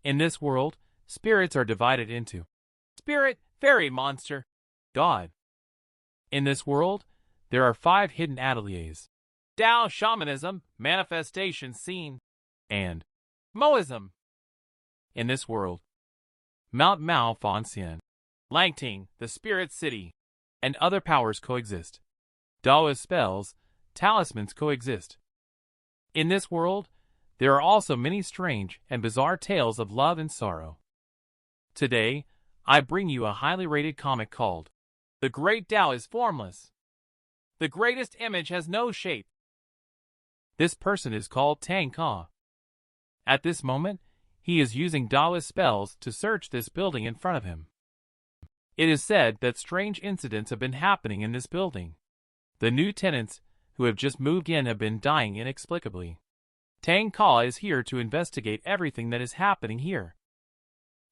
In this world, spirits are divided into spirit, fairy, monster, god. In this world, there are 5 hidden ateliers: Dao, shamanism, manifestation scene, and Moism. In this world, Mount Mao Fanxian, Langting, the spirit city, and other powers coexist. Daoist spells, talismans coexist. In this world, there are also many strange and bizarre tales of love and sorrow. Today, I bring you a highly rated comic called The Great Dao is Formless. The greatest image has no shape. This person is called Tang Ka. At this moment, he is using Daoist spells to search this building in front of him. It is said that strange incidents have been happening in this building. The new tenants who have just moved in have been dying inexplicably. Tang Ka is here to investigate everything that is happening here.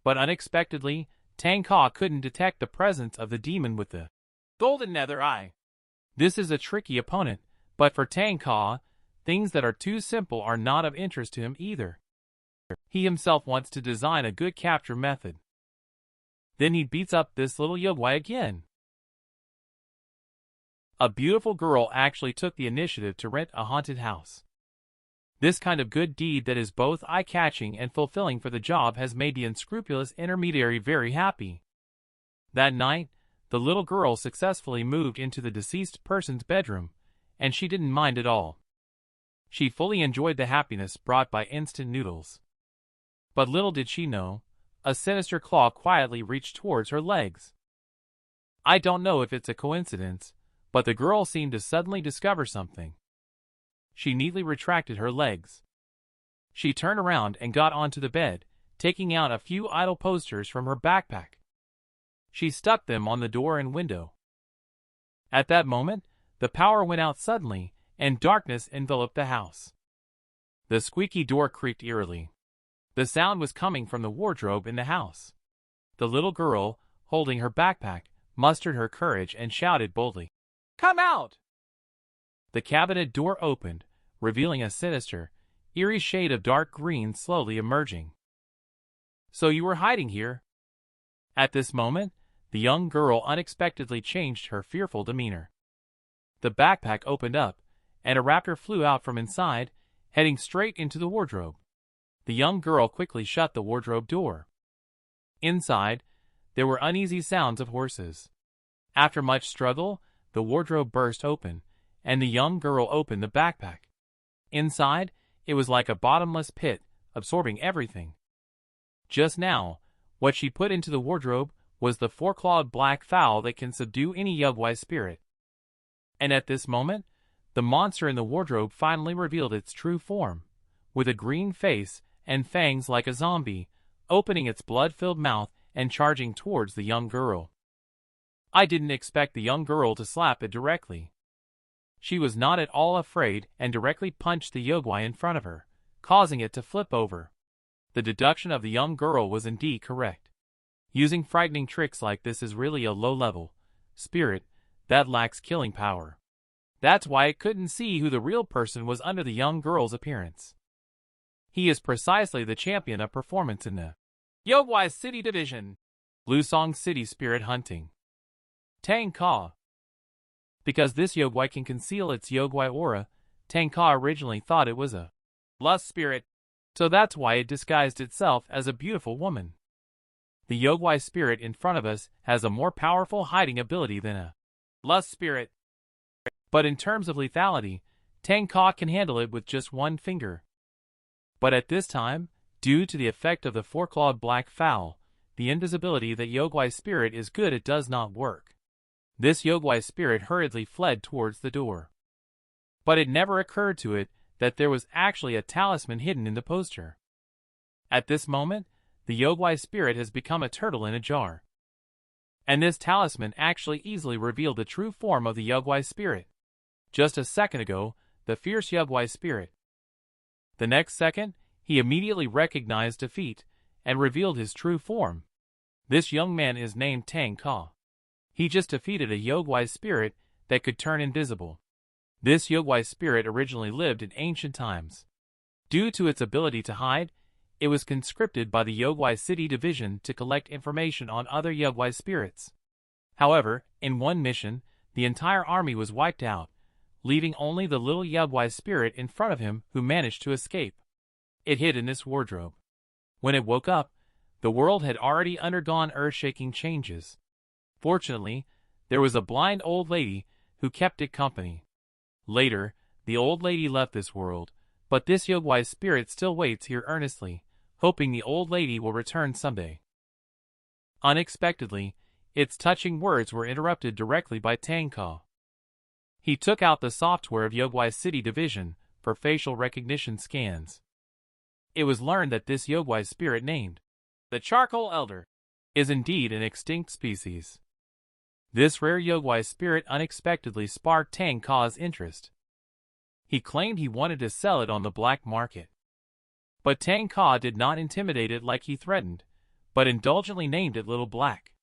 But unexpectedly, Tang Ka couldn't detect the presence of the demon with the golden nether eye. This is a tricky opponent, but for Tang Ka, things that are too simple are not of interest to him either. He himself wants to design a good capture method. Then he beats up this little yogwai again. A beautiful girl actually took the initiative to rent a haunted house. This kind of good deed that is both eye-catching and fulfilling for the job has made the unscrupulous intermediary very happy. That night, the little girl successfully moved into the deceased person's bedroom, and she didn't mind at all. She fully enjoyed the happiness brought by instant noodles. But little did she know, a sinister claw quietly reached towards her legs. I don't know if it's a coincidence, but the girl seemed to suddenly discover something. She neatly retracted her legs. She turned around and got onto the bed, taking out a few idle posters from her backpack. She stuck them on the door and window. At that moment, the power went out suddenly, and darkness enveloped the house. The squeaky door creaked eerily. The sound was coming from the wardrobe in the house. The little girl, holding her backpack, mustered her courage and shouted boldly, "Come out!" The cabinet door opened, revealing a sinister, eerie shade of dark green slowly emerging. "So you were hiding here?" At this moment, the young girl unexpectedly changed her fearful demeanor. The backpack opened up, and a raptor flew out from inside, heading straight into the wardrobe. The young girl quickly shut the wardrobe door. Inside, there were uneasy sounds of horses. After much struggle, the wardrobe burst open, and the young girl opened the backpack. Inside, it was like a bottomless pit, absorbing everything. Just now, what she put into the wardrobe was the 4-clawed black fowl that can subdue any yogwai spirit. And at this moment, the monster in the wardrobe finally revealed its true form, with a green face and fangs like a zombie, opening its blood-filled mouth and charging towards the young girl. I didn't expect the young girl to slap it directly. She was not at all afraid and directly punched the yogwai in front of her, causing it to flip over. The deduction of the young girl was indeed correct. Using frightening tricks like this is really a low-level spirit that lacks killing power. That's why it couldn't see who the real person was under the young girl's appearance. He is precisely the champion of performance in the Yogwai City Division, Lusong City Spirit Hunting. Tang Ka. Because this yogwai can conceal its yogwai aura, Tang Ka originally thought it was a lust spirit, so that's why it disguised itself as a beautiful woman. The yogwai spirit in front of us has a more powerful hiding ability than a lust spirit. But in terms of lethality, Tang Ka can handle it with just one finger. But at this time, due to the effect of the 4-clawed black fowl, the invisibility that yogwai spirit is good at does not work. This yogwai spirit hurriedly fled towards the door. But it never occurred to it that there was actually a talisman hidden in the poster. At this moment, the yogwai spirit has become a turtle in a jar. And this talisman actually easily revealed the true form of the yogwai spirit. Just a second ago, the fierce yogwai spirit. The next second, he immediately recognized defeat and revealed his true form. This young man is named Tang Ka. He just defeated a yogwai spirit that could turn invisible. This yogwai spirit originally lived in ancient times. Due to its ability to hide, It was conscripted by the Yogwai City Division to collect information on other Yogwai spirits. However, in one mission, the entire army was wiped out, leaving only the little Yogwai spirit in front of him who managed to escape. It hid in this wardrobe. When it woke up, the world had already undergone earth-shaking changes. Fortunately, there was a blind old lady who kept it company. Later, the old lady left this world, but this Yogwai spirit still waits here earnestly, hoping the old lady will return someday. Unexpectedly, its touching words were interrupted directly by Tang Ka. He took out the software of Yogwai City Division for facial recognition scans. It was learned that this Yogwai spirit named the Charcoal Elder is indeed an extinct species. This rare Yogwai spirit unexpectedly sparked Tang Ka's interest. He claimed he wanted to sell it on the black market. But Tang Ka did not intimidate it like he threatened, but indulgently named it Little Black.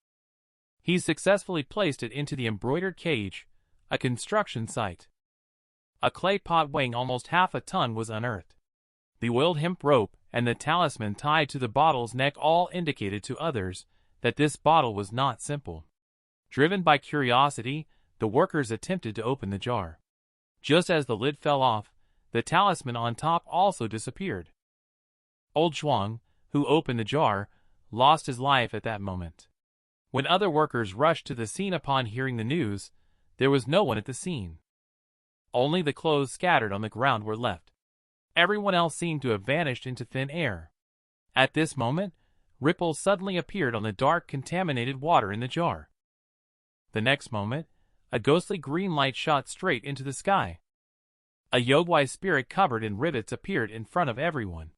He successfully placed it into the embroidered cage, a construction site. A clay pot weighing almost half a ton was unearthed. The oiled hemp rope and the talisman tied to the bottle's neck all indicated to others that this bottle was not simple. Driven by curiosity, the workers attempted to open the jar. Just as the lid fell off, the talisman on top also disappeared. Old Zhuang, who opened the jar, lost his life at that moment. When other workers rushed to the scene upon hearing the news, there was no one at the scene. Only the clothes scattered on the ground were left. Everyone else seemed to have vanished into thin air. At this moment, ripples suddenly appeared on the dark, contaminated water in the jar. The next moment, a ghostly green light shot straight into the sky. A Yogwai spirit covered in rivets appeared in front of everyone.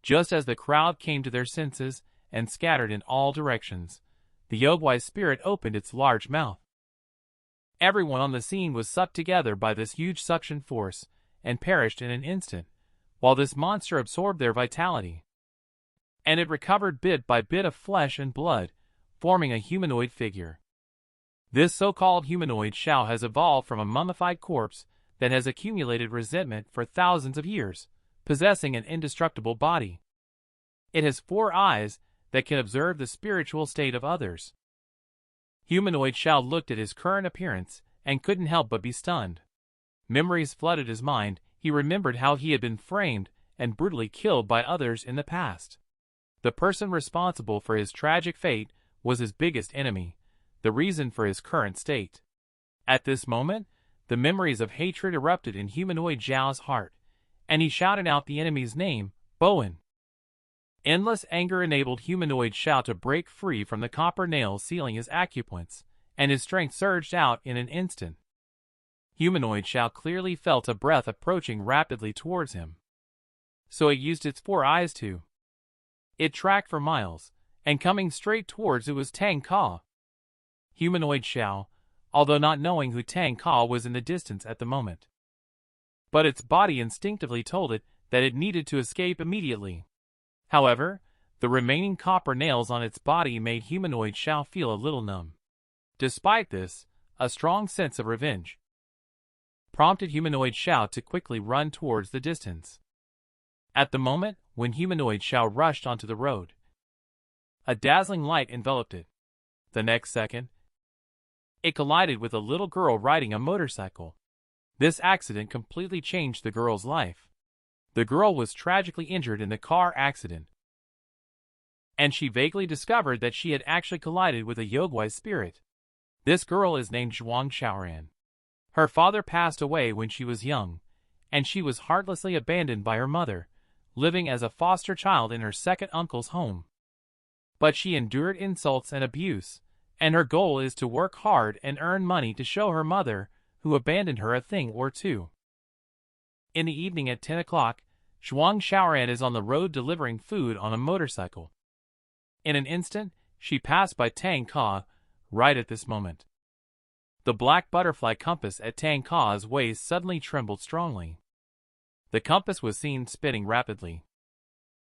Just as the crowd came to their senses and scattered in all directions, the Yogwai spirit opened its large mouth. Everyone on the scene was sucked together by this huge suction force and perished in an instant, while this monster absorbed their vitality. And it recovered bit by bit of flesh and blood, forming a humanoid figure. This so-called Humanoid Xiao has evolved from a mummified corpse that has accumulated resentment for thousands of years, possessing an indestructible body. It has 4 eyes that can observe the spiritual state of others. Humanoid Xiao looked at his current appearance and couldn't help but be stunned. Memories flooded his mind. He remembered how he had been framed and brutally killed by others in the past. The person responsible for his tragic fate was his biggest enemy, the reason for his current state. At this moment, the memories of hatred erupted in Humanoid Xiao's heart, and he shouted out the enemy's name, Bowen. Endless anger enabled Humanoid Xiao to break free from the copper nails sealing his acupoints, and his strength surged out in an instant. Humanoid Xiao clearly felt a breath approaching rapidly towards him. So it used its 4 eyes to. It tracked for miles, and coming straight towards it was Tang Ka. Humanoid Xiao, although not knowing who Tang Ka was in the distance at the moment. But its body instinctively told it that it needed to escape immediately. However, the remaining copper nails on its body made Humanoid Xiao feel a little numb. Despite this, a strong sense of revenge prompted Humanoid Xiao to quickly run towards the distance. At the moment when Humanoid Xiao rushed onto the road, a dazzling light enveloped it. The next second, it collided with a little girl riding a motorcycle. This accident completely changed the girl's life. The girl was tragically injured in the car accident, and she vaguely discovered that she had actually collided with a Yogwai spirit. This girl is named Zhuang Xiaoran. Her father passed away when she was young, and she was heartlessly abandoned by her mother, living as a foster child in her second uncle's home. But she endured insults and abuse, and her goal is to work hard and earn money to show her mother, who abandoned her, a thing or two. In the evening at 10 o'clock, Zhuang Xiaoran is on the road delivering food on a motorcycle. In an instant, she passed by Tang Ka, right at this moment. The black butterfly compass at Tang Ka's waist suddenly trembled strongly. The compass was seen spinning rapidly.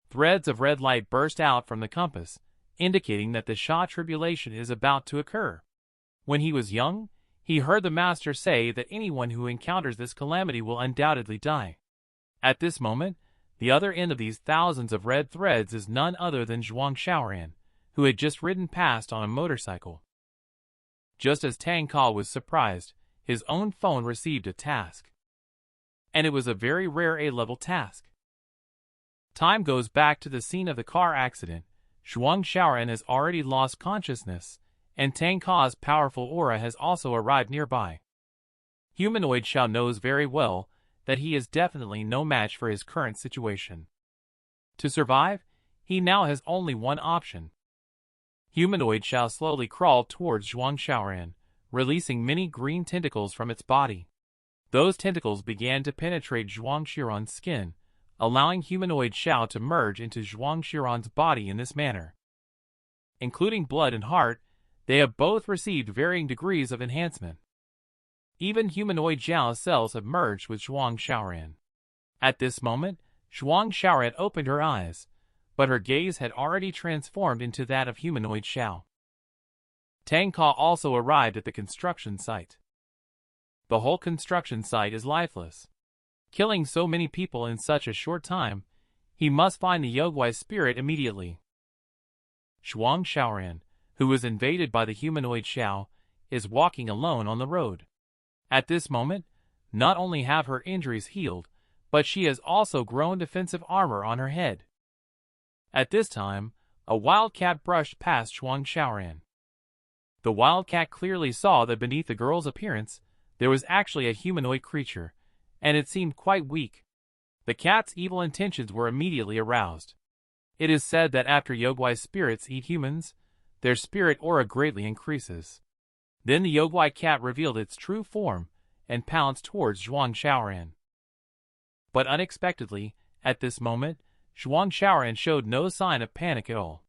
Threads of red light burst out from the compass, indicating that the Sha tribulation is about to occur. When he was young, he heard the master say that anyone who encounters this calamity will undoubtedly die. At this moment, The other end of these thousands of red threads is none other than Zhuang Xiaoran, who had just ridden past on a motorcycle. Just as Tang Ka was surprised, his own phone received a task. And it was a very rare A-level task. Time goes back to the scene of the car accident. Zhuang Xiaoran has already lost consciousness, and Tang Ka's powerful aura has also arrived nearby. Humanoid Xiao knows very well that he is definitely no match for his current situation. To survive, he now has only one option. Humanoid Xiao slowly crawled towards Zhuang Xiaoran, releasing many green tentacles from its body. Those tentacles began to penetrate Zhuang Xiaoran's skin, allowing Humanoid Xiao to merge into Zhuang Xiaoran's body in this manner. Including blood and heart, they have both received varying degrees of enhancement. Even Humanoid Xiao's cells have merged with Zhuang Xiaoran. At this moment, Zhuang Xiaoran opened her eyes, but her gaze had already transformed into that of Humanoid Xiao. Tang Ka also arrived at the construction site. The whole construction site is lifeless. Killing so many people in such a short time, he must find the Yogwai spirit immediately. Zhuang Xiaoran, who was invaded by the Humanoid Xiao, is walking alone on the road. At this moment, not only have her injuries healed, but she has also grown defensive armor on her head. At this time, a wildcat brushed past Zhuang Xiaoran. The wildcat clearly saw that beneath the girl's appearance, there was actually a humanoid creature, and it seemed quite weak. The cat's evil intentions were immediately aroused. It is said that after Yogwai spirits eat humans, their spirit aura greatly increases. Then the Yogwai cat revealed its true form and pounced towards Zhuang Xiaoran. But unexpectedly, at this moment, Zhuang Xiaoran showed no sign of panic at all.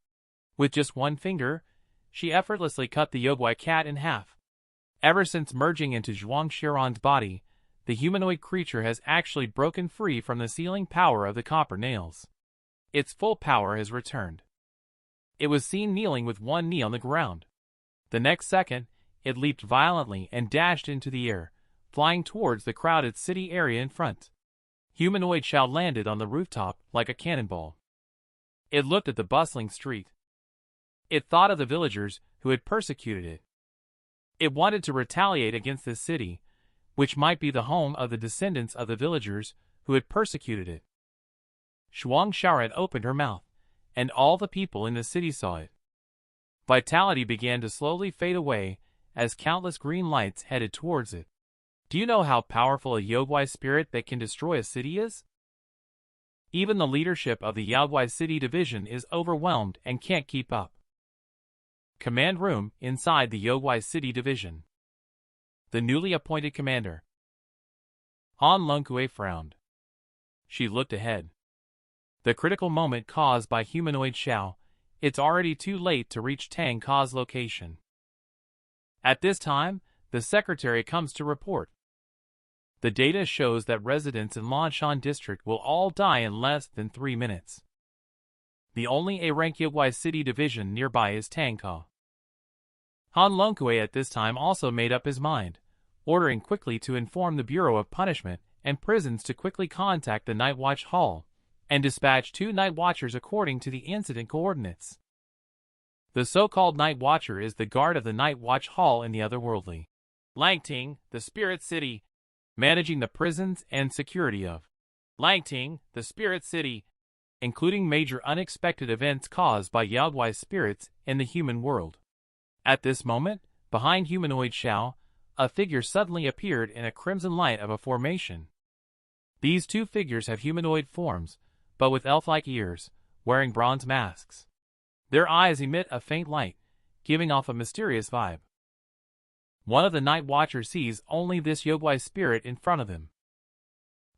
With just one finger, she effortlessly cut the Yogwai cat in half. Ever since merging into Zhuang Xiaoran's body, the humanoid creature has actually broken free from the sealing power of the copper nails. Its full power has returned. It was seen kneeling with one knee on the ground. The next second, it leaped violently and dashed into the air, flying towards the crowded city area in front. Humanoid Xiao landed on the rooftop like a cannonball. It looked at the bustling street. It thought of the villagers who had persecuted it. It wanted to retaliate against this city, which might be the home of the descendants of the villagers who had persecuted it. Zhuang Xiaoran opened her mouth, and all the people in the city saw it. Vitality began to slowly fade away as countless green lights headed towards it. Do you know how powerful a Yogwai spirit that can destroy a city is? Even the leadership of the Yogwai City Division is overwhelmed and can't keep up. Command room inside the Yogwai City Division. The newly appointed commander. Han Longkue frowned. She looked ahead. The critical moment caused by Humanoid Xiao, it's already too late to reach Tang Ka's location. At this time, the secretary comes to report. The data shows that residents in Maoshan district will all die in less than 3 minutes. The only A-rank Yogwai City Division nearby is Tang Ka. Han Longkue at this time also made up his mind, ordering quickly to inform the Bureau of Punishment and Prisons to quickly contact the Night Watch Hall, and dispatch 2 Night Watchers according to the incident coordinates. The so-called Night Watcher is the guard of the Night Watch Hall in the otherworldly Langting, the Spirit City, managing the prisons and security of Langting, the Spirit City, including major unexpected events caused by Yogwai spirits in the human world. At this moment, behind Humanoid Xiao, a figure suddenly appeared in a crimson light of a formation. These 2 figures have humanoid forms, but with elf-like ears, wearing bronze masks. Their eyes emit a faint light, giving off a mysterious vibe. One of the Night Watchers sees only this Yogwai spirit in front of him.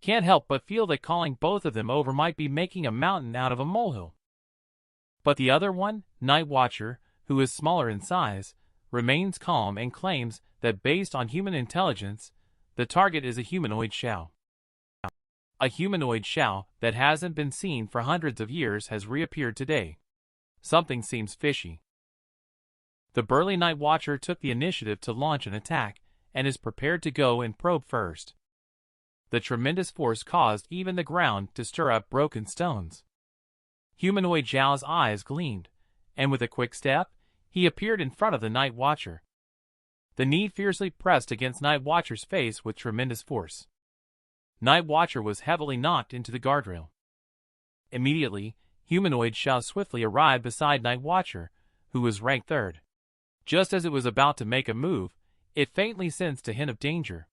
Can't help but feel that calling both of them over might be making a mountain out of a molehill. But the other one, Night Watcher, who is smaller in size, remains calm and claims that based on human intelligence, the target is a Humanoid Xiao. A Humanoid Xiao that hasn't been seen for hundreds of years has reappeared today. Something seems fishy. The burly Night Watcher took the initiative to launch an attack, and is prepared to go and probe first. The tremendous force caused even the ground to stir up broken stones. Humanoid Xiao's eyes gleamed, and with a quick step, he appeared in front of the Night Watcher. The knee fiercely pressed against Night Watcher's face with tremendous force. Night Watcher was heavily knocked into the guardrail. Immediately, Humanoid Xiao swiftly arrived beside Night Watcher, who was ranked third. Just as it was about to make a move, it faintly sensed a hint of danger.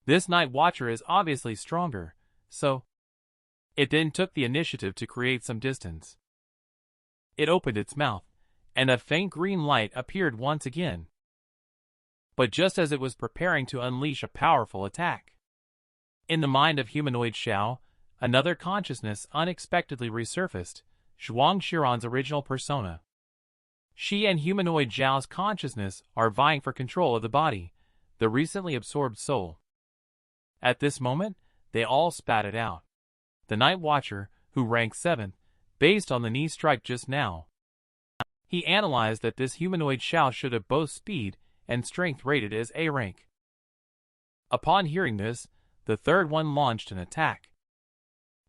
This Night Watcher is obviously stronger, so it then took the initiative to create some distance. It opened its mouth, and a faint green light appeared once again. But just as it was preparing to unleash a powerful attack, in the mind of Humanoid Xiao, another consciousness unexpectedly resurfaced, Zhuang Xiaoran's original persona. She and Humanoid Xiao's consciousness are vying for control of the body, the recently absorbed soul. At this moment, they all spat it out. The Night Watcher, who ranked 7th, based on the knee strike just now. He analyzed that this Humanoid Xiao should have both speed and strength rated as A rank. Upon hearing this, the third one launched an attack.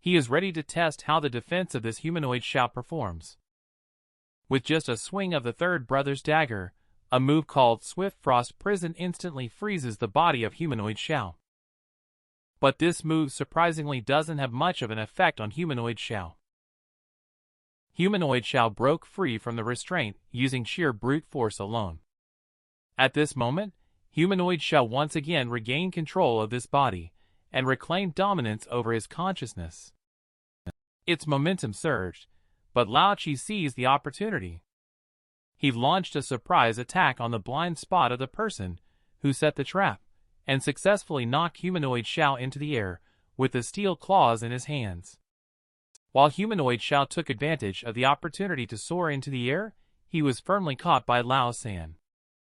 He is ready to test how the defense of this Humanoid Xiao performs. With just a swing of the third brother's dagger, a move called Swift Frost Prison instantly freezes the body of Humanoid Xiao. But this move surprisingly doesn't have much of an effect on Humanoid Xiao. Humanoid Xiao broke free from the restraint using sheer brute force alone. At this moment, Humanoid Xiao once again regained control of this body and reclaimed dominance over his consciousness. Its momentum surged, but Lao Qi seized the opportunity. He launched a surprise attack on the blind spot of the person who set the trap, and successfully knocked Humanoid Xiao into the air with the steel claws in his hands. While Humanoid Xiao took advantage of the opportunity to soar into the air, he was firmly caught by Lao San.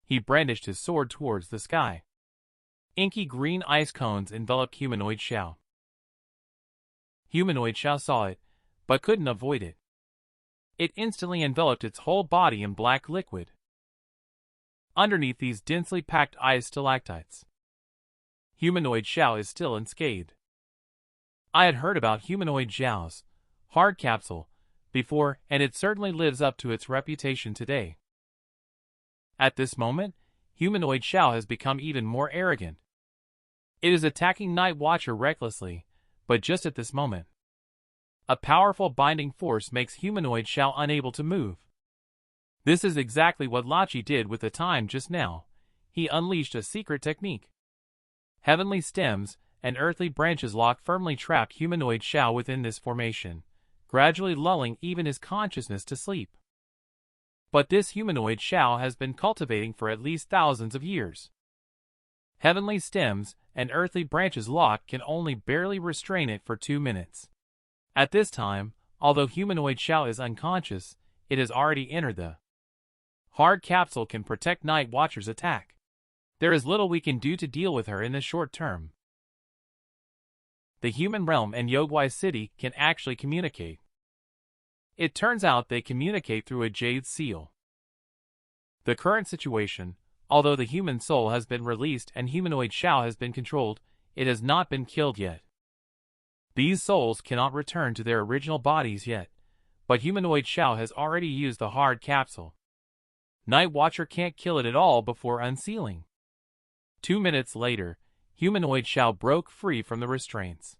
He brandished his sword towards the sky. Inky green ice cones enveloped Humanoid Xiao. Humanoid Xiao saw it, but couldn't avoid it. It instantly enveloped its whole body in black liquid. Underneath these densely packed ice stalactites, Humanoid Xiao is still unscathed. I had heard about Humanoid Xiao's hard capsule before, and it certainly lives up to its reputation today. At this moment, Humanoid Xiao has become even more arrogant. It is attacking Night Watcher recklessly, but just at this moment, a powerful binding force makes Humanoid Xiao unable to move. This is exactly what Lachi did with the time just now. He unleashed a secret technique. Heavenly stems and earthly branches lock firmly trapped Humanoid Xiao within this formation, gradually lulling even his consciousness to sleep. But this Humanoid Xiao has been cultivating for at least thousands of years. Heavenly stems and earthly branches lock can only barely restrain it for 2 minutes. At this time, although Humanoid Xiao is unconscious, it has already entered the hard capsule can protect Night Watcher's attack. There is little we can do to deal with her in the short term. The human realm and Yogwai City can actually communicate. It turns out they communicate through a jade seal. The current situation, although the human soul has been released and Humanoid Xiao has been controlled, it has not been killed yet. These souls cannot return to their original bodies yet, but Humanoid Xiao has already used the hard capsule. Night Watcher can't kill it at all before unsealing. 2 minutes later, Humanoid Xiao broke free from the restraints.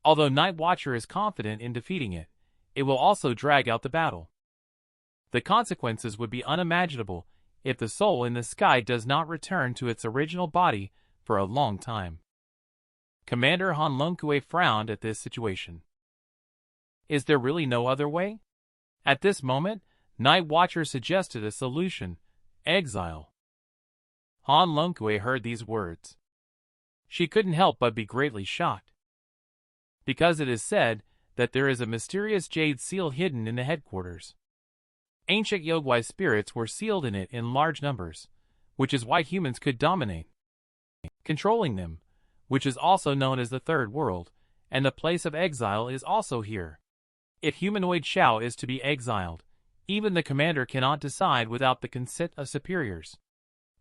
Although Night Watcher is confident in defeating it, it will also drag out the battle. The consequences would be unimaginable if the soul in the sky does not return to its original body for a long time. Commander Han Longkue frowned at this situation. Is there really no other way? At this moment, Night Watcher suggested a solution: exile. Han Longkue heard these words. She couldn't help but be greatly shocked. Because it is said that there is a mysterious jade seal hidden in the headquarters. Ancient Yogwai spirits were sealed in it in large numbers, which is why humans could dominate, controlling them, which is also known as the Third World, and the place of exile is also here. If Humanoid Xiao is to be exiled, even the commander cannot decide without the consent of superiors.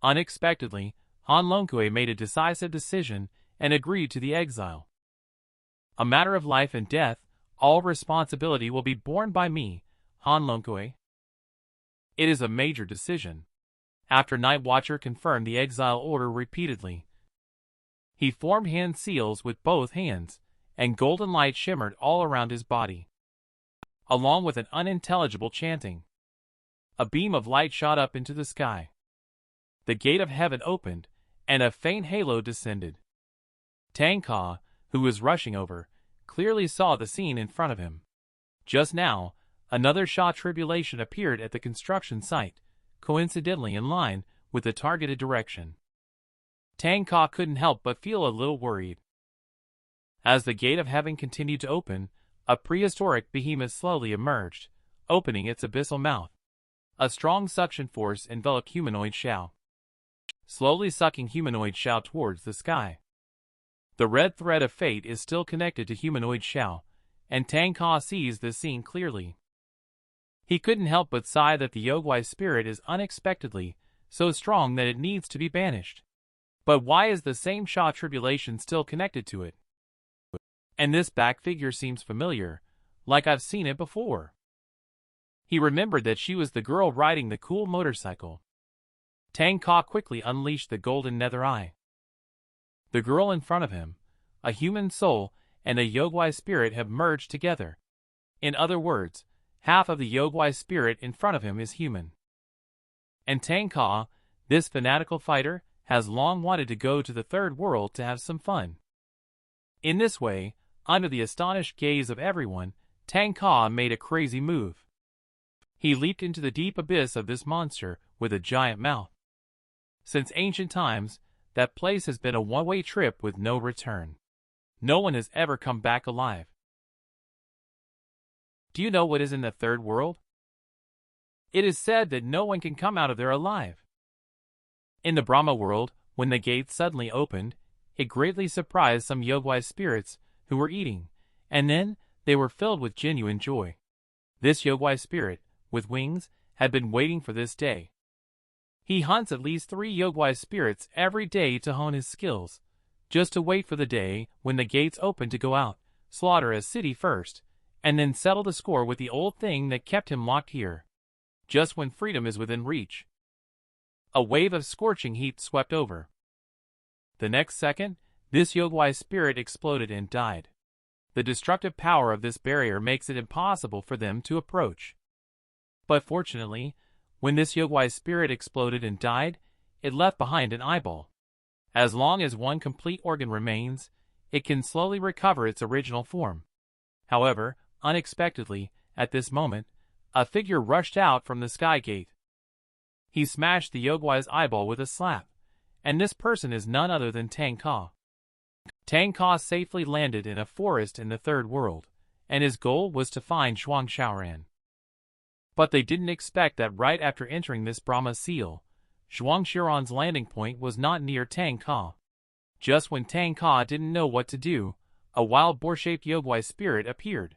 Unexpectedly, Han Longkue made a decisive decision and agreed to the exile. A matter of life and death, all responsibility will be borne by me, Han Longkui. It is a major decision. After Night Watcher confirmed the exile order repeatedly, he formed hand seals with both hands, and golden light shimmered all around his body, along with an unintelligible chanting. A beam of light shot up into the sky. The gate of heaven opened, and a faint halo descended. Tang Ka, who was rushing over, clearly saw the scene in front of him. Just now, another Sha tribulation appeared at the construction site, coincidentally in line with the targeted direction. Tang Ka couldn't help but feel a little worried. As the gate of heaven continued to open, a prehistoric behemoth slowly emerged, opening its abyssal mouth. A strong suction force enveloped Humanoid Xiao, slowly sucking Humanoid Xiao towards the sky. The red thread of fate is still connected to Humanoid Xiao, and Tang Ka sees this scene clearly. He couldn't help but sigh that the Yogwai spirit is unexpectedly so strong that it needs to be banished. But why is the same Sha tribulation still connected to it? And this back figure seems familiar, like I've seen it before. He remembered that she was the girl riding the cool motorcycle. Tang Ka quickly unleashed the golden nether eye. The girl in front of him, a human soul, and a Yogwai spirit have merged together. In other words, half of the Yogwai spirit in front of him is human. And Tang Ka, this fanatical fighter, has long wanted to go to the third world to have some fun. In this way, under the astonished gaze of everyone, Tang Ka made a crazy move. He leaped into the deep abyss of this monster with a giant mouth. Since ancient times, that place has been a one-way trip with no return. No one has ever come back alive. Do you know what is in the third world? It is said that no one can come out of there alive. In the Brahma world, when the gates suddenly opened, it greatly surprised some Yogwai spirits who were eating, and then they were filled with genuine joy. This Yogwai spirit, with wings, had been waiting for this day. He hunts at least 3 Yogwai spirits every day to hone his skills, just to wait for the day when the gates open to go out, slaughter a city first, and then settle the score with the old thing that kept him locked here. Just when freedom is within reach. A wave of scorching heat swept over. The next second, this Yogwai spirit exploded and died. The destructive power of this barrier makes it impossible for them to approach. But fortunately, when this Yogwai spirit exploded and died, it left behind an eyeball. As long as one complete organ remains, it can slowly recover its original form. However, unexpectedly, at this moment, a figure rushed out from the sky gate. He smashed the Yogwai's eyeball with a slap, and this person is none other than Tang Ka. Tang Ka safely landed in a forest in the third world, and his goal was to find Zhuang Xiaoran. But they didn't expect that right after entering this Brahma seal, Zhuang Xiaoran's landing point was not near Tang Ka. Just when Tang Ka didn't know what to do, a wild boar-shaped Yogwai spirit appeared.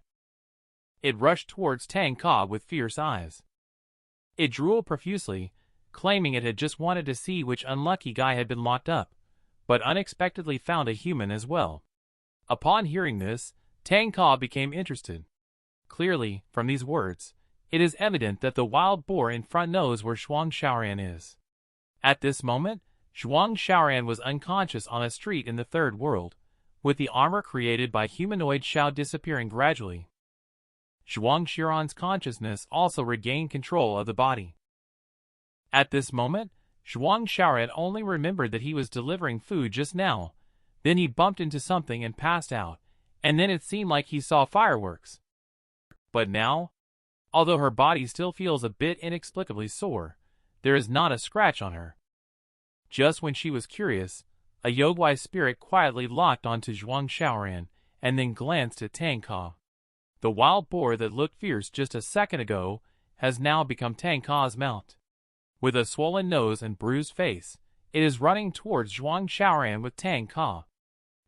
It rushed towards Tang Ka with fierce eyes. It drooled profusely, claiming it had just wanted to see which unlucky guy had been locked up, but unexpectedly found a human as well. Upon hearing this, Tang Ka became interested. Clearly, from these words, it is evident that the wild boar in front knows where Zhuang Xiaoran is. At this moment, Zhuang Xiaoran was unconscious on a street in the third world, with the armor created by Humanoid Xiao disappearing gradually. Zhuang Xiaoran's consciousness also regained control of the body. At this moment, Zhuang Xiaoran only remembered that he was delivering food just now, then he bumped into something and passed out, and then it seemed like he saw fireworks. But now, although her body still feels a bit inexplicably sore, there is not a scratch on her. Just when she was curious, a Yogwai spirit quietly locked onto Zhuang Xiaoran and then glanced at Tang Ka. The wild boar that looked fierce just a second ago has now become Tang Ka's mount. With a swollen nose and bruised face, it is running towards Zhuang Xiaoran with Tang Ka.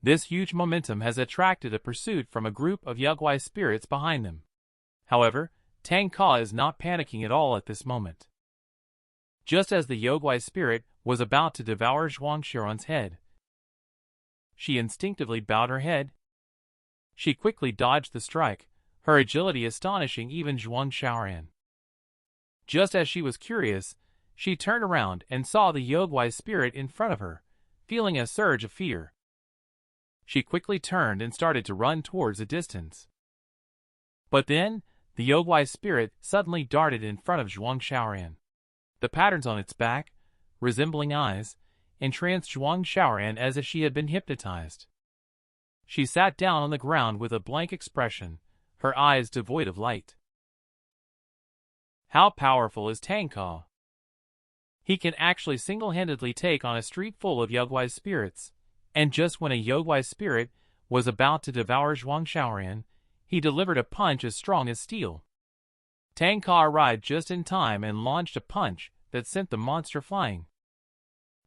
This huge momentum has attracted a pursuit from a group of Yogwai spirits behind them. However, Tang Ka is not panicking at all at this moment. Just as the Yogwai spirit was about to devour Zhuang Xiaoran's head, she instinctively bowed her head. She quickly dodged the strike, her agility astonishing even Zhuang Xiaoran. Just as she was curious, she turned around and saw the Yogwai spirit in front of her, feeling a surge of fear. She quickly turned and started to run towards a distance. But then, the Yogwai spirit suddenly darted in front of Zhuang Xiaoran. The patterns on its back, resembling eyes, entranced Zhuang Xiaoran as if she had been hypnotized. She sat down on the ground with a blank expression, her eyes devoid of light. How powerful is Tang Ka? He can actually single-handedly take on a street full of Yogwai spirits, and just when a Yogwai spirit was about to devour Zhuang Xiaoran, he delivered a punch as strong as steel. Tang Ka arrived just in time and launched a punch that sent the monster flying.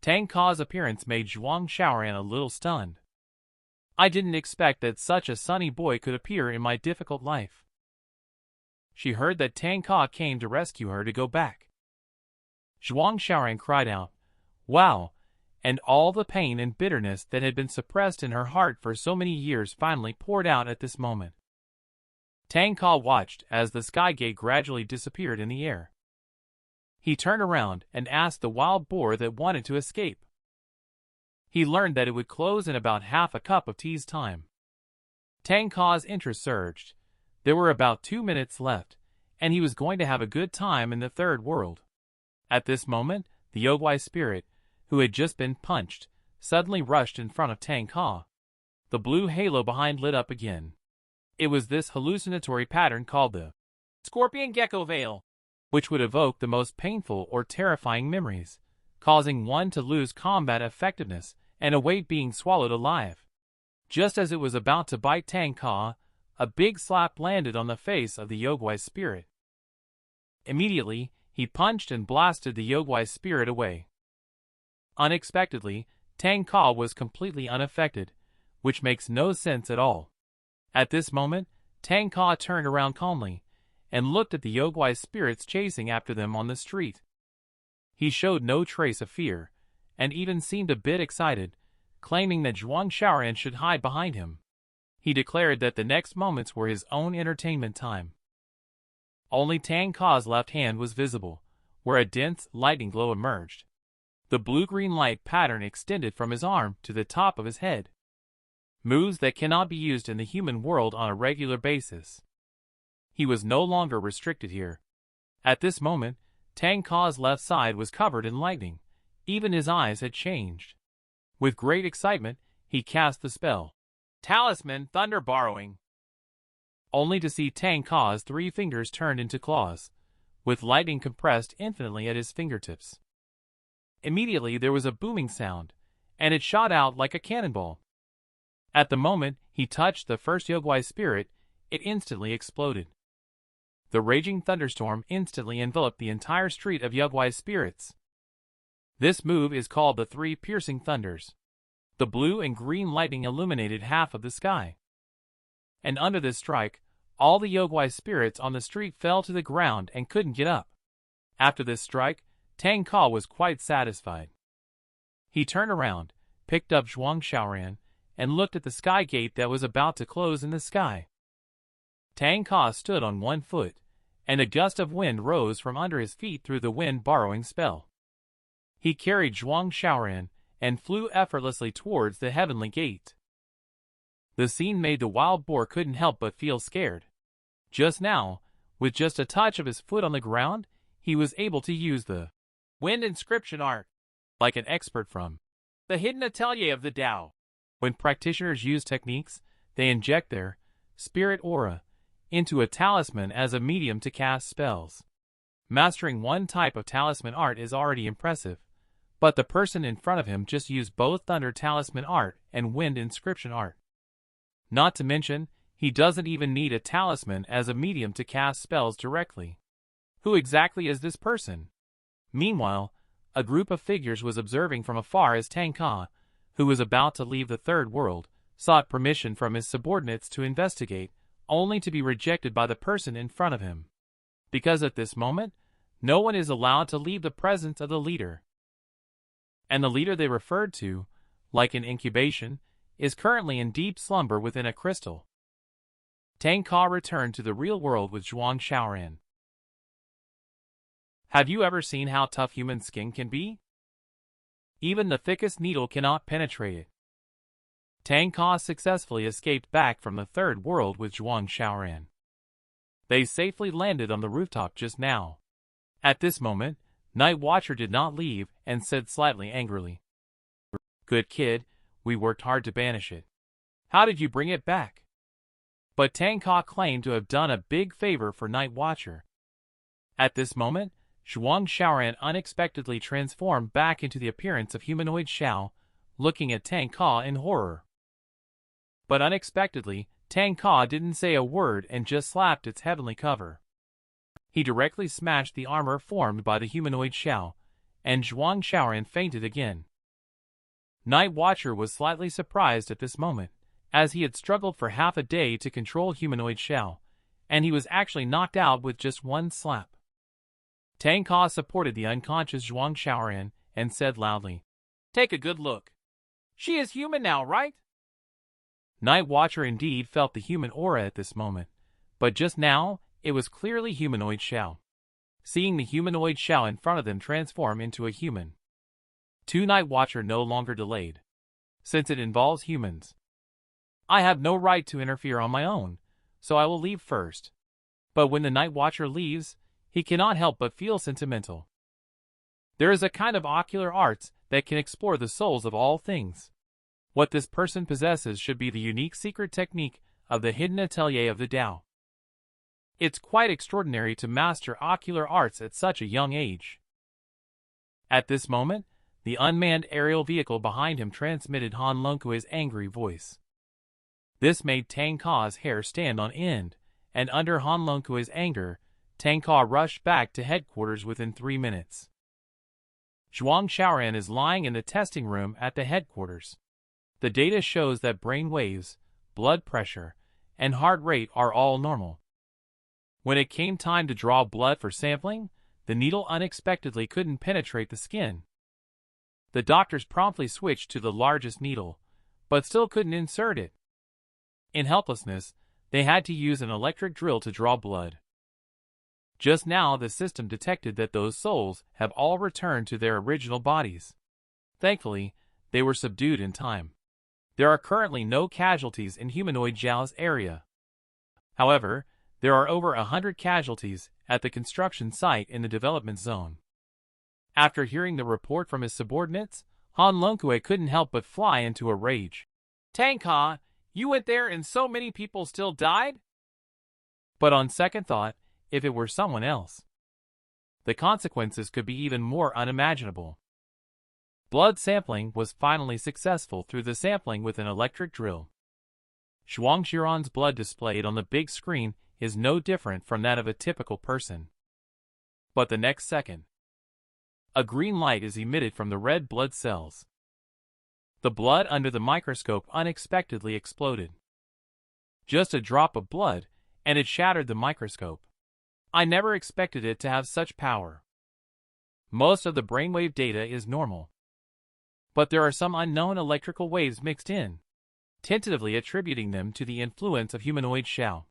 Tang Ka's appearance made Zhuang Xiaoran a little stunned. I didn't expect that such a sunny boy could appear in my difficult life. She heard that Tang Ka came to rescue her to go back. Zhuang Xiaoran cried out, "Wow!" and all the pain and bitterness that had been suppressed in her heart for so many years finally poured out at this moment. Tang Ka watched as the sky gate gradually disappeared in the air. He turned around and asked the wild boar that wanted to escape. He learned that it would close in about half a cup of tea's time. Tang Ka's interest surged. There were about 2 minutes left, and he was going to have a good time in the third world. At this moment, the Yogwai spirit, who had just been punched, suddenly rushed in front of Tang Ka. The blue halo behind lit up again. It was this hallucinatory pattern called the Scorpion Gecko Veil, which would evoke the most painful or terrifying memories, causing one to lose combat effectiveness and await being swallowed alive. Just as it was about to bite Tang Ka, a big slap landed on the face of the Yogwai spirit. Immediately, he punched and blasted the Yogwai spirit away. Unexpectedly, Tang Ka was completely unaffected, which makes no sense at all. At this moment, Tang Ka turned around calmly and looked at the Yogwai spirits chasing after them on the street. He showed no trace of fear, and even seemed a bit excited, claiming that Zhuang Xiaoran should hide behind him. He declared that the next moments were his own entertainment time. Only Tang Ka's left hand was visible, where a dense lightning glow emerged. The blue-green light pattern extended from his arm to the top of his head. Moves that cannot be used in the human world on a regular basis. He was no longer restricted here. At this moment, Tang Ka's left side was covered in lightning. Even his eyes had changed. With great excitement, he cast the spell, Talisman Thunder Borrowing, only to see Tang Ka's 3 fingers turned into claws, with lightning compressed infinitely at his fingertips. Immediately there was a booming sound, and it shot out like a cannonball. At the moment he touched the first Yogwai spirit, it instantly exploded. The raging thunderstorm instantly enveloped the entire street of Yogwai spirits. This move is called the 3 piercing thunders. The blue and green lightning illuminated half of the sky. And under this strike, all the Yogwai spirits on the street fell to the ground and couldn't get up. After this strike, Tang Ka was quite satisfied. He turned around, picked up Zhuang Xiaoran, and looked at the sky gate that was about to close in the sky. Tang Ka stood on 1 foot, and a gust of wind rose from under his feet through the wind-borrowing spell. He carried Zhuang Xiaoran and flew effortlessly towards the heavenly gate. The scene made the wild boar couldn't help but feel scared. Just now, with just a touch of his foot on the ground, he was able to use the wind inscription art, like an expert from the hidden atelier of the Dao. When practitioners use techniques, they inject their spirit aura into a talisman as a medium to cast spells. Mastering one type of talisman art is already impressive, but the person in front of him just used both thunder talisman art and wind inscription art. Not to mention, he doesn't even need a talisman as a medium to cast spells directly. Who exactly is this person? Meanwhile, a group of figures was observing from afar as Tang Ka, who was about to leave the third world, sought permission from his subordinates to investigate, only to be rejected by the person in front of him. Because at this moment, no one is allowed to leave the presence of the leader. And the leader they referred to, like an incubation, is currently in deep slumber within a crystal. Tang Ka returned to the real world with Zhuang Xiaoran. Have you ever seen how tough human skin can be? Even the thickest needle cannot penetrate it. Tang Ka successfully escaped back from the third world with Zhuang Xiaoran. They safely landed on the rooftop just now. At this moment, Night Watcher did not leave and said slightly angrily, "Good kid, we worked hard to banish it. How did you bring it back?" But Tang Ka claimed to have done a big favor for Night Watcher. At this moment, Zhuang Xiaoran unexpectedly transformed back into the appearance of Humanoid Xiao, looking at Tang Ka in horror. But unexpectedly, Tang Ka didn't say a word and just slapped its heavenly cover. He directly smashed the armor formed by the Humanoid Xiao, and Zhuang Xiaoran fainted again. Night Watcher was slightly surprised at this moment, as he had struggled for half a day to control Humanoid Xiao, and he was actually knocked out with just one slap. Tang Ka supported the unconscious Zhuang Xiaoran and said loudly, "Take a good look. She is human now, right?" Night Watcher indeed felt the human aura at this moment, but just now, it was clearly Humanoid Xiao. Seeing the Humanoid Xiao in front of them transform into a human, Night Watcher no longer delayed. Since it involves humans, I have no right to interfere on my own, so I will leave first. But when the Night Watcher leaves, he cannot help but feel sentimental. There is a kind of ocular arts that can explore the souls of all things. What this person possesses should be the unique secret technique of the hidden atelier of the Dao. It's quite extraordinary to master ocular arts at such a young age. At this moment, the unmanned aerial vehicle behind him transmitted Han Longkue's angry voice. This made Tang Ka's hair stand on end, and under Han Longkue's anger, Tang Ka rushed back to headquarters within 3 minutes. Zhuang Xiaoran is lying in the testing room at the headquarters. The data shows that brain waves, blood pressure, and heart rate are all normal. When it came time to draw blood for sampling, the needle unexpectedly couldn't penetrate the skin. The doctors promptly switched to the largest needle, but still couldn't insert it. In helplessness, they had to use an electric drill to draw blood. Just now the system detected that those souls have all returned to their original bodies. Thankfully, they were subdued in time. There are currently no casualties in Humanoid Xiao's area. However, there are over 100 casualties at the construction site in the development zone. After hearing the report from his subordinates, Han Longkue couldn't help but fly into a rage. "Tang Ka, you went there and so many people still died?" But on second thought, if it were someone else, the consequences could be even more unimaginable. Blood sampling was finally successful through the sampling with an electric drill. Zhuang Xiaoran's blood displayed on the big screen is no different from that of a typical person. But the next second, a green light is emitted from the red blood cells. The blood under the microscope unexpectedly exploded. Just a drop of blood, and it shattered the microscope. I never expected it to have such power. Most of the brainwave data is normal, but there are some unknown electrical waves mixed in, tentatively attributing them to the influence of Humanoid Xiao.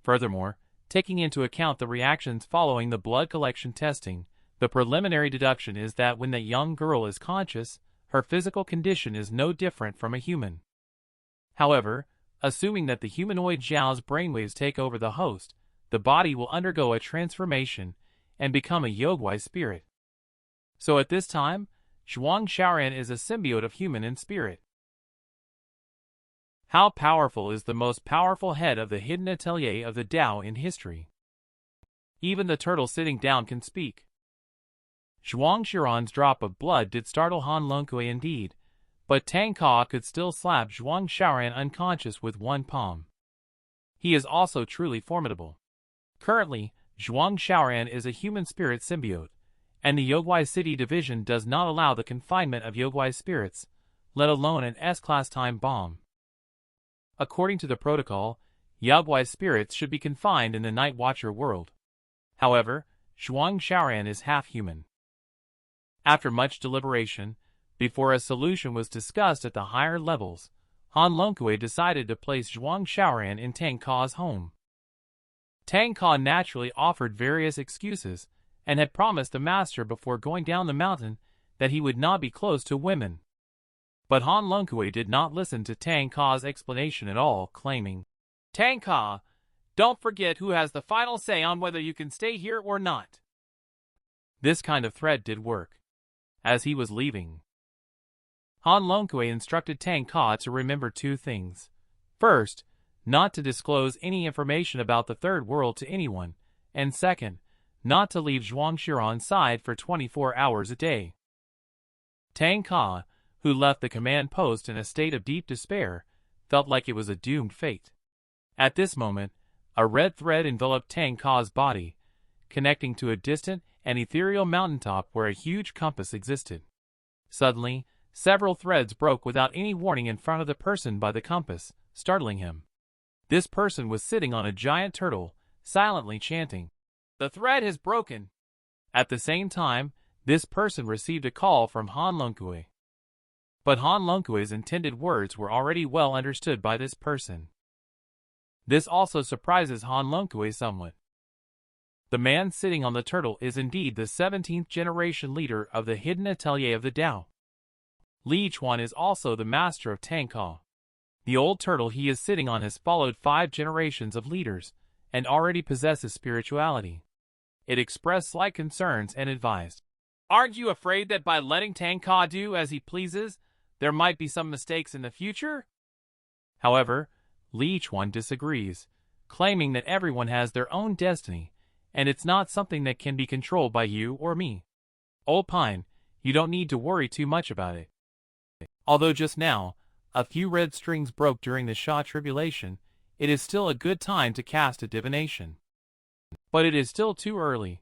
Furthermore, taking into account the reactions following the blood collection testing, the preliminary deduction is that when the young girl is conscious, her physical condition is no different from a human. However, assuming that the Humanoid Xiao's brainwaves take over the host, the body will undergo a transformation and become a Yogwai spirit. So at this time, Zhuang Xiaoran is a symbiote of human and spirit. How powerful is the most powerful head of the hidden atelier of the Dao in history? Even the turtle sitting down can speak. Zhuang Xiaoran's drop of blood did startle Han Longkue indeed, but Tang Ka could still slap Zhuang Xiaoran unconscious with one palm. He is also truly formidable. Currently, Zhuang Xiaoran is a human spirit symbiote, and the Yogwai City Division does not allow the confinement of Yogwai spirits, let alone an S-class time bomb. According to the protocol, Yogwai spirits should be confined in the Night Watcher world. However, Zhuang Xiaoran is half human. After much deliberation, before a solution was discussed at the higher levels, Han Longkui decided to place Zhuang Xiaoran in Tang Ka's home. Tang Ka naturally offered various excuses, and had promised the master before going down the mountain that he would not be close to women. But Han Longkui did not listen to Tang Ka's explanation at all, claiming, "Tang Ka, don't forget who has the final say on whether you can stay here or not." This kind of threat did work. As he was leaving, Han Longkui instructed Tang Ka to remember two things. First, not to disclose any information about the third world to anyone, and second, not to leave Zhuang Xiaoran's side for 24 hours a day. Tang Ka, who left the command post in a state of deep despair, felt like it was a doomed fate. At this moment, a red thread enveloped Tang Ka's body, connecting to a distant and ethereal mountaintop where a huge compass existed. Suddenly, several threads broke without any warning in front of the person by the compass, startling him. This person was sitting on a giant turtle, silently chanting, "The thread has broken." At the same time, this person received a call from Han Longkui. But Han Longkui's intended words were already well understood by this person. This also surprises Han Longkui somewhat. The man sitting on the turtle is indeed the 17th generation leader of the hidden atelier of the Dao. Li Chuan is also the master of Tang Ka. The old turtle he is sitting on has followed 5 generations of leaders, and already possesses spirituality. It expressed slight concerns and advised, "Aren't you afraid that by letting Tang Ka do as he pleases, there might be some mistakes in the future?" However, Li Chuan disagrees, claiming that everyone has their own destiny, and it's not something that can be controlled by you or me. Old Pine, you don't need to worry too much about it. Although just now, a few red strings broke during the Sha tribulation, it is still a good time to cast a divination. But it is still too early,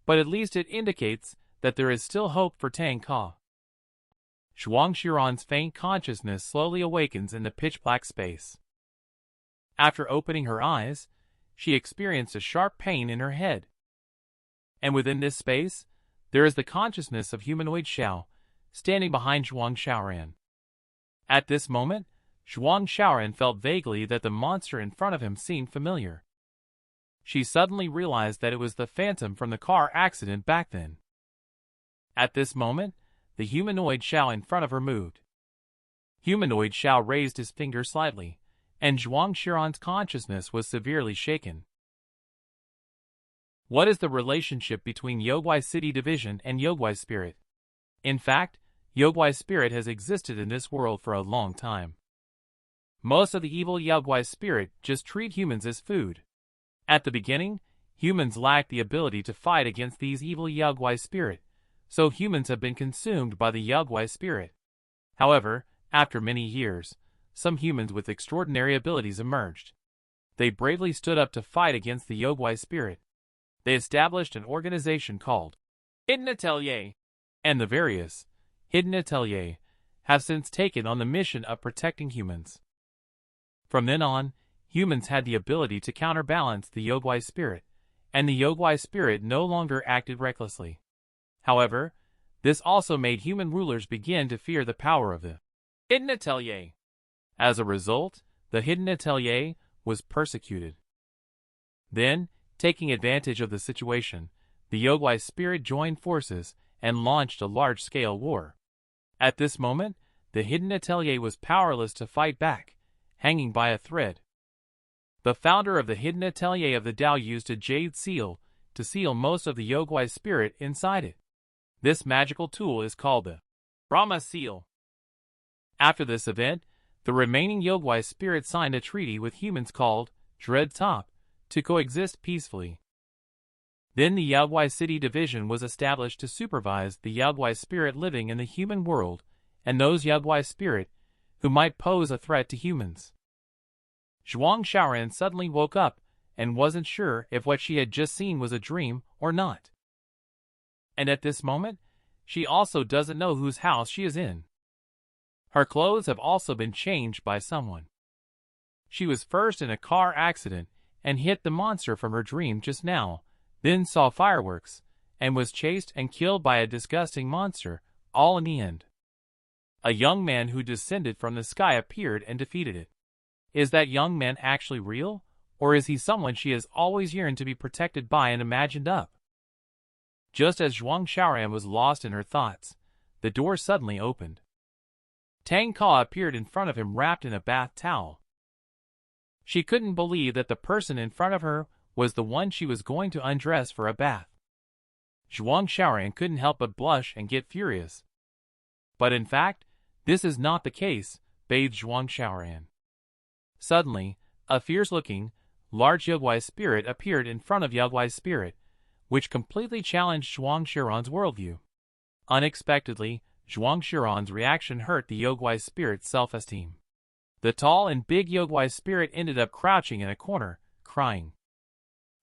but at least it indicates that there is still hope for Tang Ka. Zhuang Xiaoran's faint consciousness slowly awakens in the pitch-black space. After opening her eyes, she experienced a sharp pain in her head. And within this space, there is the consciousness of Humanoid Xiao, standing behind Zhuang Xiaoran. At this moment, Zhuang Xiaoran felt vaguely that the monster in front of him seemed familiar. She suddenly realized that it was the phantom from the car accident back then. At this moment, the Humanoid Xiao in front of her moved. Humanoid Xiao raised his finger slightly, and Zhuang Xiaoran's consciousness was severely shaken. What is the relationship between Yogui City Division and Yogui Spirit? In fact, Yogui Spirit has existed in this world for a long time. Most of the evil Yogui Spirit just treat humans as food. At the beginning, humans lacked the ability to fight against these evil Yogui Spirit, so humans have been consumed by the Yogui Spirit. However, after many years, some humans with extraordinary abilities emerged. They bravely stood up to fight against the Yogui Spirit. They established an organization called Hidden Atelier, and the various Hidden Atelier have since taken on the mission of protecting humans. From then on, humans had the ability to counterbalance the Yogui Spirit, and the Yogui Spirit no longer acted recklessly. However, this also made human rulers begin to fear the power of the Hidden Atelier. As a result, the Hidden Atelier was persecuted. Then, taking advantage of the situation, the Yogui Spirit joined forces and launched a large-scale war. At this moment, the Hidden Atelier was powerless to fight back, hanging by a thread. The founder of the Hidden Atelier of the Dao used a jade seal to seal most of the Yogui Spirit inside it. This magical tool is called the Brahma Seal. After this event, the remaining Yogui Spirit signed a treaty with humans called Dread Top to coexist peacefully. Then the Yogui City Division was established to supervise the Yogui Spirit living in the human world and those Yogui Spirit who might pose a threat to humans. Zhuang Xiaoran suddenly woke up and wasn't sure if what she had just seen was a dream or not. And at this moment, she also doesn't know whose house she is in. Her clothes have also been changed by someone. She was first in a car accident and hit the monster from her dream just now, then saw fireworks, and was chased and killed by a disgusting monster, all in the end. A young man who descended from the sky appeared and defeated it. Is that young man actually real, or is he someone she has always yearned to be protected by and imagined up? Just as Zhuang Xiaoran was lost in her thoughts, the door suddenly opened. Tang Ka appeared in front of him wrapped in a bath towel. She couldn't believe that the person in front of her was the one she was going to undress for a bath. Zhuang Xiaoran couldn't help but blush and get furious. But in fact, this is not the case, bathed Zhuang Xiaoran. Suddenly, a fierce-looking, large Yogwai spirit appeared in front of Yogwai's spirit, which completely challenged Zhuang Xiaoran's worldview. Unexpectedly, Zhuang Xiaoran's reaction hurt the Yogwai spirit's self-esteem. The tall and big Yogwai spirit ended up crouching in a corner, crying.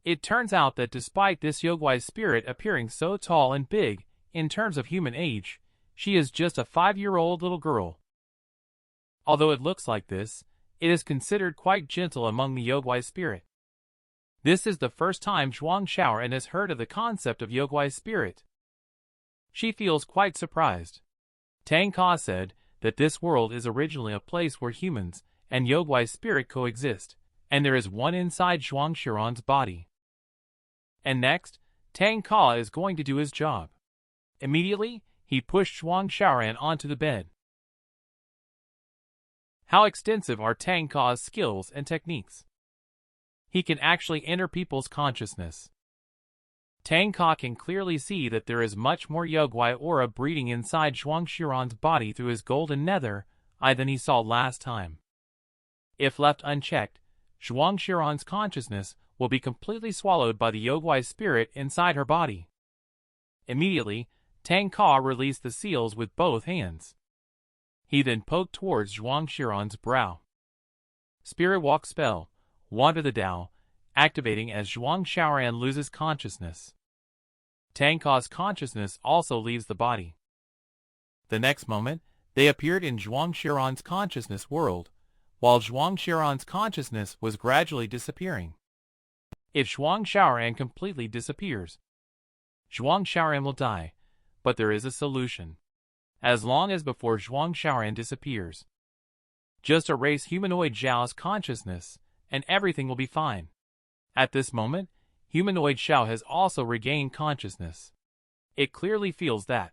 It turns out that despite this Yogwai spirit appearing so tall and big, in terms of human age, she is just a 5-year-old little girl. Although it looks like this, it is considered quite gentle among the Yogwai spirit. This is the first time Zhuang Xiaoran has heard of the concept of Yogwai spirit. She feels quite surprised. Tang Ka said that this world is originally a place where humans and Yogwai spirit coexist, and there is one inside Zhuang Xiaoran's body. And next, Tang Ka is going to do his job. Immediately, he pushed Zhuang Xiaoran onto the bed. How extensive are Tang Ka's skills and techniques? He can actually enter people's consciousness. Tang Ka can clearly see that there is much more Yogwai aura breeding inside Zhuang Xiaoran's body through his golden nether eye than he saw last time. If left unchecked, Zhuang Xiaoran's consciousness will be completely swallowed by the Yogwai spirit inside her body. Immediately, Tang Ka released the seals with both hands. He then poked towards Zhuang Xiaoran's brow. Spirit Walk spell, Wander the Dao, activating as Zhuang Xiaoran loses consciousness. Tang Ka's consciousness also leaves the body. The next moment, they appeared in Zhuang Xiaoran's consciousness world, while Zhuang Xiaoran's consciousness was gradually disappearing. If Zhuang Xiaoran completely disappears, Zhuang Xiaoran will die, but there is a solution. As long as before Zhuang Xiaoran disappears, just erase Humanoid Xiao's consciousness, and everything will be fine. At this moment, Humanoid Xiao has also regained consciousness. It clearly feels that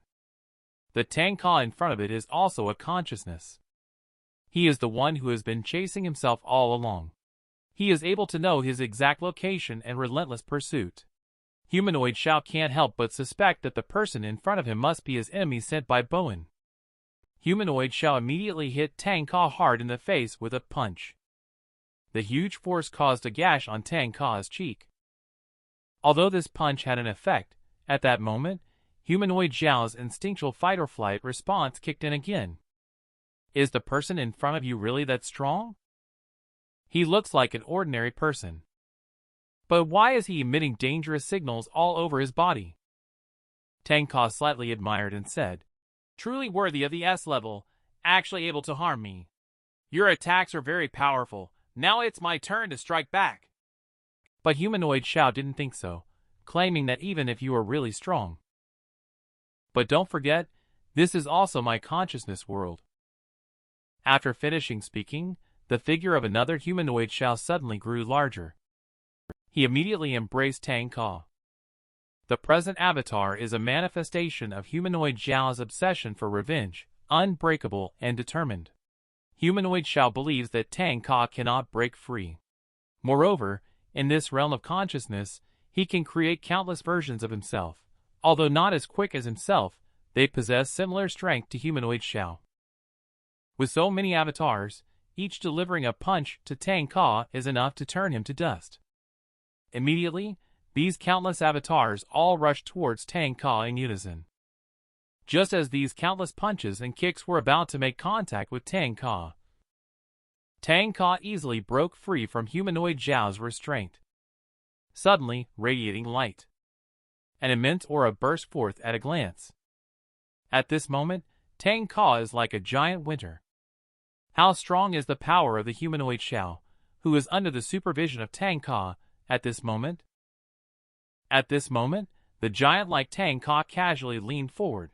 the Tang Ka in front of it is also a consciousness. He is the one who has been chasing himself all along. He is able to know his exact location and relentless pursuit. Humanoid Xiao can't help but suspect that the person in front of him must be his enemy sent by Bowen. Humanoid Xiao immediately hit Tang Ka hard in the face with a punch. The huge force caused a gash on Tang Ka's cheek. Although this punch had an effect, at that moment, Humanoid Xiao's instinctual fight-or-flight response kicked in again. Is the person in front of you really that strong? He looks like an ordinary person. But why is he emitting dangerous signals all over his body? Tang Ka slightly admired and said, Truly worthy of the S level, actually able to harm me. Your attacks are very powerful. Now it's my turn to strike back. But Humanoid Xiao didn't think so, claiming that even if you are really strong. But don't forget, this is also my consciousness world. After finishing speaking, the figure of another Humanoid Xiao suddenly grew larger. He immediately embraced Tang Ka. The present avatar is a manifestation of Humanoid Xiao's obsession for revenge, unbreakable and determined. Humanoid Xiao believes that Tang Ka cannot break free. Moreover, in this realm of consciousness, he can create countless versions of himself. Although not as quick as himself, they possess similar strength to Humanoid Xiao. With so many avatars, each delivering a punch to Tang Ka is enough to turn him to dust. Immediately, these countless avatars all rushed towards Tang Ka in unison. Just as these countless punches and kicks were about to make contact with Tang Ka easily broke free from Humanoid Xiao's restraint, suddenly radiating light. An immense aura burst forth at a glance. At this moment, Tang Ka is like a giant winter. How strong is the power of the Humanoid Xiao, who is under the supervision of Tang Ka at this moment? At this moment, the giant-like Tang Ka casually leaned forward.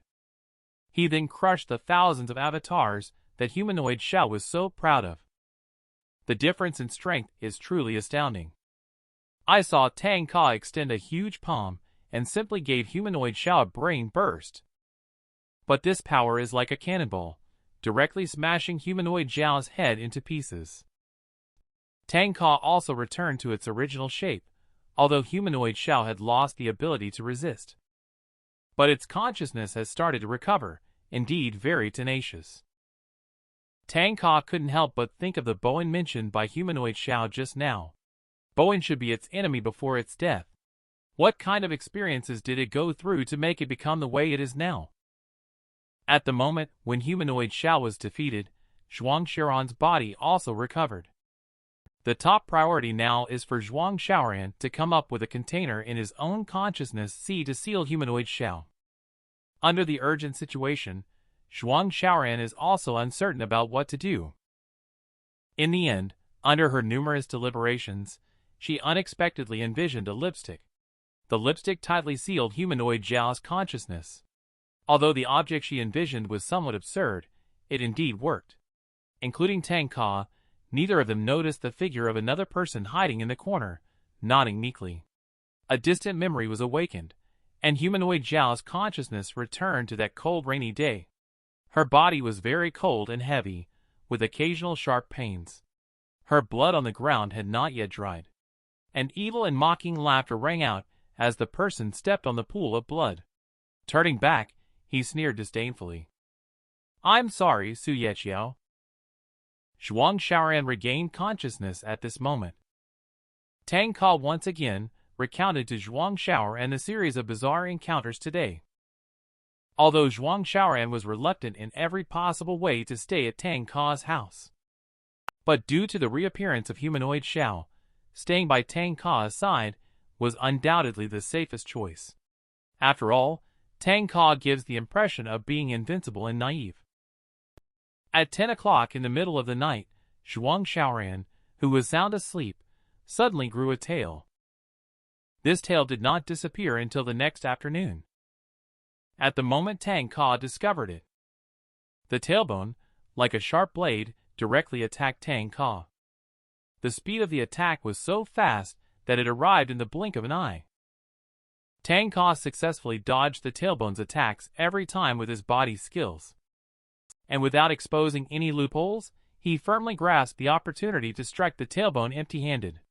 He then crushed the thousands of avatars that Humanoid Xiao was so proud of. The difference in strength is truly astounding. I saw Tang Ka extend a huge palm and simply gave Humanoid Xiao a brain burst. But this power is like a cannonball, directly smashing Humanoid Xiao's head into pieces. Tang Ka also returned to its original shape, although Humanoid Xiao had lost the ability to resist. But its consciousness has started to recover, indeed very tenacious. Tang Ka couldn't help but think of the Bowen mentioned by Humanoid Xiao just now. Bowen should be its enemy before its death. What kind of experiences did it go through to make it become the way it is now? At the moment when Humanoid Xiao was defeated, Zhuang Xiaoran's body also recovered. The top priority now is for Zhuang Xiaoran to come up with a container in his own consciousness to seal Humanoid Xiao. Under the urgent situation, Zhuang Xiaoran is also uncertain about what to do. In the end, under her numerous deliberations, she unexpectedly envisioned a lipstick. The lipstick tightly sealed Humanoid Xiao's consciousness. Although the object she envisioned was somewhat absurd, it indeed worked. Including Tang Ka, neither of them noticed the figure of another person hiding in the corner, nodding meekly. A distant memory was awakened, and Humanoid Xiao's consciousness returned to that cold rainy day. Her body was very cold and heavy, with occasional sharp pains. Her blood on the ground had not yet dried. An evil and mocking laughter rang out as the person stepped on the pool of blood. Turning back, he sneered disdainfully. "I'm sorry, Su Yeqiao." Zhuang Xiaoran regained consciousness at this moment. Tang Ka once again recounted to Zhuang Xiaoran the series of bizarre encounters today. Although Zhuang Xiaoran was reluctant in every possible way to stay at Tang Ka's house. But due to the reappearance of Humanoid Xiao, staying by Tang Ka's side was undoubtedly the safest choice. After all, Tang Ka gives the impression of being invincible and naive. At 10 o'clock in the middle of the night, Zhuang Xiaoran, who was sound asleep, suddenly grew a tail. This tail did not disappear until the next afternoon. At the moment Tang Ka discovered it. The tailbone, like a sharp blade, directly attacked Tang Ka. The speed of the attack was so fast that it arrived in the blink of an eye. Tang Ka successfully dodged the tailbone's attacks every time with his body's skills. And without exposing any loopholes, he firmly grasped the opportunity to strike the tailbone empty-handed.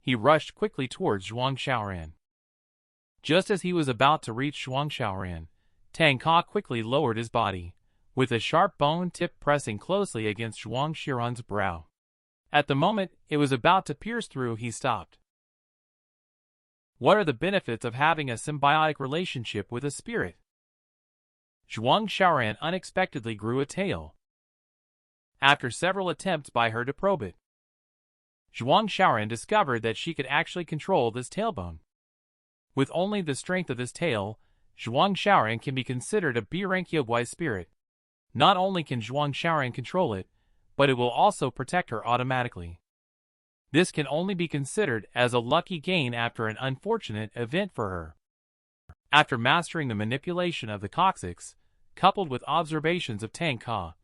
He rushed quickly towards Zhuang Xiaoran. Just as he was about to reach Zhuang Xiaoran, Tang Ka quickly lowered his body, with a sharp bone tip pressing closely against Zhuang Xiaoran's brow. At the moment it was about to pierce through, he stopped. What are the benefits of having a symbiotic relationship with a spirit? Zhuang Xiaoran unexpectedly grew a tail. After several attempts by her to probe it, Zhuang Xiaoran discovered that she could actually control this tailbone. With only the strength of this tail, Zhuang Xiaoran can be considered a B-rank Yogui spirit. Not only can Zhuang Xiaoran control it, but it will also protect her automatically. This can only be considered as a lucky gain after an unfortunate event for her. After mastering the manipulation of the coccyx, coupled with observations of Tang Ka,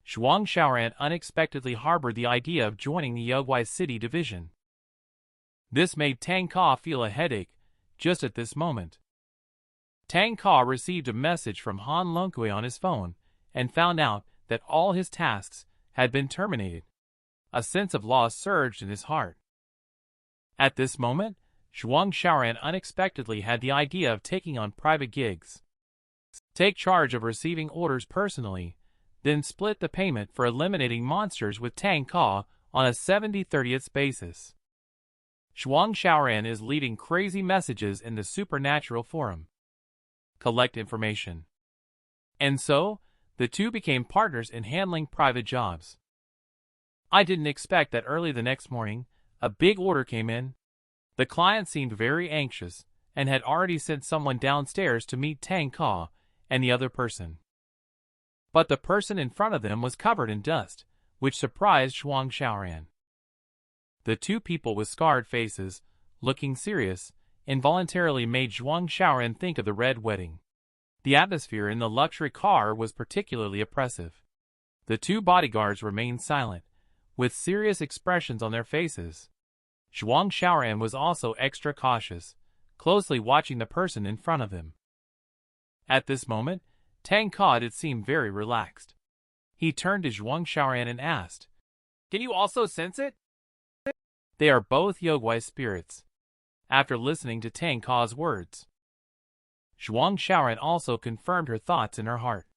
Zhuang Xiaoran unexpectedly harbored the idea of joining the Yogui City division. This made Tang Ka feel a headache just at this moment. Tang Ka received a message from Han Longkui on his phone and found out that all his tasks had been terminated. A sense of loss surged in his heart. At this moment, Zhuang Xiaoran unexpectedly had the idea of taking on private gigs. Take charge of receiving orders personally, then split the payment for eliminating monsters with Tang Ka on a 70/30th basis. Zhuang Xiaoran is leaving crazy messages in the supernatural forum. Collect information. And so, the two became partners in handling private jobs. I didn't expect that early the next morning, a big order came in. The client seemed very anxious and had already sent someone downstairs to meet Tang Ka and the other person. But the person in front of them was covered in dust, which surprised Zhuang Xiaoran. The two people with scarred faces, looking serious, involuntarily made Zhuang Xiaoran think of the Red Wedding. The atmosphere in the luxury car was particularly oppressive. The two bodyguards remained silent, with serious expressions on their faces. Zhuang Xiaoran was also extra cautious, closely watching the person in front of him. At this moment, Tang Ka did seem very relaxed. He turned to Zhuang Xiaoran and asked, "Can you also sense it?" They are both Yogwai spirits. After listening to Tang Ka's words, Zhuang Xiaoran also confirmed her thoughts in her heart.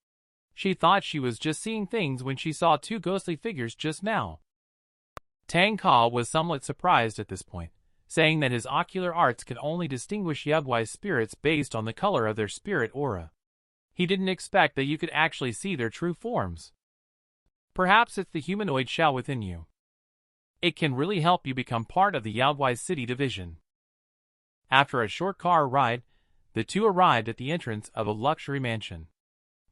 She thought she was just seeing things when she saw two ghostly figures just now. Tang Ka was somewhat surprised at this point, saying that his ocular arts could only distinguish Yogwai spirits based on the color of their spirit aura. He didn't expect that you could actually see their true forms. Perhaps it's the humanoid Xiao within you. It can really help you become part of the Yogwai City division. After a short car ride, the two arrived at the entrance of a luxury mansion.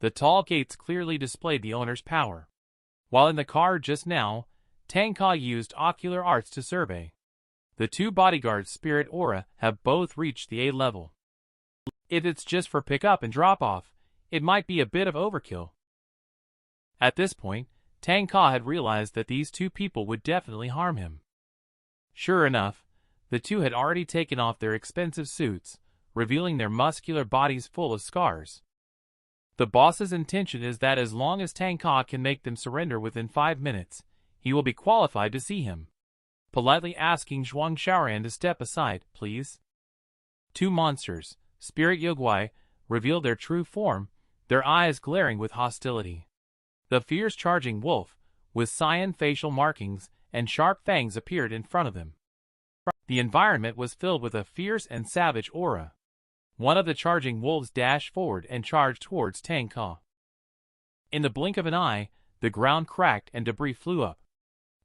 The tall gates clearly displayed the owner's power. While in the car just now, Tang Ka used ocular arts to survey. The two bodyguards' spirit aura have both reached the A level. If it's just for pick-up and drop-off, it might be a bit of overkill. At this point, Tang Ka had realized that these two people would definitely harm him. Sure enough, the two had already taken off their expensive suits, revealing their muscular bodies full of scars. The boss's intention is that as long as Tang Ka can make them surrender within 5 minutes, he will be qualified to see him. Politely asking Zhuang Xiaoran to step aside, please. Two monsters, Spirit Yogwai, revealed their true form, their eyes glaring with hostility. The fierce charging wolf, with cyan facial markings and sharp fangs, appeared in front of them. The environment was filled with a fierce and savage aura. One of the charging wolves dashed forward and charged towards Tang Ka. In the blink of an eye, the ground cracked and debris flew up.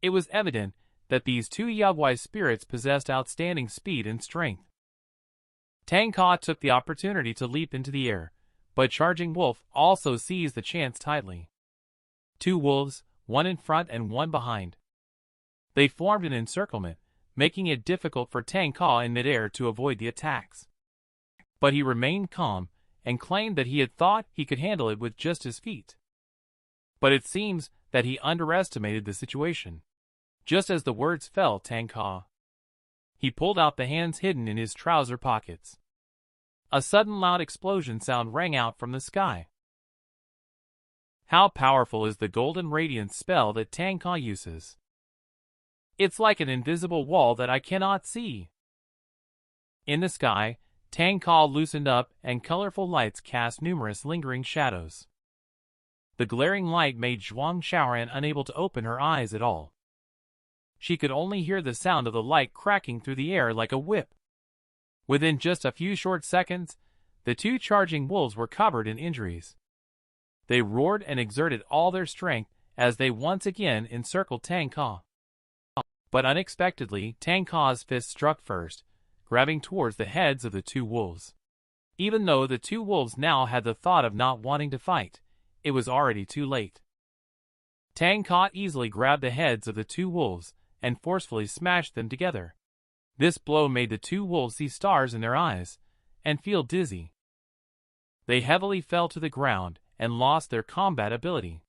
It was evident that these two Yogwai spirits possessed outstanding speed and strength. Tang Ka took the opportunity to leap into the air, but Charging Wolf also seized the chance tightly. Two wolves, one in front and one behind. They formed an encirclement, making it difficult for Tang Ka in midair to avoid the attacks. But he remained calm and claimed that he had thought he could handle it with just his feet. But it seems that he underestimated the situation. Just as the words fell, Tang Ka. He pulled out the hands hidden in his trouser pockets. A sudden loud explosion sound rang out from the sky. How powerful is the golden radiance spell that Tang Ka uses? It's like an invisible wall that I cannot see. In the sky, Tang Ka loosened up and colorful lights cast numerous lingering shadows. The glaring light made Zhuang Xiaoran unable to open her eyes at all. She could only hear the sound of the light cracking through the air like a whip. Within just a few short seconds, the two charging wolves were covered in injuries. They roared and exerted all their strength as they once again encircled Tang Ka. But unexpectedly, Tang Ka's fist struck first, grabbing towards the heads of the two wolves. Even though the two wolves now had the thought of not wanting to fight, it was already too late. Tang Ka easily grabbed the heads of the two wolves and forcefully smashed them together. This blow made the two wolves see stars in their eyes and feel dizzy. They heavily fell to the ground and lost their combat ability.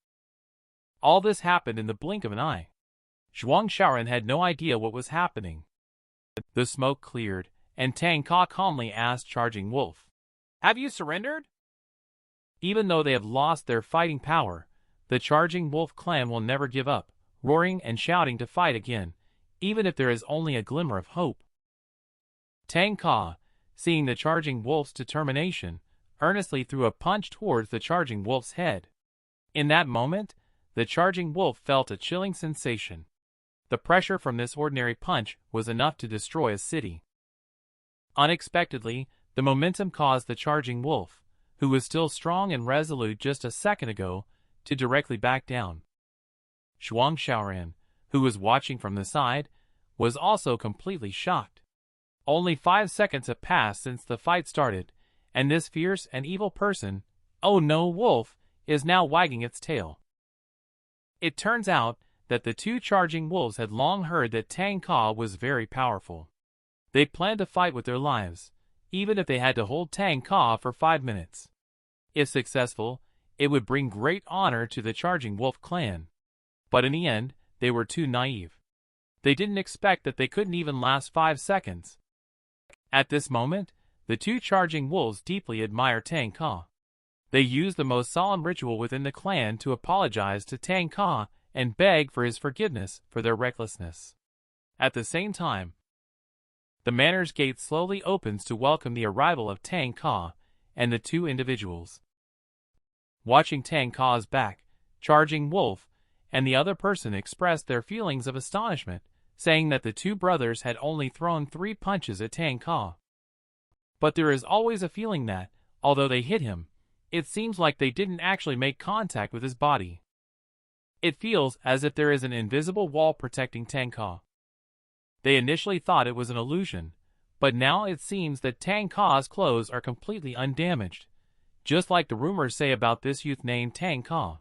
All this happened in the blink of an eye. Zhuang Xiaoran had no idea what was happening. The smoke cleared, and Tang Ka calmly asked Charging Wolf, "Have you surrendered?" Even though they have lost their fighting power, the Charging Wolf clan will never give up, roaring and shouting to fight again, even if there is only a glimmer of hope. Tang Ka, seeing the Charging Wolf's determination, earnestly threw a punch towards the Charging Wolf's head. In that moment, the Charging Wolf felt a chilling sensation. The pressure from this ordinary punch was enough to destroy a city. Unexpectedly, the momentum caused the Charging Wolf, who was still strong and resolute just a second ago, to directly back down. Zhuang Xiaoran, who was watching from the side, was also completely shocked. Only 5 seconds have passed since the fight started, and this fierce and evil person, oh no wolf, is now wagging its tail. It turns out that the two charging wolves had long heard that Tang Ka was very powerful. They planned to fight with their lives, even if they had to hold Tang Ka for 5 minutes. If successful, it would bring great honor to the Charging Wolf clan. But in the end, they were too naive. They didn't expect that they couldn't even last 5 seconds. At this moment, the two Charging Wolves deeply admire Tang Ka. They use the most solemn ritual within the clan to apologize to Tang Ka and beg for his forgiveness for their recklessness. At the same time, the manor's gate slowly opens to welcome the arrival of Tang Ka and the two individuals. Watching Tang Ka's back, Charging Wolf and the other person expressed their feelings of astonishment, saying that the two brothers had only thrown 3 punches at Tang Ka. But there is always a feeling that, although they hit him, it seems like they didn't actually make contact with his body. It feels as if there is an invisible wall protecting Tang Ka. They initially thought it was an illusion, but now it seems that Tang Ka's clothes are completely undamaged, just like the rumors say about this youth named Tang Ka.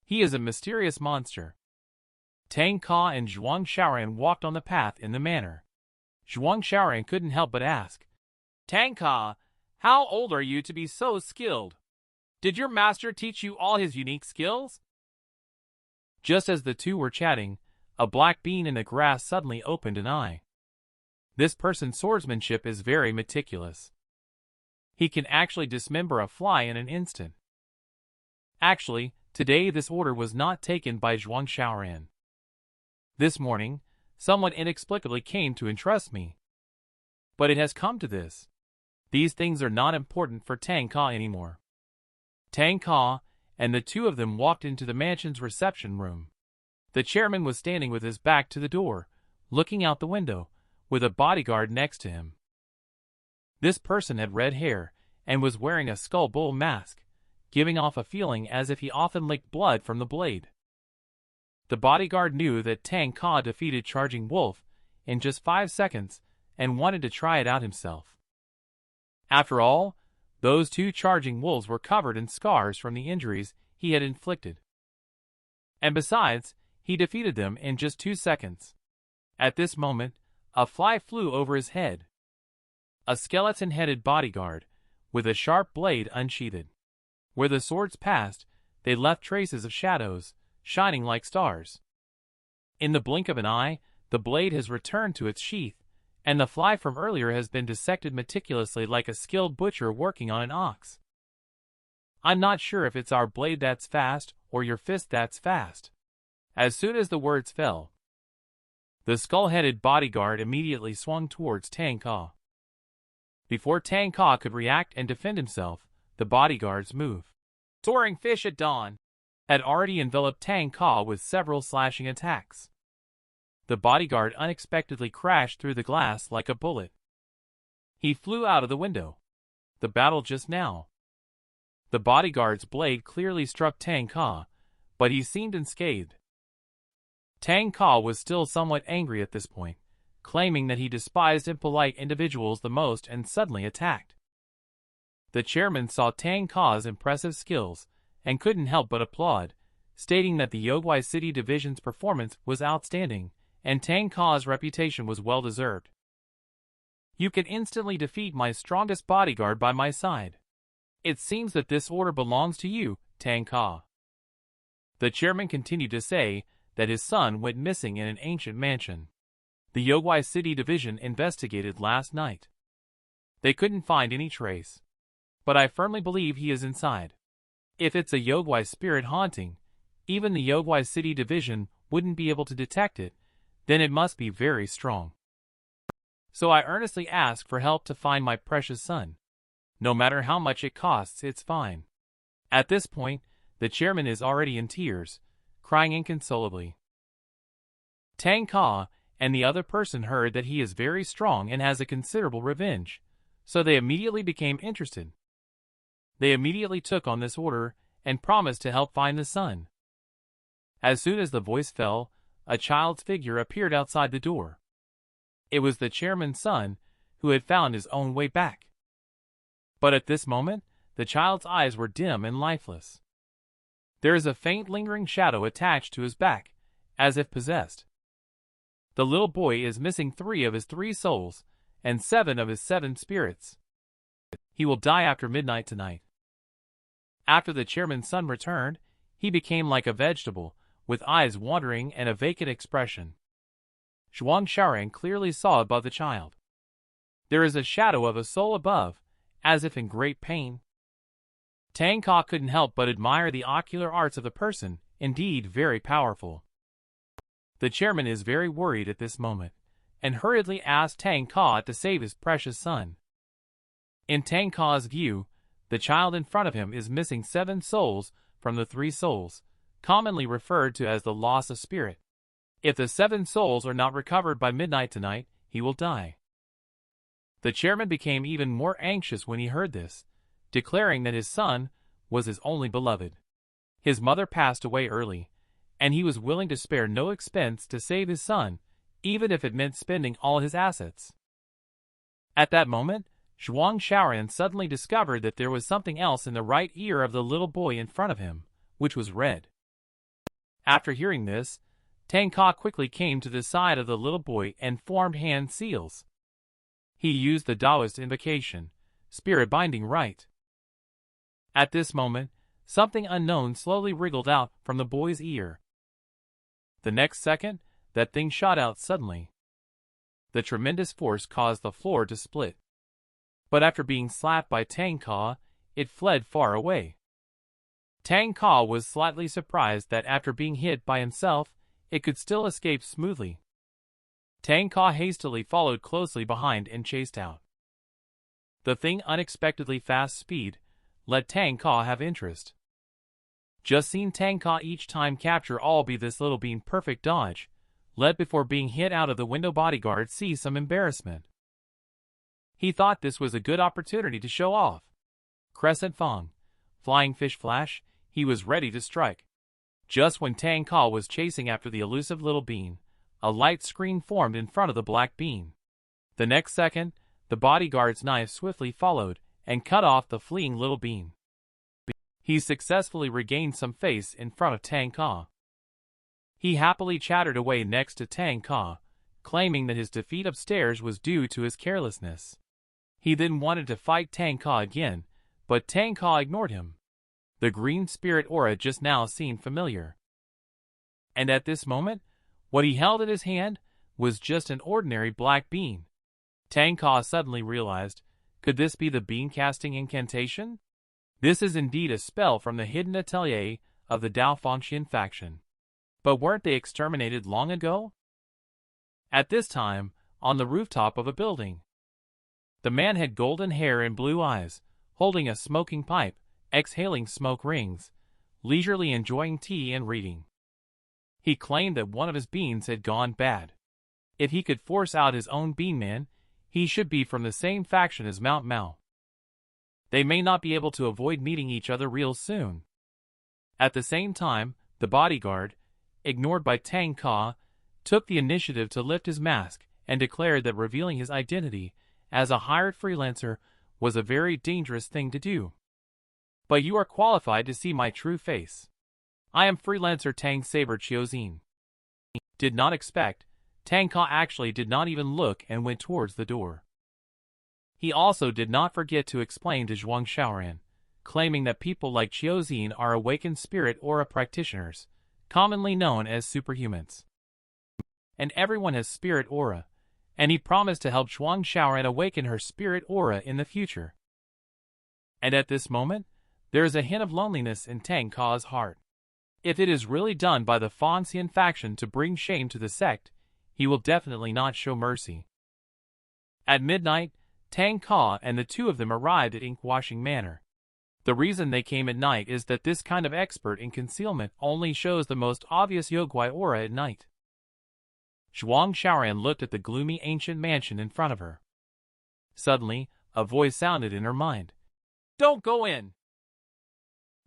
He is a mysterious monster. Tang Ka and Zhuang Xiaoran walked on the path in the manor. Zhuang Xiaoran couldn't help but ask, "Tang Ka, how old are you to be so skilled? Did your master teach you all his unique skills?" Just as the two were chatting, a black bean in the grass suddenly opened an eye. This person's swordsmanship is very meticulous. He can actually dismember a fly in an instant. Actually, today this order was not taken by Zhuang Xiaoran. This morning, someone inexplicably came to entrust me. But it has come to this. These things are not important for Tang Ka anymore. Tang Ka and the two of them walked into the mansion's reception room. The chairman was standing with his back to the door, looking out the window, with a bodyguard next to him. This person had red hair and was wearing a skull bull mask, giving off a feeling as if he often licked blood from the blade. The bodyguard knew that Tang Ka defeated Charging Wolf in just 5 seconds and wanted to try it out himself. After all, those two Charging Wolves were covered in scars from the injuries he had inflicted. And besides, he defeated them in just 2 seconds. At this moment, a fly flew over his head. A skeleton-headed bodyguard, with a sharp blade unsheathed. Where the swords passed, they left traces of shadows, shining like stars. In the blink of an eye, the blade has returned to its sheath, and the fly from earlier has been dissected meticulously like a skilled butcher working on an ox. I'm not sure if it's our blade that's fast or your fist that's fast. As soon as the words fell, the skull-headed bodyguard immediately swung towards Tang Ka. Before Tang Ka could react and defend himself, the bodyguard's move, soaring fish at dawn, had already enveloped Tang Ka with several slashing attacks. The bodyguard unexpectedly crashed through the glass like a bullet. He flew out of the window. The battle just now. The bodyguard's blade clearly struck Tang Ka, but he seemed unscathed. Tang Ka was still somewhat angry at this point, claiming that he despised impolite individuals the most and suddenly attacked. The chairman saw Tang Ka's impressive skills and couldn't help but applaud, stating that the Yogwai City Division's performance was outstanding and Tang Ka's reputation was well-deserved. "You can instantly defeat my strongest bodyguard by my side. It seems that this order belongs to you, Tang Ka." The chairman continued to say that his son went missing in an ancient mansion. The Yogwai City Division investigated last night. They couldn't find any trace. But I firmly believe he is inside. If it's a Yogwai spirit haunting, even the Yogwai City Division wouldn't be able to detect it, then it must be very strong. So I earnestly ask for help to find my precious son. No matter how much it costs, it's fine. At this point, the chairman is already in tears, crying inconsolably. Tang Ka and the other person heard that he is very strong and has a considerable revenge, so they immediately became interested. They immediately took on this order and promised to help find the son. As soon as the voice fell, a child's figure appeared outside the door. It was the chairman's son, who had found his own way back. But at this moment, the child's eyes were dim and lifeless. There is a faint lingering shadow attached to his back, as if possessed. The little boy is missing 3 of his 3 souls, and 7 of his 7 spirits. He will die after midnight tonight. After the chairman's son returned, he became like a vegetable, with eyes wandering and a vacant expression. Zhuang Xiaoran clearly saw above the child. There is a shadow of a soul above, as if in great pain. Tang Ka couldn't help but admire the ocular arts of the person, indeed very powerful. The chairman is very worried at this moment, and hurriedly asked Tang Ka to save his precious son. In Tang Ka's view, the child in front of him is missing 7 souls from the 3 souls, commonly referred to as the loss of spirit. If the 7 souls are not recovered by midnight tonight, he will die. The chairman became even more anxious when he heard this, declaring that his son was his only beloved. His mother passed away early, and he was willing to spare no expense to save his son, even if it meant spending all his assets. At that moment, Zhuang Xiaoran suddenly discovered that there was something else in the right ear of the little boy in front of him, which was red. After hearing this, Tang Ka quickly came to the side of the little boy and formed hand seals. He used the Daoist invocation, spirit binding right. At this moment, something unknown slowly wriggled out from the boy's ear. The next second, that thing shot out suddenly. The tremendous force caused the floor to split. But after being slapped by Tang Ka, it fled far away. Tang Ka was slightly surprised that after being hit by himself, it could still escape smoothly. Tang Ka hastily followed closely behind and chased out. The thing unexpectedly fast speed let Tang Ka have interest. Just seen Tang Ka each time capture all be this little being perfect dodge, let before being hit out of the window bodyguard see some embarrassment. He thought this was a good opportunity to show off. Crescent Fong, Flying Fish Flash, he was ready to strike. Just when Tang Ka was chasing after the elusive little bean, a light screen formed in front of the black bean. The next second, the bodyguard's knife swiftly followed and cut off the fleeing little bean. He successfully regained some face in front of Tang Ka. He happily chattered away next to Tang Ka, claiming that his defeat upstairs was due to his carelessness. He then wanted to fight Tang Ka again, but Tang Ka ignored him. The green spirit aura just now seemed familiar. And at this moment, what he held in his hand was just an ordinary black bean. Tang Ka suddenly realized, could this be the bean-casting incantation? This is indeed a spell from the hidden atelier of the Dao Fengxian faction. But weren't they exterminated long ago? At this time, on the rooftop of a building. The man had golden hair and blue eyes, holding a smoking pipe, exhaling smoke rings, leisurely enjoying tea and reading. He claimed that one of his beans had gone bad. If he could force out his own beanman, he should be from the same faction as Mount Mao. They may not be able to avoid meeting each other real soon. At the same time, the bodyguard, ignored by Tang Ka, took the initiative to lift his mask and declared that revealing his identity as a hired freelancer was a very dangerous thing to do. But you are qualified to see my true face. I am freelancer Tang Saber Chiozine. Did not expect, Tang Ka actually did not even look and went towards the door. He also did not forget to explain to Zhuang Xiaoran, claiming that people like Chiozine are awakened spirit aura practitioners, commonly known as superhumans. And everyone has spirit aura, and he promised to help Zhuang Xiaoran awaken her spirit aura in the future. And at this moment, there is a hint of loneliness in Tang Ka's heart. If it is really done by the Fengxian faction to bring shame to the sect, he will definitely not show mercy. At midnight, Tang Ka and the two of them arrived at Ink-Washing Manor. The reason they came at night is that this kind of expert in concealment only shows the most obvious Yogui aura at night. Zhuang Xiaoran looked at the gloomy ancient mansion in front of her. Suddenly, a voice sounded in her mind. Don't go in!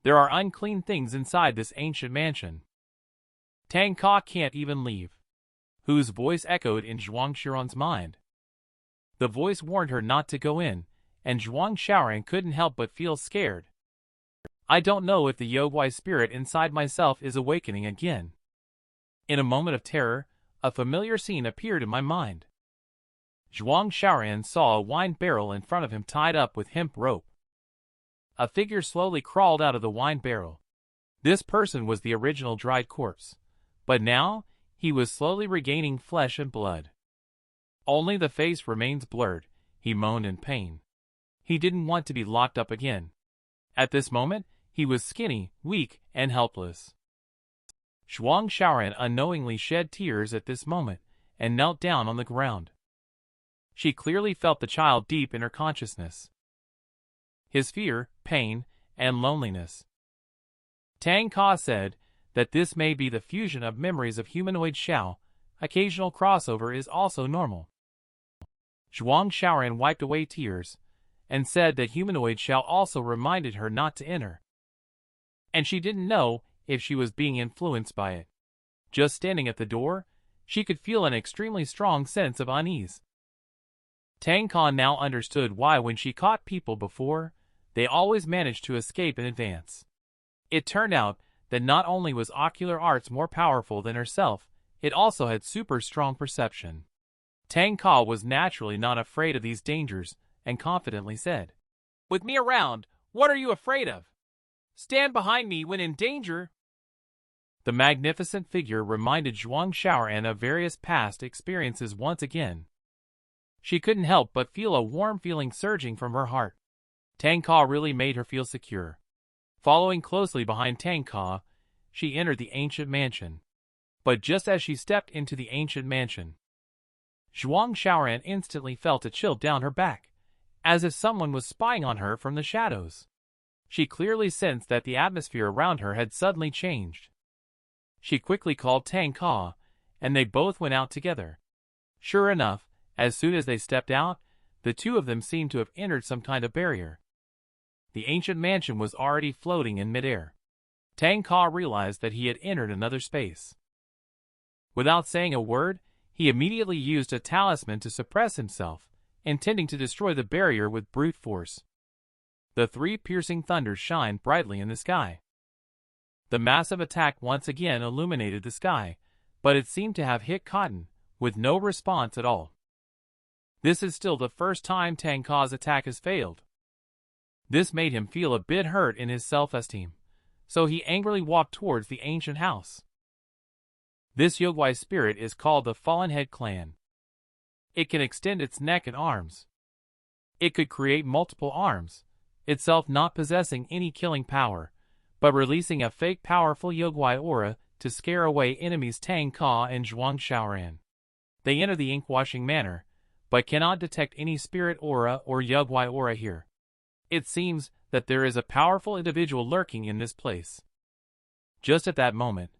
There are unclean things inside this ancient mansion. Tang Ka can't even leave. Whose voice echoed in Zhuang Xiaoran's mind? The voice warned her not to go in, and Zhuang Xiaoran couldn't help but feel scared. I don't know if the Yogui spirit inside myself is awakening again. In a moment of terror, a familiar scene appeared in my mind. Zhuang Xiaoran saw a wine barrel in front of him tied up with hemp rope. A figure slowly crawled out of the wine barrel. This person was the original dried corpse, but now he was slowly regaining flesh and blood. Only the face remains blurred, he moaned in pain. He didn't want to be locked up again. At this moment, he was skinny, weak, and helpless. Zhuang Xiaoran unknowingly shed tears at this moment, and knelt down on the ground. She clearly felt the child deep in her consciousness. His fear, pain, and loneliness. Tang Ka said that this may be the fusion of memories of Humanoid Xiao. Occasional crossover is also normal. Zhuang Xiaoran wiped away tears, and said that Humanoid Xiao also reminded her not to enter. And she didn't know if she was being influenced by it. Just standing at the door, she could feel an extremely strong sense of unease. Tang Ka now understood why when she caught people before, they always managed to escape in advance. It turned out that not only was ocular arts more powerful than herself, it also had super strong perception. Tang Ka was naturally not afraid of these dangers, and confidently said, "With me around, what are you afraid of? Stand behind me when in danger." The magnificent figure reminded Zhuang Xiaoran of various past experiences once again. She couldn't help but feel a warm feeling surging from her heart. Tang Ka really made her feel secure. Following closely behind Tang Ka, she entered the ancient mansion. But just as she stepped into the ancient mansion, Zhuang Xiaoran instantly felt a chill down her back, as if someone was spying on her from the shadows. She clearly sensed that the atmosphere around her had suddenly changed. She quickly called Tang Ka, and they both went out together. Sure enough, as soon as they stepped out, the two of them seemed to have entered some kind of barrier. The ancient mansion was already floating in midair. Tang Ka realized that he had entered another space. Without saying a word, he immediately used a talisman to suppress himself, intending to destroy the barrier with brute force. The three piercing thunders shined brightly in the sky. The massive attack once again illuminated the sky, but it seemed to have hit cotton, with no response at all. This is still the first time Tang Ka's attack has failed. This made him feel a bit hurt in his self-esteem, so he angrily walked towards the ancient house. This Yogwai spirit is called the Fallen Head Clan. It can extend its neck and arms. It could create multiple arms, itself not possessing any killing power, but releasing a fake powerful Yogwai aura to scare away enemies Tang Ka and Zhuang Xiaoran. They enter the ink-washing manor, but cannot detect any spirit aura or Yogwai aura here. It seems that there is a powerful individual lurking in this place. Just at that moment,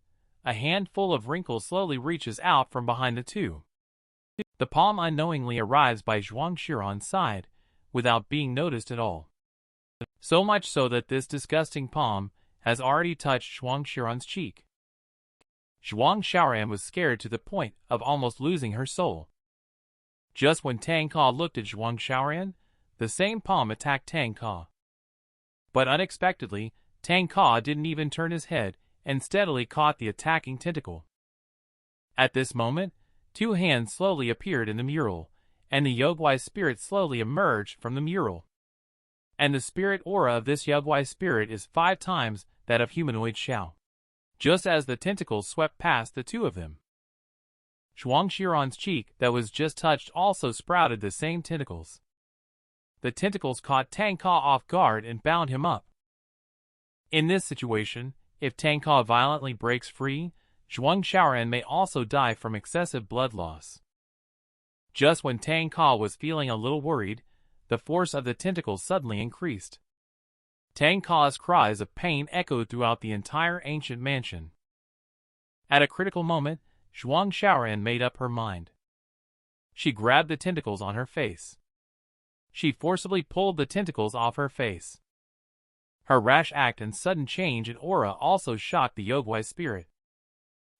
a handful of wrinkles slowly reaches out from behind the two. The palm unknowingly arrives by Zhuang Xiaoran's side, without being noticed at all. So much so that this disgusting palm has already touched Zhuang Xiaoran's cheek. Zhuang Xiaoran was scared to the point of almost losing her soul. Just when Tang Ka looked at Zhuang Xiaoran, the same palm attacked Tang Ka. But unexpectedly, Tang Ka didn't even turn his head and steadily caught the attacking tentacle. At this moment, two hands slowly appeared in the mural, and the Yogwai spirit slowly emerged from the mural. And the spirit aura of this Yogwai spirit is 5 times that of Humanoid Xiao. Just as the tentacles swept past the two of them, Zhuang Xiaoran's cheek that was just touched also sprouted the same tentacles. The tentacles caught Tang Ka off guard and bound him up. In this situation, if Tang Ka violently breaks free, Zhuang Xiaoran may also die from excessive blood loss. Just when Tang Ka was feeling a little worried, the force of the tentacles suddenly increased. Tang Ka's cries of pain echoed throughout the entire ancient mansion. At a critical moment, Zhuang Xiaoran made up her mind. She grabbed the tentacles on her face. She forcibly pulled the tentacles off her face. Her rash act and sudden change in aura also shocked the Yogwai spirit.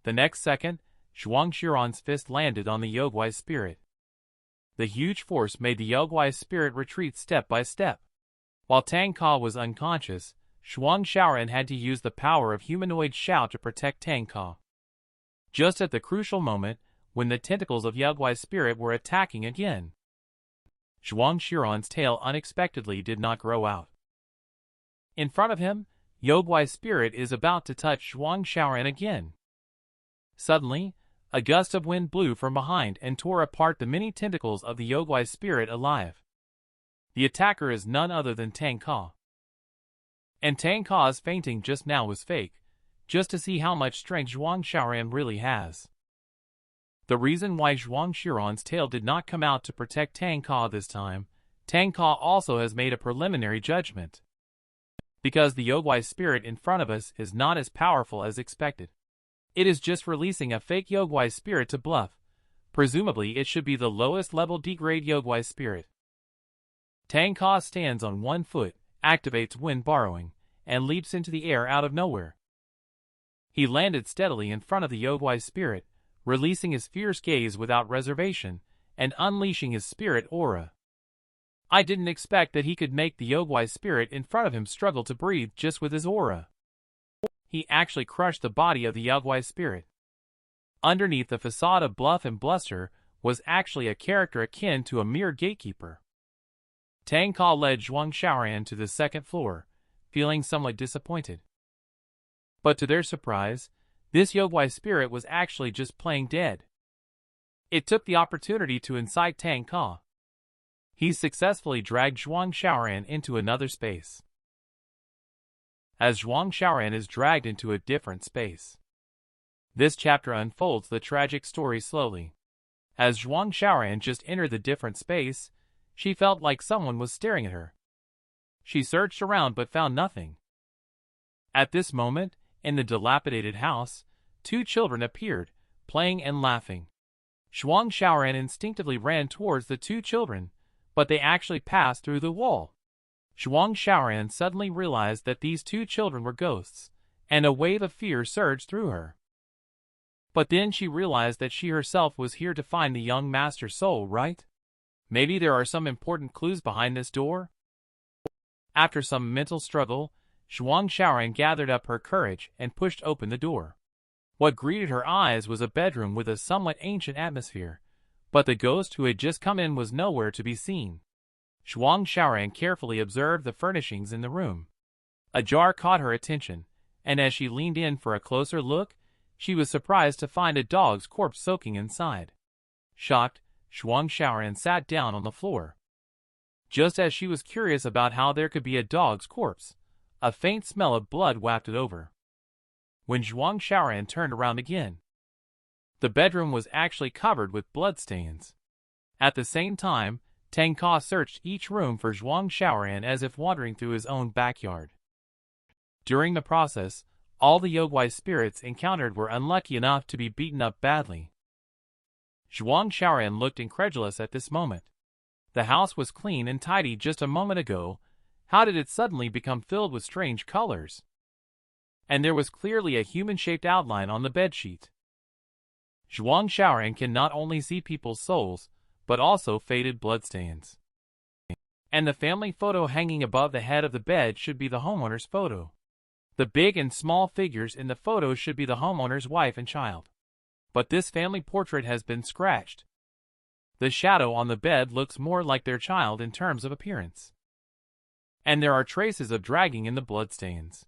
The next second, Zhuang Xiaoran's fist landed on the Yogwai spirit. The huge force made the Yogwai spirit retreat step by step. While Tang Ka was unconscious, Zhuang Xiaoran had to use the power of Humanoid Xiao to protect Tang Ka. Just at the crucial moment, when the tentacles of Yogwai spirit were attacking again, Zhuang Xiaoran's tail unexpectedly did not grow out. In front of him, Yogwai's spirit is about to touch Zhuang Xiaoran again. Suddenly, a gust of wind blew from behind and tore apart the many tentacles of the Yogwai spirit alive. The attacker is none other than Tang Ka. And Tang Ka's fainting just now was fake, just to see how much strength Zhuang Xiaoran really has. The reason why Zhuang Xiaoran's tail did not come out to protect Tang Ka this time, Tang Ka also has made a preliminary judgment. Because the Yogwai spirit in front of us is not as powerful as expected. It is just releasing a fake Yogwai spirit to bluff. Presumably it should be the lowest level degrade Yogwai spirit. Tang Ka stands on one foot, activates wind borrowing, and leaps into the air out of nowhere. He landed steadily in front of the Yogwai spirit, releasing his fierce gaze without reservation, and unleashing his spirit aura. I didn't expect that he could make the Yogwai spirit in front of him struggle to breathe just with his aura. He actually crushed the body of the Yogwai spirit. Underneath the facade of bluff and bluster was actually a character akin to a mere gatekeeper. Tang Ka led Zhuang Xiaoran to the second floor, feeling somewhat disappointed. But to their surprise, this Yogwai spirit was actually just playing dead. It took the opportunity to incite Tang Ka. He successfully dragged Zhuang Xiaoran into another space. As Zhuang Xiaoran is dragged into a different space, this chapter unfolds the tragic story slowly. As Zhuang Xiaoran just entered the different space, she felt like someone was staring at her. She searched around but found nothing. At this moment, in the dilapidated house, two children appeared, playing and laughing. Zhuang Xiaoran instinctively ran towards the two children, but they actually passed through the wall. Zhuang Xiaoran suddenly realized that these two children were ghosts, and a wave of fear surged through her. But then she realized that she herself was here to find the young master soul, right? Maybe there are some important clues behind this door? After some mental struggle, Zhuang Xiaoran gathered up her courage and pushed open the door. What greeted her eyes was a bedroom with a somewhat ancient atmosphere, but the ghost who had just come in was nowhere to be seen. Zhuang Xiaoran carefully observed the furnishings in the room. A jar caught her attention, and as she leaned in for a closer look, she was surprised to find a dog's corpse soaking inside. Shocked, Zhuang Xiaoran sat down on the floor. Just as she was curious about how there could be a dog's corpse, a faint smell of blood wafted over. When Zhuang Xiaoran turned around again, the bedroom was actually covered with bloodstains. At the same time, Tang Ka searched each room for Zhuang Xiaoran as if wandering through his own backyard. During the process, all the Yogwai spirits encountered were unlucky enough to be beaten up badly. Zhuang Xiaoran looked incredulous at this moment. The house was clean and tidy just a moment ago. How did it suddenly become filled with strange colors? And there was clearly a human-shaped outline on the bedsheet. Zhuang Xiaoran can not only see people's souls, but also faded bloodstains. And the family photo hanging above the head of the bed should be the homeowner's photo. The big and small figures in the photo should be the homeowner's wife and child. But this family portrait has been scratched. The shadow on the bed looks more like their child in terms of appearance. And there are traces of dragging in the bloodstains.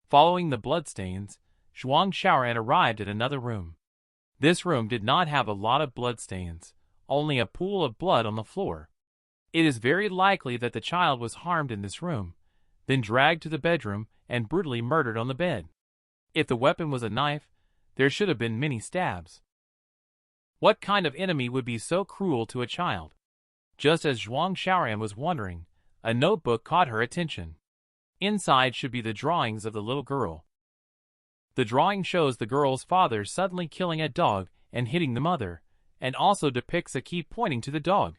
Following the bloodstains, Zhuang Xiaoran arrived at another room. This room did not have a lot of bloodstains, only a pool of blood on the floor. It is very likely that the child was harmed in this room, then dragged to the bedroom and brutally murdered on the bed. If the weapon was a knife, there should have been many stabs. What kind of enemy would be so cruel to a child? Just as Zhuang Xiaoran was wondering, a notebook caught her attention. Inside should be the drawings of the little girl. The drawing shows the girl's father suddenly killing a dog and hitting the mother, and also depicts a key pointing to the dog.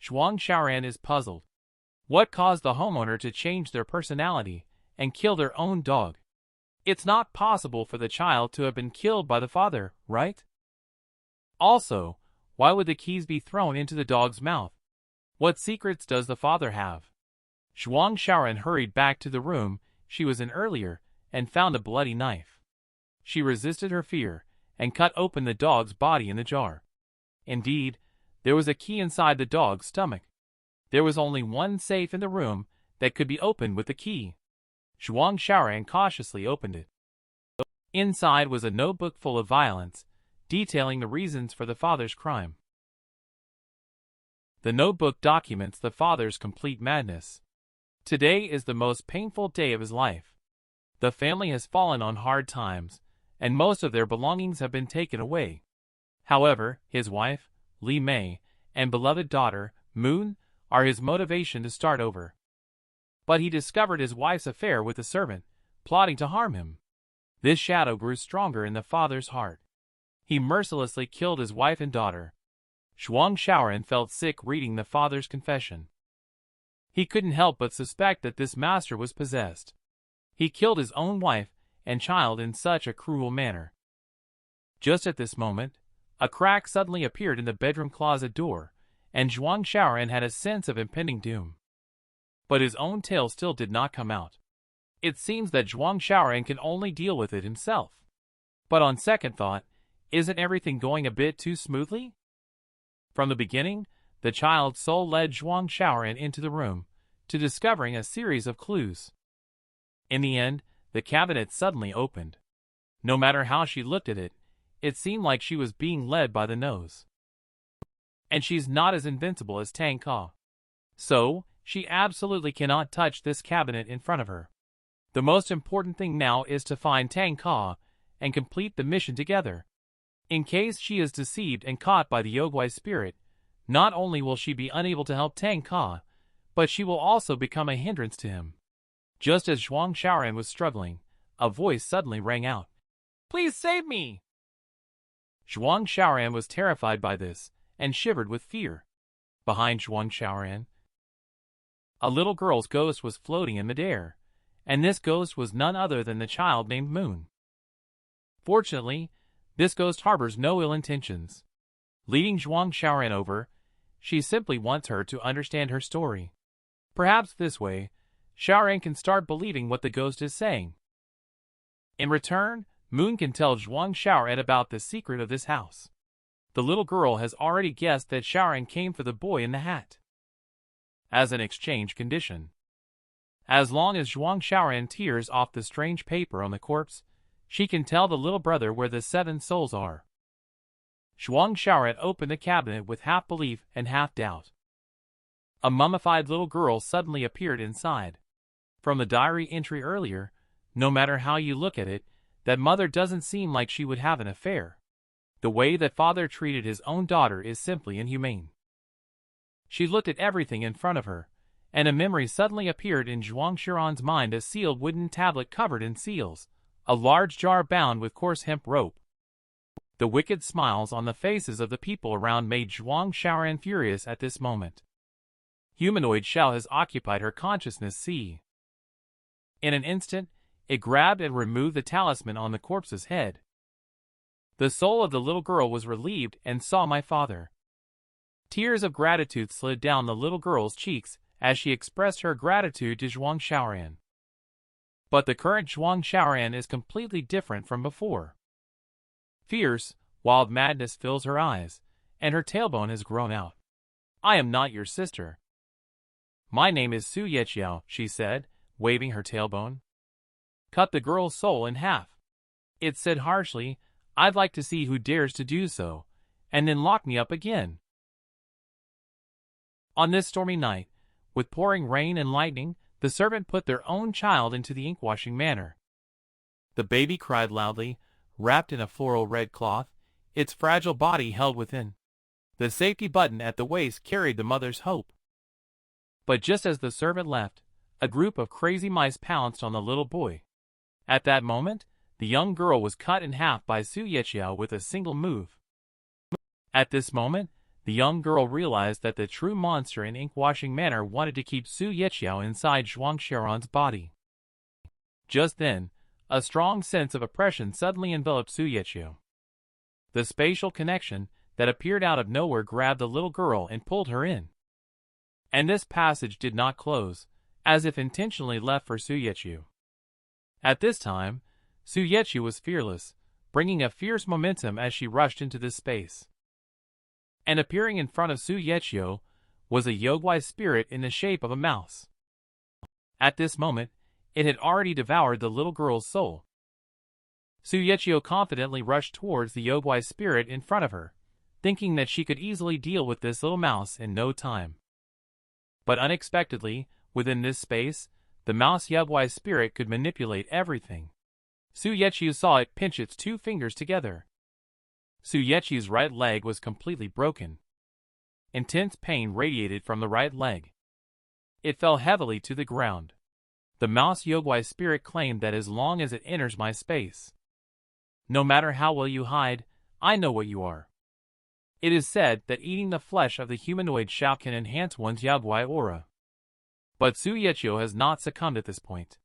Zhuang Xiaoran is puzzled. What caused the homeowner to change their personality and kill their own dog? It's not possible for the child to have been killed by the father, right? Also, why would the keys be thrown into the dog's mouth? What secrets does the father have? Zhuang Xiaoran hurried back to the room she was in earlier and found a bloody knife. She resisted her fear and cut open the dog's body in the jar. Indeed, there was a key inside the dog's stomach. There was only one safe in the room that could be opened with the key. Zhuang Xiaoran cautiously opened it. Inside was a notebook full of violence, detailing the reasons for the father's crime. The notebook documents the father's complete madness. Today is the most painful day of his life. The family has fallen on hard times, and most of their belongings have been taken away. However, his wife, Li Mei, and beloved daughter, Moon, are his motivation to start over. But he discovered his wife's affair with a servant, plotting to harm him. This shadow grew stronger in the father's heart. He mercilessly killed his wife and daughter. Zhuang Xiaoran felt sick reading the father's confession. He couldn't help but suspect that this master was possessed. He killed his own wife and child in such a cruel manner. Just at this moment, a crack suddenly appeared in the bedroom closet door, and Zhuang Xiaoran had a sense of impending doom. But his own tale still did not come out. It seems that Zhuang Xiaoran can only deal with it himself. But on second thought, isn't everything going a bit too smoothly? From the beginning, the child's soul led Zhuang Xiaoran into the room, to discovering a series of clues. In the end, the cabinet suddenly opened. No matter how she looked at it, it seemed like she was being led by the nose. And she's not as invincible as Tang Ka. So, she absolutely cannot touch this cabinet in front of her. The most important thing now is to find Tang Ka and complete the mission together. In case she is deceived and caught by the Yogui spirit, not only will she be unable to help Tang Ka, but she will also become a hindrance to him. Just as Zhuang Xiaoran was struggling, a voice suddenly rang out. "Please save me!" Zhuang Xiaoran was terrified by this, and shivered with fear. Behind Zhuang Xiaoran, a little girl's ghost was floating in midair, and this ghost was none other than the child named Moon. Fortunately, this ghost harbors no ill intentions. Leading Zhuang Xiaoran over, she simply wants her to understand her story. Perhaps this way, Xiaoran can start believing what the ghost is saying. In return, Moon can tell Zhuang Xiaoran about the secret of this house. The little girl has already guessed that Xiaoran came for the boy in the hat as an exchange condition. As long as Zhuang Xiaoran tears off the strange paper on the corpse, she can tell the little brother where the 7 souls are. Zhuang Xiaoran opened the cabinet with half belief and half doubt. A mummified little girl suddenly appeared inside. From the diary entry earlier, no matter how you look at it, that mother doesn't seem like she would have an affair. The way that father treated his own daughter is simply inhumane. She looked at everything in front of her, and a memory suddenly appeared in Zhuang Xiaoran's mind, a sealed wooden tablet covered in seals, a large jar bound with coarse hemp rope. The wicked smiles on the faces of the people around made Zhuang Xiaoran furious at this moment. Humanoid Xiao has occupied her consciousness. See. In an instant, it grabbed and removed the talisman on the corpse's head. The soul of the little girl was relieved and saw my father. Tears of gratitude slid down the little girl's cheeks as she expressed her gratitude to Zhuang Xiaoran. But the current Zhuang Xiaoran is completely different from before. Fierce, wild madness fills her eyes, and her tailbone has grown out. "I am not your sister. My name is Su Yeqiao," she said, waving her tailbone. "Cut the girl's soul in half." It said harshly, "I'd like to see who dares to do so, and then lock me up again." On this stormy night, with pouring rain and lightning, the servant put their own child into the ink-washing manor. The baby cried loudly, wrapped in a floral red cloth, its fragile body held within. The safety button at the waist carried the mother's hope. But just as the servant left, a group of crazy mice pounced on the little boy. At that moment, the young girl was cut in half by Su Yeqiao with a single move. At this moment, the young girl realized that the true monster in ink-washing manor wanted to keep Su Yeqiao inside Zhuang Xiaoran's body. Just then, a strong sense of oppression suddenly enveloped Su Yeqiao. The spatial connection that appeared out of nowhere grabbed the little girl and pulled her in. And this passage did not close, as if intentionally left for Su Yeqiao. At this time, Su Yeqiao was fearless, bringing a fierce momentum as she rushed into this space. And appearing in front of Su Yeqiao was a Yogui spirit in the shape of a mouse. At this moment, it had already devoured the little girl's soul. Su Yechio confidently rushed towards the Yogwai spirit in front of her, thinking that she could easily deal with this little mouse in no time. But unexpectedly, within this space, the mouse Yogwai spirit could manipulate everything. Su Yechio saw it pinch its two fingers together. Su Yechio's right leg was completely broken. Intense pain radiated from the right leg. It fell heavily to the ground. The mouse Yogwai spirit claimed that as long as it enters my space, no matter how well you hide, I know what you are. It is said that eating the flesh of the humanoid Xiao can enhance one's Yogwai aura. But Su Yechio has not succumbed at this point.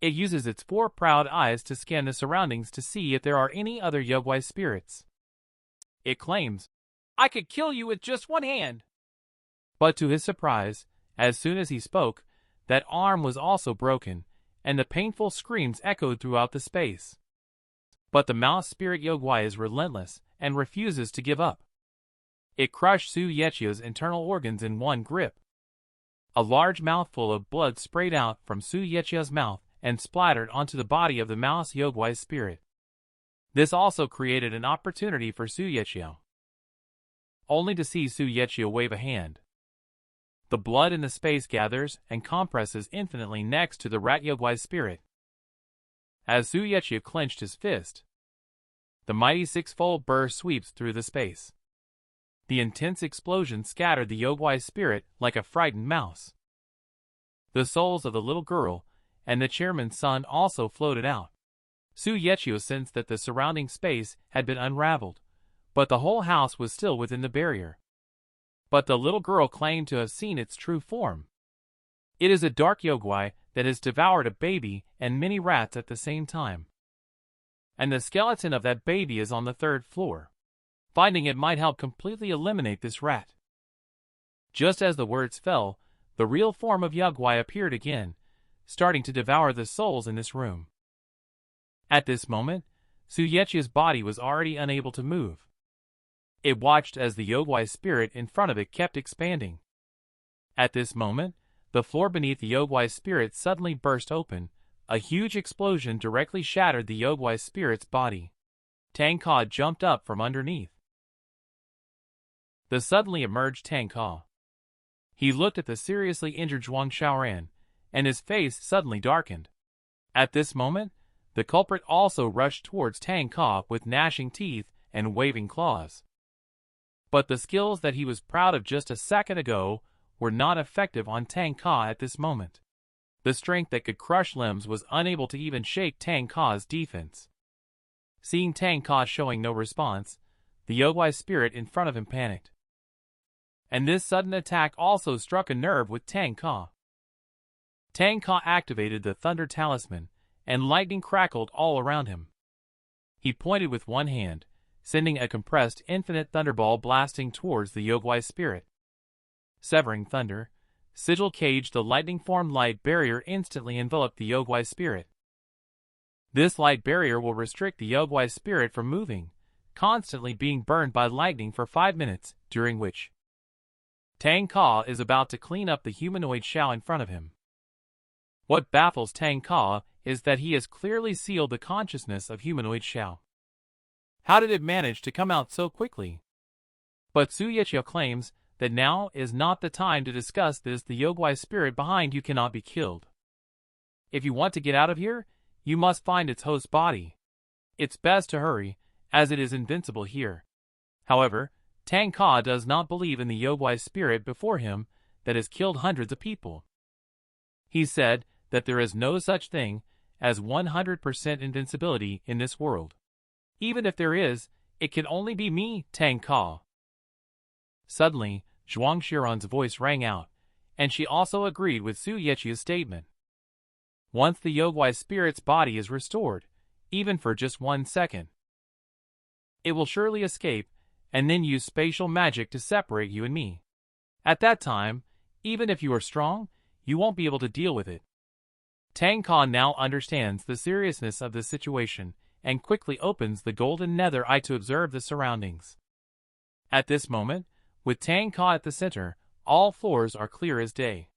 It uses its four proud eyes to scan the surroundings to see if there are any other Yogwai spirits. It claims, "I could kill you with just one hand." But to his surprise, as soon as he spoke, that arm was also broken, and the painful screams echoed throughout the space. But the mouse spirit Yogwai is relentless and refuses to give up. It crushed Su Yechio's internal organs in one grip. A large mouthful of blood sprayed out from Su Yechio's mouth and splattered onto the body of the mouse Yogwai spirit. This also created an opportunity for Su Yechio, only to see Su Yechio wave a hand. The blood in the space gathers and compresses infinitely next to the rat Yogwai spirit. As Su Yechio clenched his fist, the mighty six-fold burr sweeps through the space. The intense explosion scattered the Yogwai spirit like a frightened mouse. The souls of the little girl and the chairman's son also floated out. Su Yechio sensed that the surrounding space had been unraveled, but the whole house was still within the barrier. But the little girl claimed to have seen its true form. It is a dark Yogwai that has devoured a baby and many rats at the same time. And the skeleton of that baby is on the third floor. Finding it might help completely eliminate this rat. Just as the words fell, the real form of Yogwai appeared again, starting to devour the souls in this room. At this moment, Su Yechio's body was already unable to move. It watched as the Yogwai spirit in front of it kept expanding. At this moment, the floor beneath the Yogwai spirit suddenly burst open. A huge explosion directly shattered the Yogwai spirit's body. Tang Ka jumped up from underneath. The suddenly emerged Tang Ka. He looked at the seriously injured Zhuang Xiaoran, and his face suddenly darkened. At this moment, the culprit also rushed towards Tang Ka with gnashing teeth and waving claws. But the skills that he was proud of just a second ago were not effective on Tang Ka at this moment. The strength that could crush limbs was unable to even shake Tang Ka's defense. Seeing Tang Ka showing no response, the Yogwai spirit in front of him panicked. And this sudden attack also struck a nerve with Tang Ka. Tang Ka activated the Thunder Talisman, and lightning crackled all around him. He pointed with one hand, sending a compressed infinite thunderball blasting towards the Yogwai spirit. Severing thunder, sigil caged the lightning-formed light barrier instantly enveloped the Yogwai spirit. This light barrier will restrict the Yogwai spirit from moving, constantly being burned by lightning for 5 minutes, during which Tang Ka is about to clean up the humanoid Xiao in front of him. What baffles Tang Ka is that he has clearly sealed the consciousness of humanoid Xiao. How did it manage to come out so quickly? But Su Yechio claims that now is not the time to discuss this. The Yogwai spirit behind you cannot be killed. If you want to get out of here, you must find its host body. It's best to hurry, as it is invincible here. However, Tang Ka does not believe in the Yogwai spirit before him that has killed hundreds of people. He said that there is no such thing as 100% invincibility in this world. Even if there is, it can only be me, Tang Ka. Suddenly, Zhuang Xiaoran's voice rang out, and she also agreed with Su Yechio's statement. Once the Yogwai spirit's body is restored, even for just 1 second, it will surely escape and then use spatial magic to separate you and me. At that time, even if you are strong, you won't be able to deal with it. Tang Ka now understands the seriousness of the situation and quickly opens the golden nether eye to observe the surroundings. At this moment, with Tang Ka at the center, all floors are clear as day.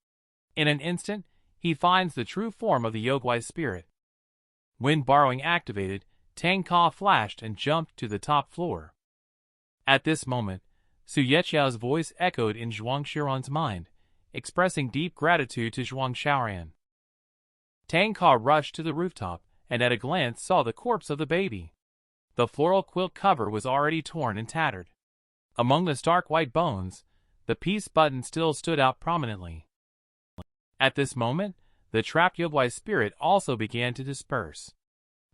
In an instant, he finds the true form of the Yogwai spirit. When borrowing activated, Tang Ka flashed and jumped to the top floor. At this moment, Su Yeqiao's voice echoed in Zhuang Xiaoran's mind, expressing deep gratitude to Zhuang Xiaoran. Tang Ka rushed to the rooftop, and at a glance saw the corpse of the baby. The floral quilt cover was already torn and tattered. Among the stark white bones, the peace button still stood out prominently. At this moment, the trapped Yogwai spirit also began to disperse.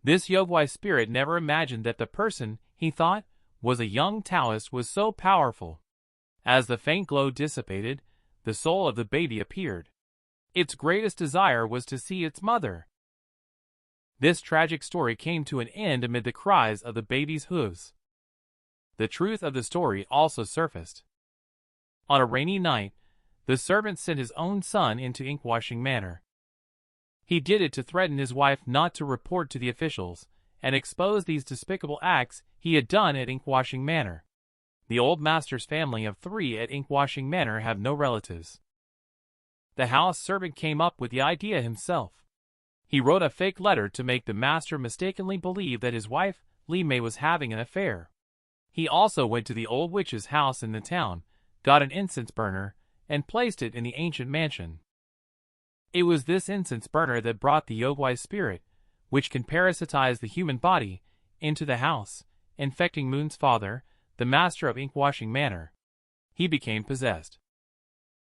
This Yogwai spirit never imagined that the person, he thought, was a young Taoist was so powerful. As the faint glow dissipated, the soul of the baby appeared. Its greatest desire was to see its mother. This tragic story came to an end amid the cries of the baby's hooves. The truth of the story also surfaced. On a rainy night, the servant sent his own son into Inkwashing Manor. He did it to threaten his wife not to report to the officials, and expose these despicable acts he had done at Inkwashing Manor. The old master's family of 3 at Inkwashing Manor have no relatives. The house servant came up with the idea himself. He wrote a fake letter to make the master mistakenly believe that his wife, Li Mei, was having an affair. He also went to the old witch's house in the town, got an incense burner, and placed it in the ancient mansion. It was this incense burner that brought the Yogwai spirit, which can parasitize the human body, into the house, infecting Moon's father, the master of Inkwashing Manor. He became possessed.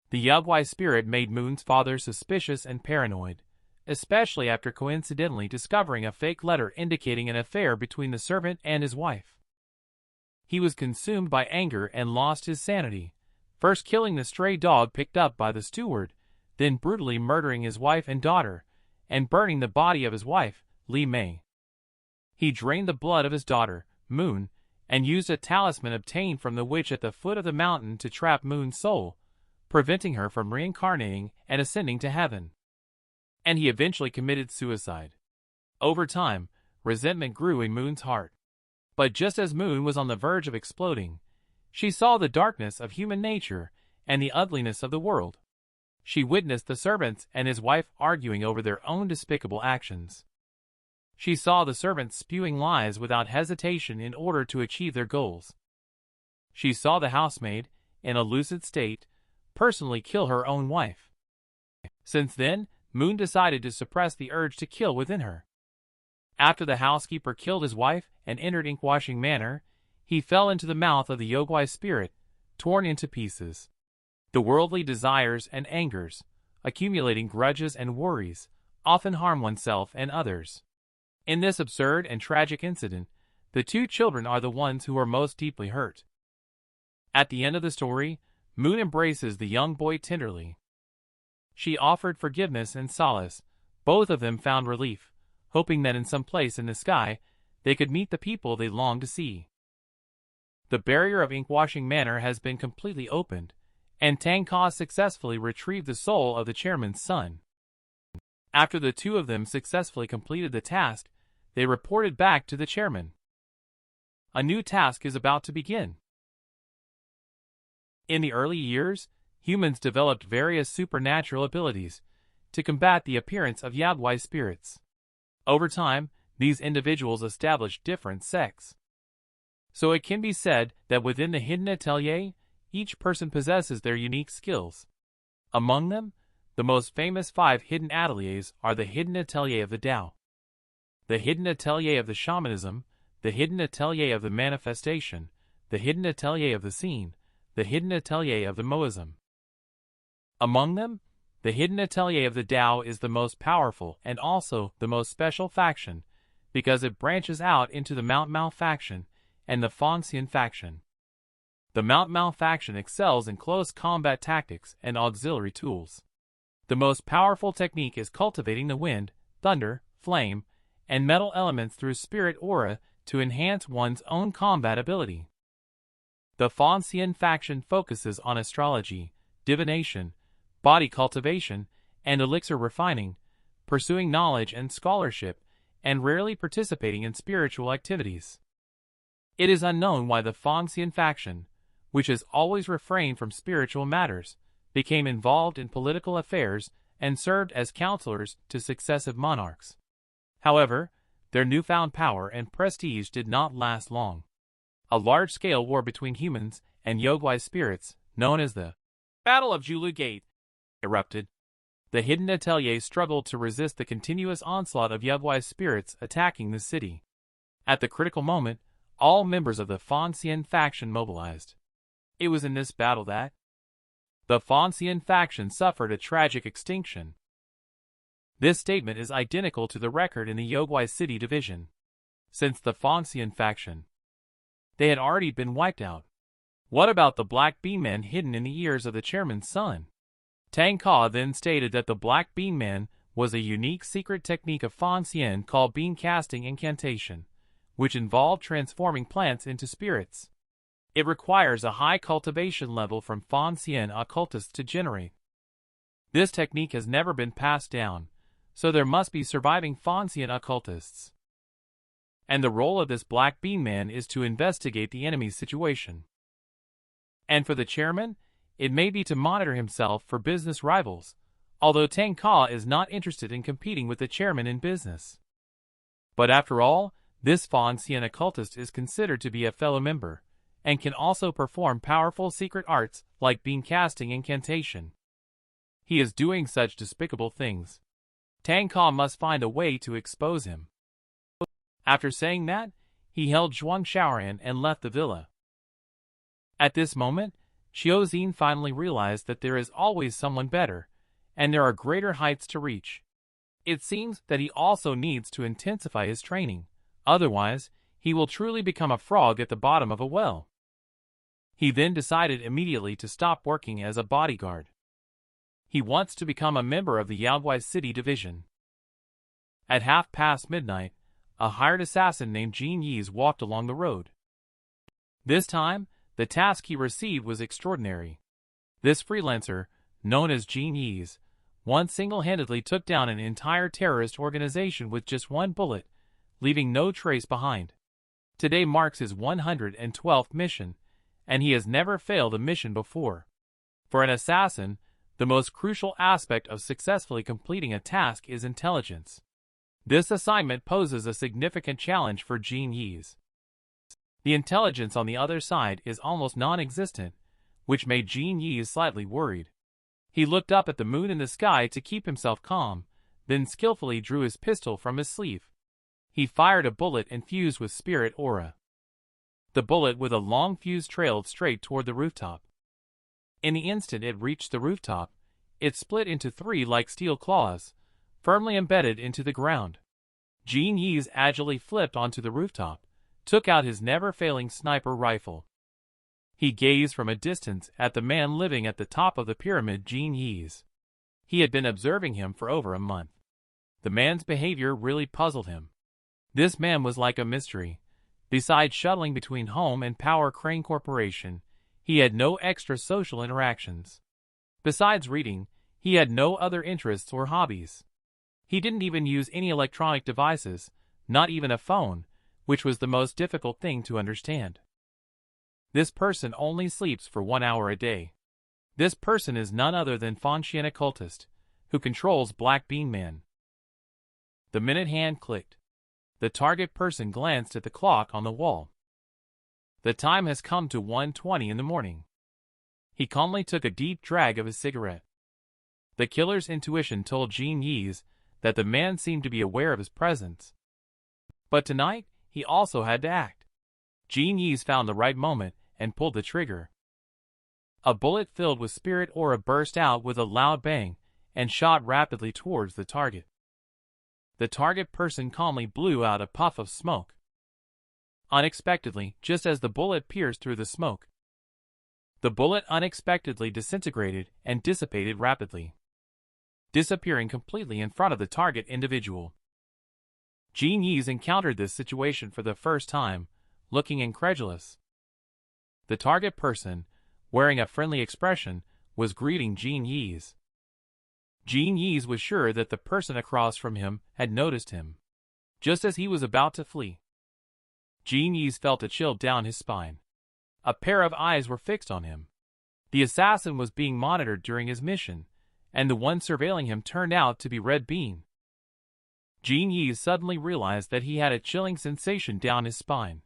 The Yogwai spirit made Moon's father suspicious and paranoid, especially after coincidentally discovering a fake letter indicating an affair between the servant and his wife. He was consumed by anger and lost his sanity, first killing the stray dog picked up by the steward, then brutally murdering his wife and daughter, and burning the body of his wife, Li Mei. He drained the blood of his daughter, Moon, and used a talisman obtained from the witch at the foot of the mountain to trap Moon's soul, preventing her from reincarnating and ascending to heaven. And he eventually committed suicide. Over time, resentment grew in Moon's heart. But just as Moon was on the verge of exploding, she saw the darkness of human nature and the ugliness of the world. She witnessed the servants and his wife arguing over their own despicable actions. She saw the servants spewing lies without hesitation in order to achieve their goals. She saw the housemaid, in a lucid state, personally kill her own wife. Since then, Moon decided to suppress the urge to kill within her. After the housekeeper killed his wife and entered Inkwashing Manor, he fell into the mouth of the Yogwai spirit, torn into pieces. The worldly desires and angers, accumulating grudges and worries, often harm oneself and others. In this absurd and tragic incident, the 2 children are the ones who are most deeply hurt. At the end of the story, Moon embraces the young boy tenderly. She offered forgiveness and solace. Both of them found relief, hoping that in some place in the sky, they could meet the people they longed to see. The barrier of Inkwashing Manor has been completely opened, and Tang Ka successfully retrieved the soul of the chairman's son. After the 2 of them successfully completed the task, they reported back to the chairman. A new task is about to begin. In the early years, humans developed various supernatural abilities to combat the appearance of Yogwai spirits. Over time, these individuals established different sects. So it can be said that within the hidden atelier, each person possesses their unique skills. Among them, the most famous 5 hidden ateliers are the hidden atelier of the Dao, the hidden atelier of the shamanism, the hidden atelier of the manifestation, the hidden atelier of the scene, the hidden atelier of the Moism. Among them, the hidden atelier of the Dao is the most powerful and also the most special faction, because it branches out into the Mount Mao faction and the Fangxian faction. The Mount Mao faction excels in close combat tactics and auxiliary tools. The most powerful technique is cultivating the wind, thunder, flame, and metal elements through spirit aura to enhance one's own combat ability. The Fangxian faction focuses on astrology, divination, body cultivation, and elixir refining, pursuing knowledge and scholarship, and rarely participating in spiritual activities. It is unknown why the Fangxian faction, which has always refrained from spiritual matters, became involved in political affairs and served as counselors to successive monarchs. However, their newfound power and prestige did not last long. A large-scale war between humans and Yogwai spirits, known as the Battle of Julu Gate, erupted. The hidden atelier struggled to resist the continuous onslaught of Yogwai spirits attacking the city. At the critical moment, all members of the Fanxian faction mobilized. It was in this battle that the Fanxian faction suffered a tragic extinction. This statement is identical to the record in the Yogwai City division. Since the Fanxian faction, they had already been wiped out. What about the black bean men hidden in the ears of the chairman's son? Tang Ka then stated that the black bean man was a unique secret technique of Fanxian called bean casting incantation, which involved transforming plants into spirits. It requires a high cultivation level from Fanxian occultists to generate. This technique has never been passed down, so there must be surviving Fanxian occultists. And the role of this black bean man is to investigate the enemy's situation. And for the chairman, it may be to monitor himself for business rivals, although Tang Ka is not interested in competing with the chairman in business. But after all, this Fanxian occultist is considered to be a fellow member, and can also perform powerful secret arts like bean casting incantation. He is doing such despicable things. Tang Ka must find a way to expose him. After saying that, he held Zhuang Xiaoran and left the villa. At this moment, Xiaozin finally realized that there is always someone better, and there are greater heights to reach. It seems that he also needs to intensify his training, otherwise, he will truly become a frog at the bottom of a well. He then decided immediately to stop working as a bodyguard. He wants to become a member of the Yogwai City division. At midnight, a hired assassin named Jin Yis walked along the road. This time, the task he received was extraordinary. This freelancer, known as Jin Yis, once single-handedly took down an entire terrorist organization with just one bullet, leaving no trace behind. Today marks his 112th mission, and he has never failed a mission before. For an assassin, the most crucial aspect of successfully completing a task is intelligence. This assignment poses a significant challenge for Jin Yis. The intelligence on the other side is almost non-existent, which made Jin Yis slightly worried. He looked up at the moon in the sky to keep himself calm, then skillfully drew his pistol from his sleeve. He fired a bullet infused with spirit aura. The bullet with a long fuse trailed straight toward the rooftop. In the instant it reached the rooftop, it split into three like steel claws, firmly embedded into the ground. Jin Yis agilely flipped onto the rooftop, took out his never-failing sniper rifle. He gazed from a distance at the man living at the top of the pyramid, Jin Yis. He had been observing him for over a month. The man's behavior really puzzled him. This man was like a mystery. Besides shuttling between home and Power Crane Corporation, he had no extra social interactions. Besides reading, he had no other interests or hobbies. He didn't even use any electronic devices, not even a phone, which was the most difficult thing to understand. This person only sleeps for 1 hour a day. This person is none other than Fanxian occultist, who controls Black Bean Man. The minute hand clicked. The target person glanced at the clock on the wall. The time has come to 1:20 in the morning. He calmly took a deep drag of his cigarette. The killer's intuition told Jin Yis that the man seemed to be aware of his presence. But tonight, he also had to act. Jin Yis found the right moment and pulled the trigger. A bullet filled with spirit aura burst out with a loud bang and shot rapidly towards the target. The target person calmly blew out a puff of smoke. Unexpectedly, just as the bullet pierced through the smoke, the bullet unexpectedly disintegrated and dissipated rapidly, disappearing completely in front of the target individual. Jin Yis encountered this situation for the first time, looking incredulous. The target person, wearing a friendly expression, was greeting Jin Yis. Jin Yis was sure that the person across from him had noticed him. Just as he was about to flee, Jin Yis felt a chill down his spine. A pair of eyes were fixed on him. The assassin was being monitored during his mission, and the one surveilling him turned out to be Red Bean. Jin Yi suddenly realized that he had a chilling sensation down his spine.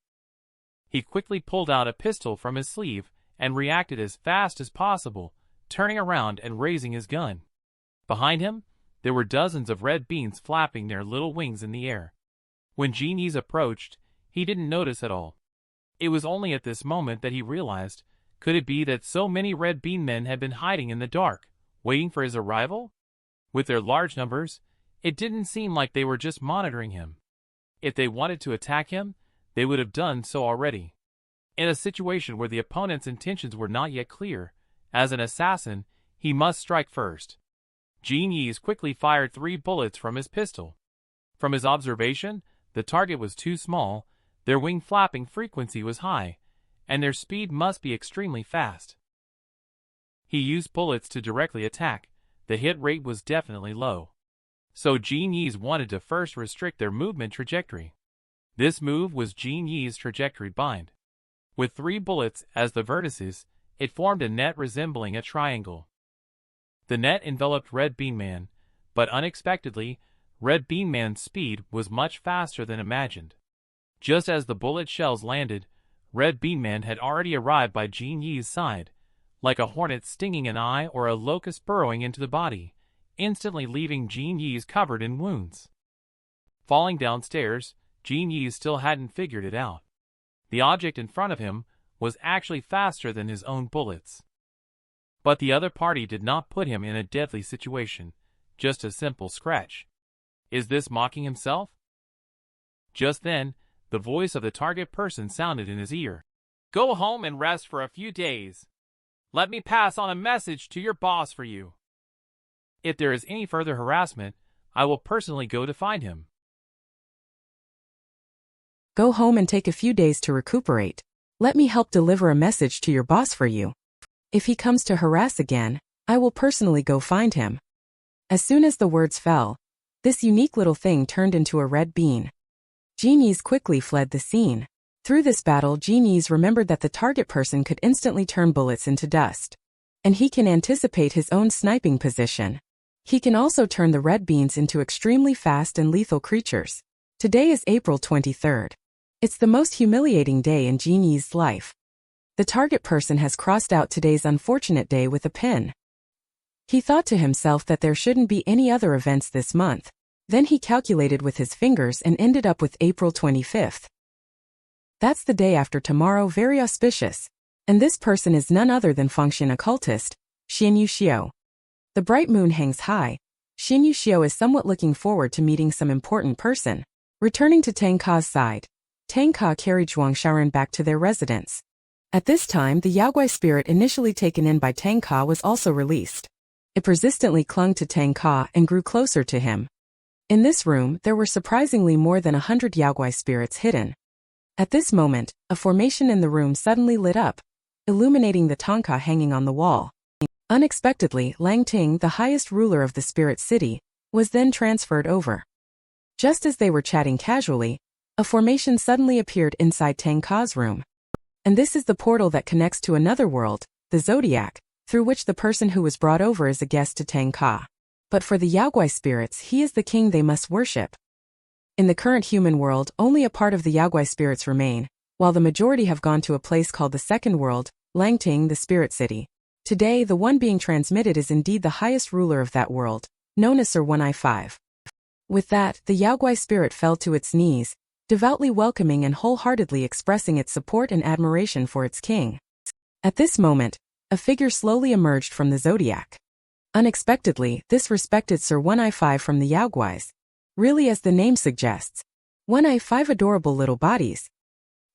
He quickly pulled out a pistol from his sleeve and reacted as fast as possible, turning around and raising his gun. Behind him, there were dozens of red beans flapping their little wings in the air. When Jin Yi approached, he didn't notice at all. It was only at this moment that he realized, could it be that so many red bean men had been hiding in the dark, waiting for his arrival? With their large numbers, it didn't seem like they were just monitoring him. If they wanted to attack him, they would have done so already. In a situation where the opponent's intentions were not yet clear, as an assassin, he must strike first. Jin Yi quickly fired 3 bullets from his pistol. From his observation, the target was too small, their wing flapping frequency was high, and their speed must be extremely fast. He used bullets to directly attack, the hit rate was definitely low. So Jin Yi wanted to first restrict their movement trajectory. This move was Jin Yi's trajectory bind. With 3 bullets as the vertices, it formed a net resembling a triangle. The net enveloped Red Bean Man, but unexpectedly, Red Bean Man's speed was much faster than imagined. Just as the bullet shells landed, Red Bean Man had already arrived by Jin Yi's side, like a hornet stinging an eye or a locust burrowing into the body, instantly leaving Jin Yi covered in wounds. Falling downstairs, Jin Yi still hadn't figured it out. The object in front of him was actually faster than his own bullets. But the other party did not put him in a deadly situation, just a simple scratch. Is this mocking himself? Just then, the voice of the target person sounded in his ear. Go home and rest for a few days. Let me pass on a message to your boss for you. If there is any further harassment, I will personally go to find him. Go home and take a few days to recuperate. Let me help deliver a message to your boss for you. If he comes to harass again, I will personally go find him. As soon as the words fell, this unique little thing turned into a red bean. Jin Yi quickly fled the scene. Through this battle, Jin Yi remembered that the target person could instantly turn bullets into dust. And he can anticipate his own sniping position. He can also turn the red beans into extremely fast and lethal creatures. Today is April 23rd. It's the most humiliating day in Jin Yi's life. The target person has crossed out today's unfortunate day with a pin. He thought to himself that there shouldn't be any other events this month. Then he calculated with his fingers and ended up with April 25th. That's the day after tomorrow, very auspicious. And this person is none other than Fengxian occultist, Xinyu Xiao. The bright moon hangs high. Xinyu Xiao is somewhat looking forward to meeting some important person. Returning to Tang Ka's side, Tang Ka carried Zhuang Xiaoran back to their residence. At this time, the Yaogui spirit initially taken in by Tang Ka was also released. It persistently clung to Tang Ka and grew closer to him. In this room, there were surprisingly more than 100 Yaogui spirits hidden. At this moment, a formation in the room suddenly lit up, illuminating the Tang Ka hanging on the wall. Unexpectedly, Lang Ting, the highest ruler of the spirit city, was then transferred over. Just as they were chatting casually, a formation suddenly appeared inside Tang Ka's room. And this is the portal that connects to another world, the Zodiac, through which the person who was brought over is a guest to Tang Ka. But for the Yaogui spirits, he is the king they must worship. In the current human world, only a part of the Yaogui spirits remain, while the majority have gone to a place called the second world, Langting, the spirit city. Today, the one being transmitted is indeed the highest ruler of that world, known as Sir One-Eye 5. With that, the Yaogui spirit fell to its knees, devoutly welcoming and wholeheartedly expressing its support and admiration for its king. At this moment, a figure slowly emerged from the zodiac. Unexpectedly, this respected Sir One-Eye 5 from the Yaoguis. Really, as the name suggests, One-Eye 5 adorable little bodies.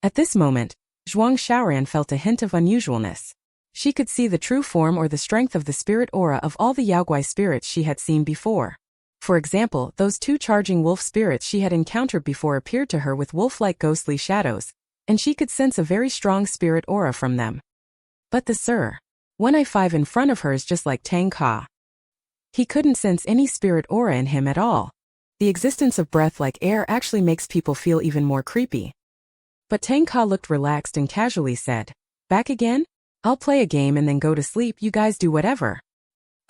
At this moment, Zhuang Xiaoran felt a hint of unusualness. She could see the true form or the strength of the spirit aura of all the Yaogui spirits she had seen before. For example, those 2 charging wolf spirits she had encountered before appeared to her with wolf-like ghostly shadows, and she could sense a very strong spirit aura from them. But the Sir One-Eye 5 in front of her is just like Tang Ka. He couldn't sense any spirit aura in him at all. The existence of breath like air actually makes people feel even more creepy. But Tang Ka looked relaxed and casually said, "Back again? I'll play a game and then go to sleep, you guys do whatever."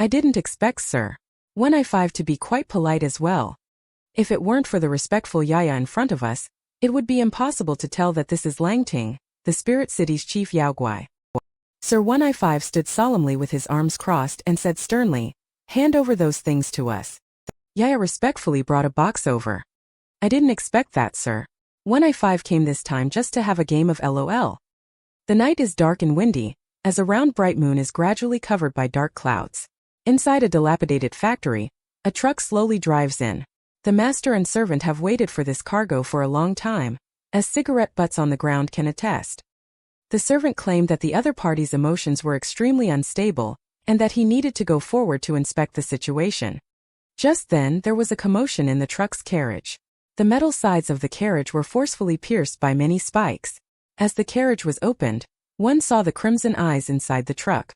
I didn't expect Sir 1I5 to be quite polite as well. If it weren't for the respectful Yaya in front of us, it would be impossible to tell that this is Langting, the Spirit City's chief Yaoguai. Sir 1I5 stood solemnly with his arms crossed and said sternly, "Hand over those things to us." Yaya respectfully brought a box over. "I didn't expect that, sir. 1I5 came this time just to have a game of LOL. The night is dark and windy, as a round bright moon is gradually covered by dark clouds. Inside a dilapidated factory, a truck slowly drives in. The master and servant have waited for this cargo for a long time, as cigarette butts on the ground can attest. The servant claimed that the other party's emotions were extremely unstable, and that he needed to go forward to inspect the situation. Just then there was a commotion in the truck's carriage. The metal sides of the carriage were forcefully pierced by many spikes. As the carriage was opened, one saw the crimson eyes inside the truck.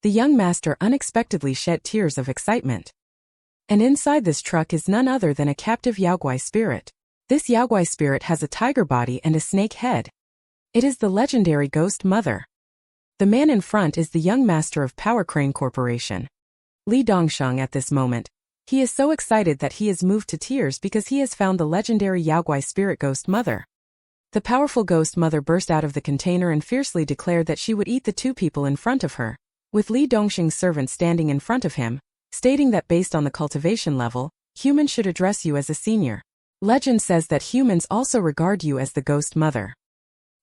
The young master unexpectedly shed tears of excitement. And inside this truck is none other than a captive Yaoguai spirit. This Yaoguai spirit has a tiger body and a snake head. It is the legendary Ghost Mother. The man in front is the young master of Power Crane Corporation, Li Dongsheng. At this moment, he is so excited that he is moved to tears because he has found the legendary Yaoguai spirit Ghost Mother. The powerful Ghost Mother burst out of the container and fiercely declared that she would eat the two people in front of her, with Li Dongsheng's servant standing in front of him, stating that based on the cultivation level, humans should address you as a senior. Legend says that humans also regard you as the Ghost Mother.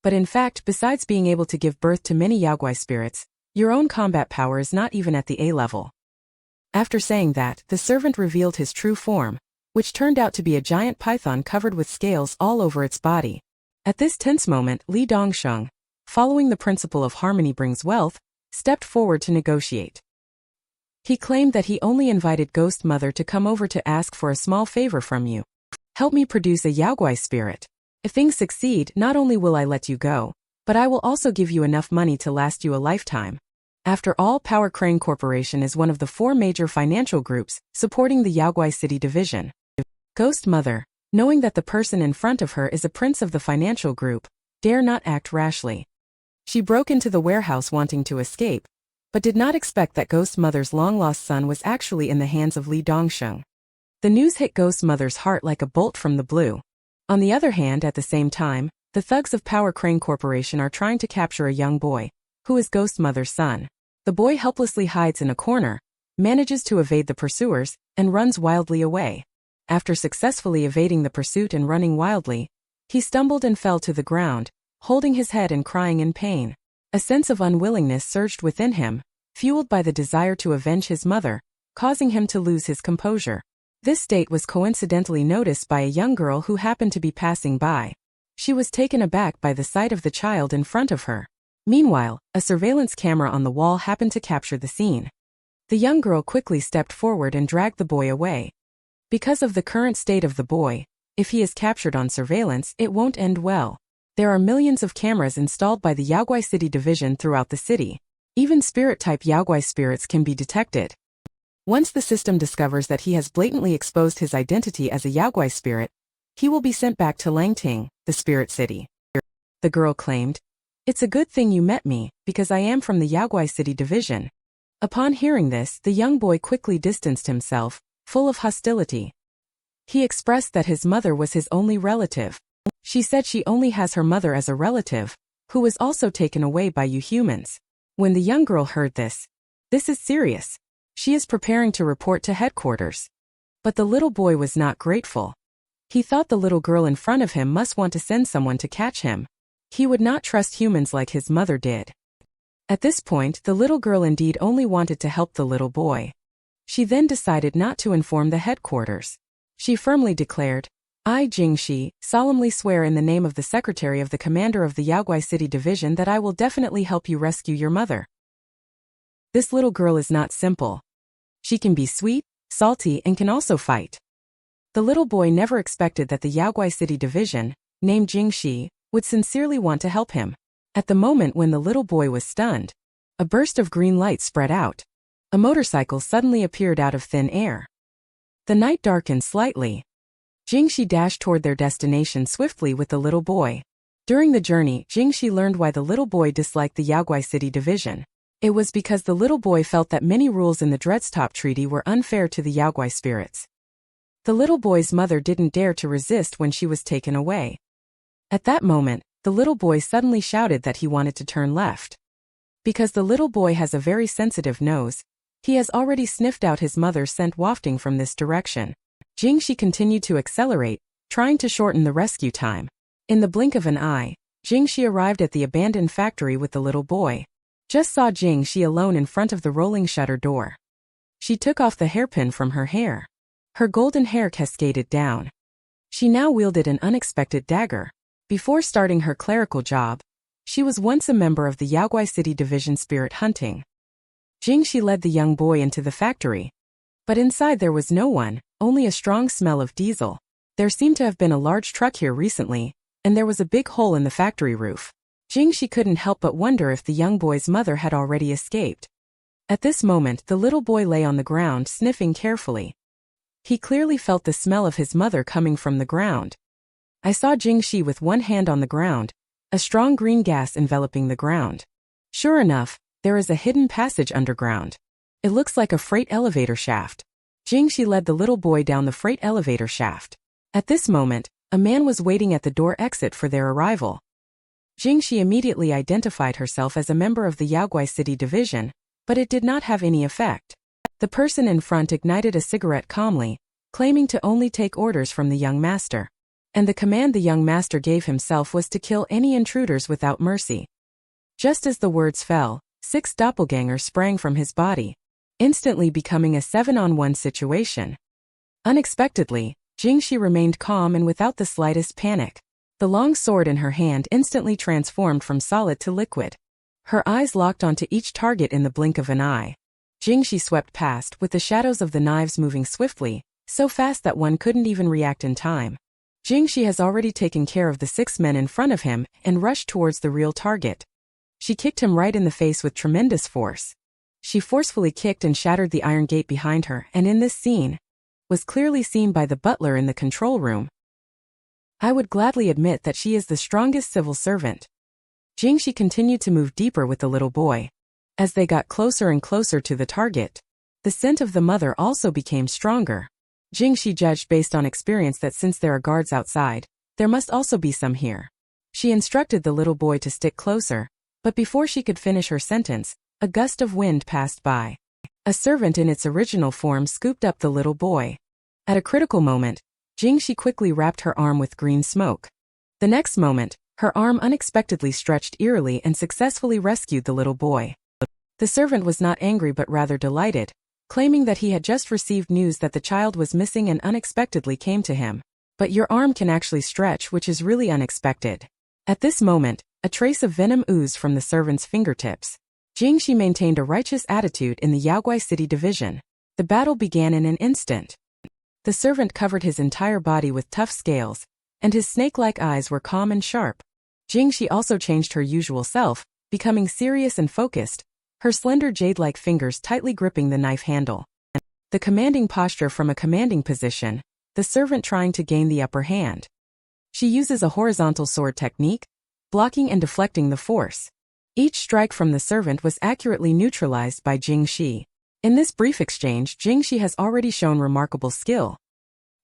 But in fact, besides being able to give birth to many Yaoguai spirits, your own combat power is not even at the A level. After saying that, the servant revealed his true form, which turned out to be a giant python covered with scales all over its body. At this tense moment, Li Dongsheng, following the principle of harmony brings wealth, stepped forward to negotiate. He claimed that he only invited Ghost Mother to come over to ask for a small favor from you. Help me produce a Yaoguai spirit. If things succeed, not only will I let you go, but I will also give you enough money to last you a lifetime. After all, Power Crane Corporation is one of the 4 major financial groups supporting the Yaoguai City division. Ghost Mother, knowing that the person in front of her is a prince of the financial group, dare not act rashly. She broke into the warehouse wanting to escape, but did not expect that Ghost Mother's long-lost son was actually in the hands of Li Dongsheng. The news hit Ghost Mother's heart like a bolt from the blue. On the other hand, at the same time, the thugs of Power Crane Corporation are trying to capture a young boy, who is Ghost Mother's son. The boy helplessly hides in a corner, manages to evade the pursuers, and runs wildly away. After successfully evading the pursuit and running wildly, he stumbled and fell to the ground, holding his head and crying in pain. A sense of unwillingness surged within him, fueled by the desire to avenge his mother, causing him to lose his composure. This state was coincidentally noticed by a young girl who happened to be passing by. She was taken aback by the sight of the child in front of her. Meanwhile, a surveillance camera on the wall happened to capture the scene. The young girl quickly stepped forward and dragged the boy away. Because of the current state of the boy, if he is captured on surveillance, it won't end well. There are millions of cameras installed by the Yaoguai City division throughout the city. Even spirit-type Yaoguai spirits can be detected. Once the system discovers that he has blatantly exposed his identity as a Yaoguai spirit, he will be sent back to Langting, the spirit city. The girl claimed, "It's a good thing you met me, because I am from the Yaoguai City division." Upon hearing this, the young boy quickly distanced himself, full of hostility. He expressed that his mother was his only relative. She said she only has her mother as a relative, who was also taken away by you humans. When the young girl heard this, "This is serious. She is preparing to report to headquarters." But the little boy was not grateful. He thought the little girl in front of him must want to send someone to catch him. He would not trust humans like his mother did. At this point, the little girl indeed only wanted to help the little boy. She then decided not to inform the headquarters. She firmly declared, "I, Jingxi, solemnly swear in the name of the secretary of the commander of the Yaoguai City division that I will definitely help you rescue your mother." This little girl is not simple. She can be sweet, salty, and can also fight. The little boy never expected that the Yaoguai City division, named Jingxi, would sincerely want to help him. At the moment when the little boy was stunned, a burst of green light spread out. A motorcycle suddenly appeared out of thin air. The night darkened slightly. Jingxi dashed toward their destination swiftly with the little boy. During the journey, Jingxi learned why the little boy disliked the Yaoguai City division. It was because the little boy felt that many rules in the Dredstop Treaty were unfair to the Yaogwai spirits. The little boy's mother didn't dare to resist when she was taken away. At that moment, the little boy suddenly shouted that he wanted to turn left. Because the little boy has a very sensitive nose, he has already sniffed out his mother's scent wafting from this direction. Jingxi continued to accelerate, trying to shorten the rescue time. In the blink of an eye, Jingxi arrived at the abandoned factory with the little boy. Just saw Jingxi alone in front of the rolling shutter door. She took off the hairpin from her hair. Her golden hair cascaded down. She now wielded an unexpected dagger. Before starting her clerical job, she was once a member of the Yaogwai City Division Spirit Hunting. Jingxi led the young boy into the factory. But inside there was no one, only a strong smell of diesel. There seemed to have been a large truck here recently, and there was a big hole in the factory roof. Jingxi couldn't help but wonder if the young boy's mother had already escaped. At this moment, the little boy lay on the ground sniffing carefully. He clearly felt the smell of his mother coming from the ground. I saw Jingxi with one hand on the ground, a strong green gas enveloping the ground. Sure enough, there is a hidden passage underground. It looks like a freight elevator shaft. Jingxi led the little boy down the freight elevator shaft. At this moment, a man was waiting at the door exit for their arrival. Jingxi immediately identified herself as a member of the Yaogwai City Division, but it did not have any effect. The person in front ignited a cigarette calmly, claiming to only take orders from the young master. And the command the young master gave himself was to kill any intruders without mercy. Just as the words fell, 6 doppelgangers sprang from his body, instantly becoming a 7-on-1 situation. Unexpectedly, Jingxi remained calm and without the slightest panic. The long sword in her hand instantly transformed from solid to liquid. Her eyes locked onto each target in the blink of an eye. Jingxi swept past with the shadows of the knives moving swiftly, so fast that one couldn't even react in time. Jingxi has already taken care of the 6 men in front of him and rushed towards the real target. She kicked him right in the face with tremendous force. She forcefully kicked and shattered the iron gate behind her, and in this scene, was clearly seen by the butler in the control room. I would gladly admit that she is the strongest civil servant. Jingxi continued to move deeper with the little boy. As they got closer and closer to the target, the scent of the mother also became stronger. Jingxi judged based on experience that since there are guards outside, there must also be some here. She instructed the little boy to stick closer, but before she could finish her sentence, a gust of wind passed by. A servant in its original form scooped up the little boy. At a critical moment, Jingxi quickly wrapped her arm with green smoke. The next moment, her arm unexpectedly stretched eerily and successfully rescued the little boy. The servant was not angry but rather delighted, claiming that he had just received news that the child was missing and unexpectedly came to him. But your arm can actually stretch, which is really unexpected. At this moment, a trace of venom oozed from the servant's fingertips. Jingxi maintained a righteous attitude in the Yaogwai City Division. The battle began in an instant. The servant covered his entire body with tough scales, and his snake-like eyes were calm and sharp. Jingxi also changed her usual self, becoming serious and focused, her slender jade-like fingers tightly gripping the knife handle. The commanding posture from a commanding position, the servant trying to gain the upper hand. She uses a horizontal sword technique, blocking and deflecting the force. Each strike from the servant was accurately neutralized by Jingxi. In this brief exchange, Jingxi has already shown remarkable skill.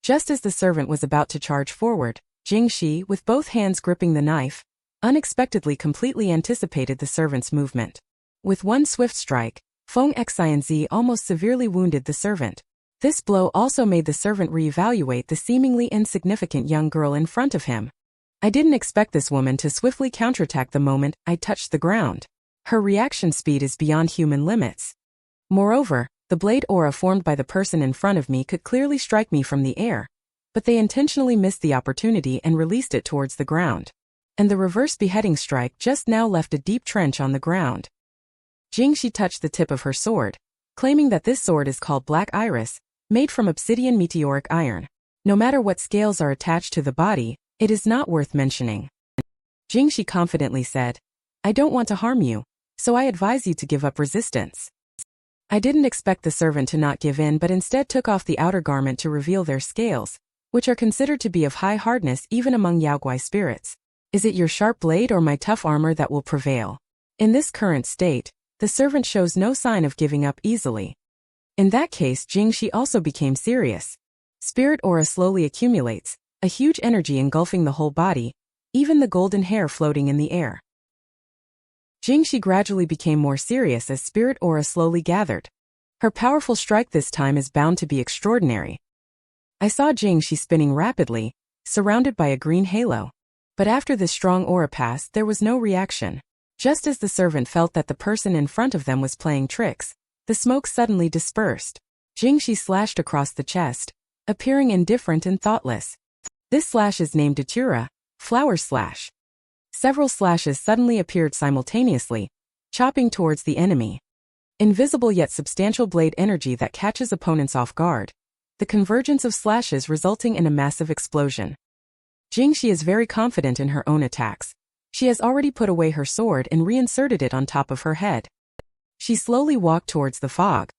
Just as the servant was about to charge forward, Jingxi, with both hands gripping the knife, unexpectedly completely anticipated the servant's movement. With one swift strike, Feng Xianzi almost severely wounded the servant. This blow also made the servant reevaluate the seemingly insignificant young girl in front of him. I didn't expect this woman to swiftly counterattack the moment I touched the ground. Her reaction speed is beyond human limits. Moreover, the blade aura formed by the person in front of me could clearly strike me from the air, but they intentionally missed the opportunity and released it towards the ground. And the reverse beheading strike just now left a deep trench on the ground. Jingxi touched the tip of her sword, claiming that this sword is called Black Iris, made from obsidian meteoric iron. No matter what scales are attached to the body, it is not worth mentioning. Jingxi confidently said, I don't want to harm you, so I advise you to give up resistance. I didn't expect the servant to not give in but instead took off the outer garment to reveal their scales, which are considered to be of high hardness even among Yaogwai spirits. Is it your sharp blade or my tough armor that will prevail? In this current state, The servant shows no sign of giving up easily. In that case, Jingxi also became serious. Spirit aura slowly accumulates, a huge energy engulfing the whole body, even the golden hair floating in the air. Jingxi gradually became more serious as spirit aura slowly gathered. Her powerful strike this time is bound to be extraordinary. I saw Jingxi spinning rapidly, surrounded by a green halo. But after this strong aura passed, there was no reaction. Just as the servant felt that the person in front of them was playing tricks, the smoke suddenly dispersed. Jingxi slashed across the chest, appearing indifferent and thoughtless. This slash is named Datura, flower slash. Several slashes suddenly appeared simultaneously, chopping towards the enemy. Invisible yet substantial blade energy that catches opponents off guard. The convergence of slashes resulting in a massive explosion. Jingxi is very confident in her own attacks. She has already put away her sword and reinserted it on top of her head. She slowly walked towards the fog.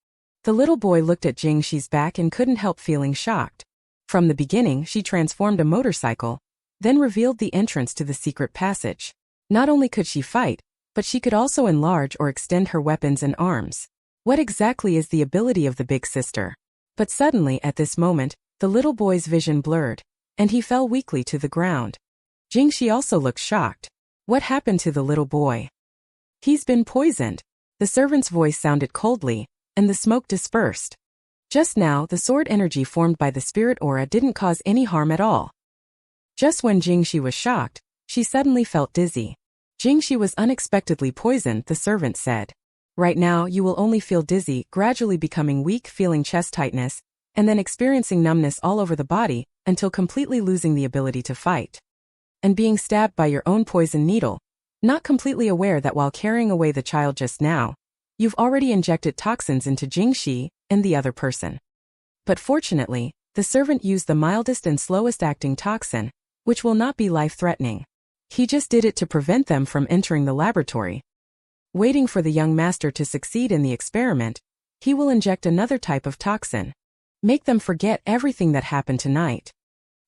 The little boy looked at Jingxi's back and couldn't help feeling shocked. From the beginning, she transformed a motorcycle, then revealed the entrance to the secret passage. Not only could she fight, but she could also enlarge or extend her weapons and arms. What exactly is the ability of the big sister? But suddenly, at this moment, the little boy's vision blurred, and he fell weakly to the ground. Jingxi also looked shocked. What happened to the little boy? He's been poisoned. The servant's voice sounded coldly, and the smoke dispersed. Just now, the sword energy formed by the spirit aura didn't cause any harm at all. Just when Jingxi was shocked, she suddenly felt dizzy. Jingxi was unexpectedly poisoned, the servant said. Right now, you will only feel dizzy, gradually becoming weak, feeling chest tightness, and then experiencing numbness all over the body, until completely losing the ability to fight. And being stabbed by your own poison needle, not completely aware that while carrying away the child just now, you've already injected toxins into Jingxi and the other person. But fortunately, the servant used the mildest and slowest acting toxin, which will not be life-threatening. He just did it to prevent them from entering the laboratory. Waiting for the young master to succeed in the experiment, he will inject another type of toxin. Make them forget everything that happened tonight.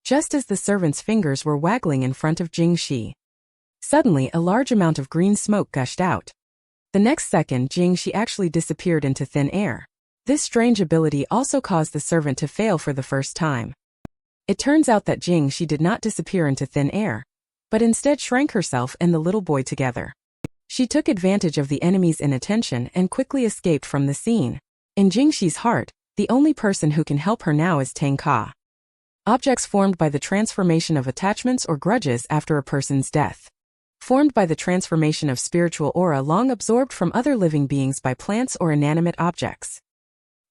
Just as the servant's fingers were waggling in front of Jingxi, suddenly a large amount of green smoke gushed out. The next second, Jingxi actually disappeared into thin air. This strange ability also caused the servant to fail for the first time. It turns out that Jingxi did not disappear into thin air, but instead shrank herself and the little boy together. She took advantage of the enemy's inattention and quickly escaped from the scene. In Jingxi's heart, the only person who can help her now is Tang Ka. Objects formed by the transformation of attachments or grudges after a person's death. Formed by the transformation of spiritual aura long absorbed from other living beings by plants or inanimate objects.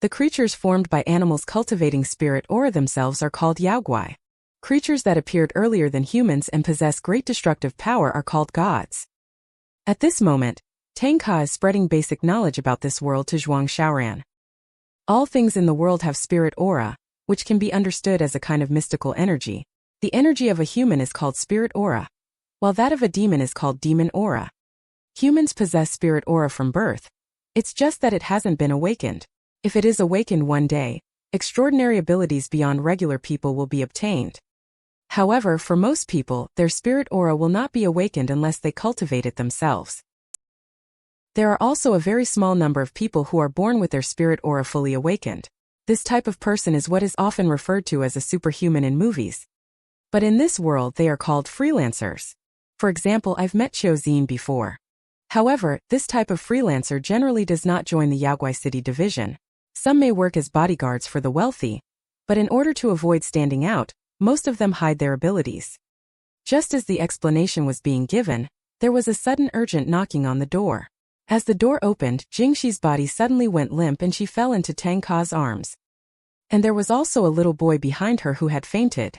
The creatures formed by animals cultivating spirit aura themselves are called yaoguai. Creatures that appeared earlier than humans and possess great destructive power are called gods. At this moment, Tang Ka is spreading basic knowledge about this world to Zhuang Xiaoran. All things in the world have spirit aura, which can be understood as a kind of mystical energy. The energy of a human is called spirit aura, while that of a demon is called demon aura. Humans possess spirit aura from birth. It's just that it hasn't been awakened. If it is awakened one day, extraordinary abilities beyond regular people will be obtained. However, for most people, their spirit aura will not be awakened unless they cultivate it themselves. There are also a very small number of people who are born with their spirit aura fully awakened. This type of person is what is often referred to as a superhuman in movies. But in this world they are called freelancers. For example, I've met Xiaozine before. However, this type of freelancer generally does not join the Yaoguai City division. Some may work as bodyguards for the wealthy, but in order to avoid standing out, most of them hide their abilities. Just as the explanation was being given, there was a sudden urgent knocking on the door. As the door opened, Jingxi's body suddenly went limp and she fell into Tang Ka's arms. And there was also a little boy behind her who had fainted.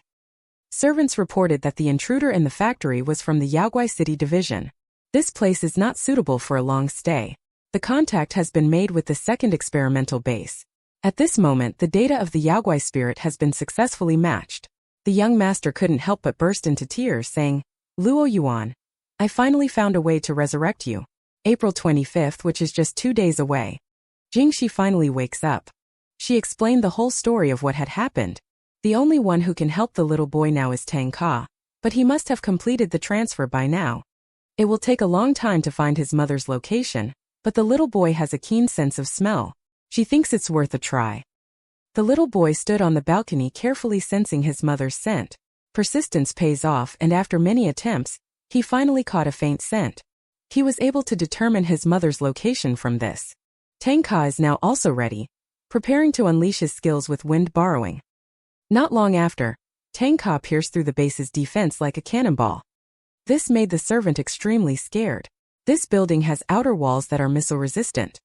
Servants reported that the intruder in the factory was from the Yaoguai City division. This place is not suitable for a long stay. The contact has been made with the second experimental base. At this moment, the data of the Yaoguai spirit has been successfully matched. The young master couldn't help but burst into tears, saying, "Luo Yuan, I finally found a way to resurrect you." April 25th, which is just 2 days away. Jingxi finally wakes up. She explained the whole story of what had happened. The only one who can help the little boy now is Tang Ka, but he must have completed the transfer by now. It will take a long time to find his mother's location, But the little boy has a keen sense of smell. She thinks it's worth a try. The little boy stood on the balcony carefully sensing his mother's scent. Persistence pays off, and after many attempts, he finally caught a faint scent. He was able to determine his mother's location from this. Tang Ka is now also ready, preparing to unleash his skills with wind borrowing. Not long after, Tang Ka pierced through the base's defense like a cannonball. This made the servant extremely scared. This building has outer walls that are missile-resistant.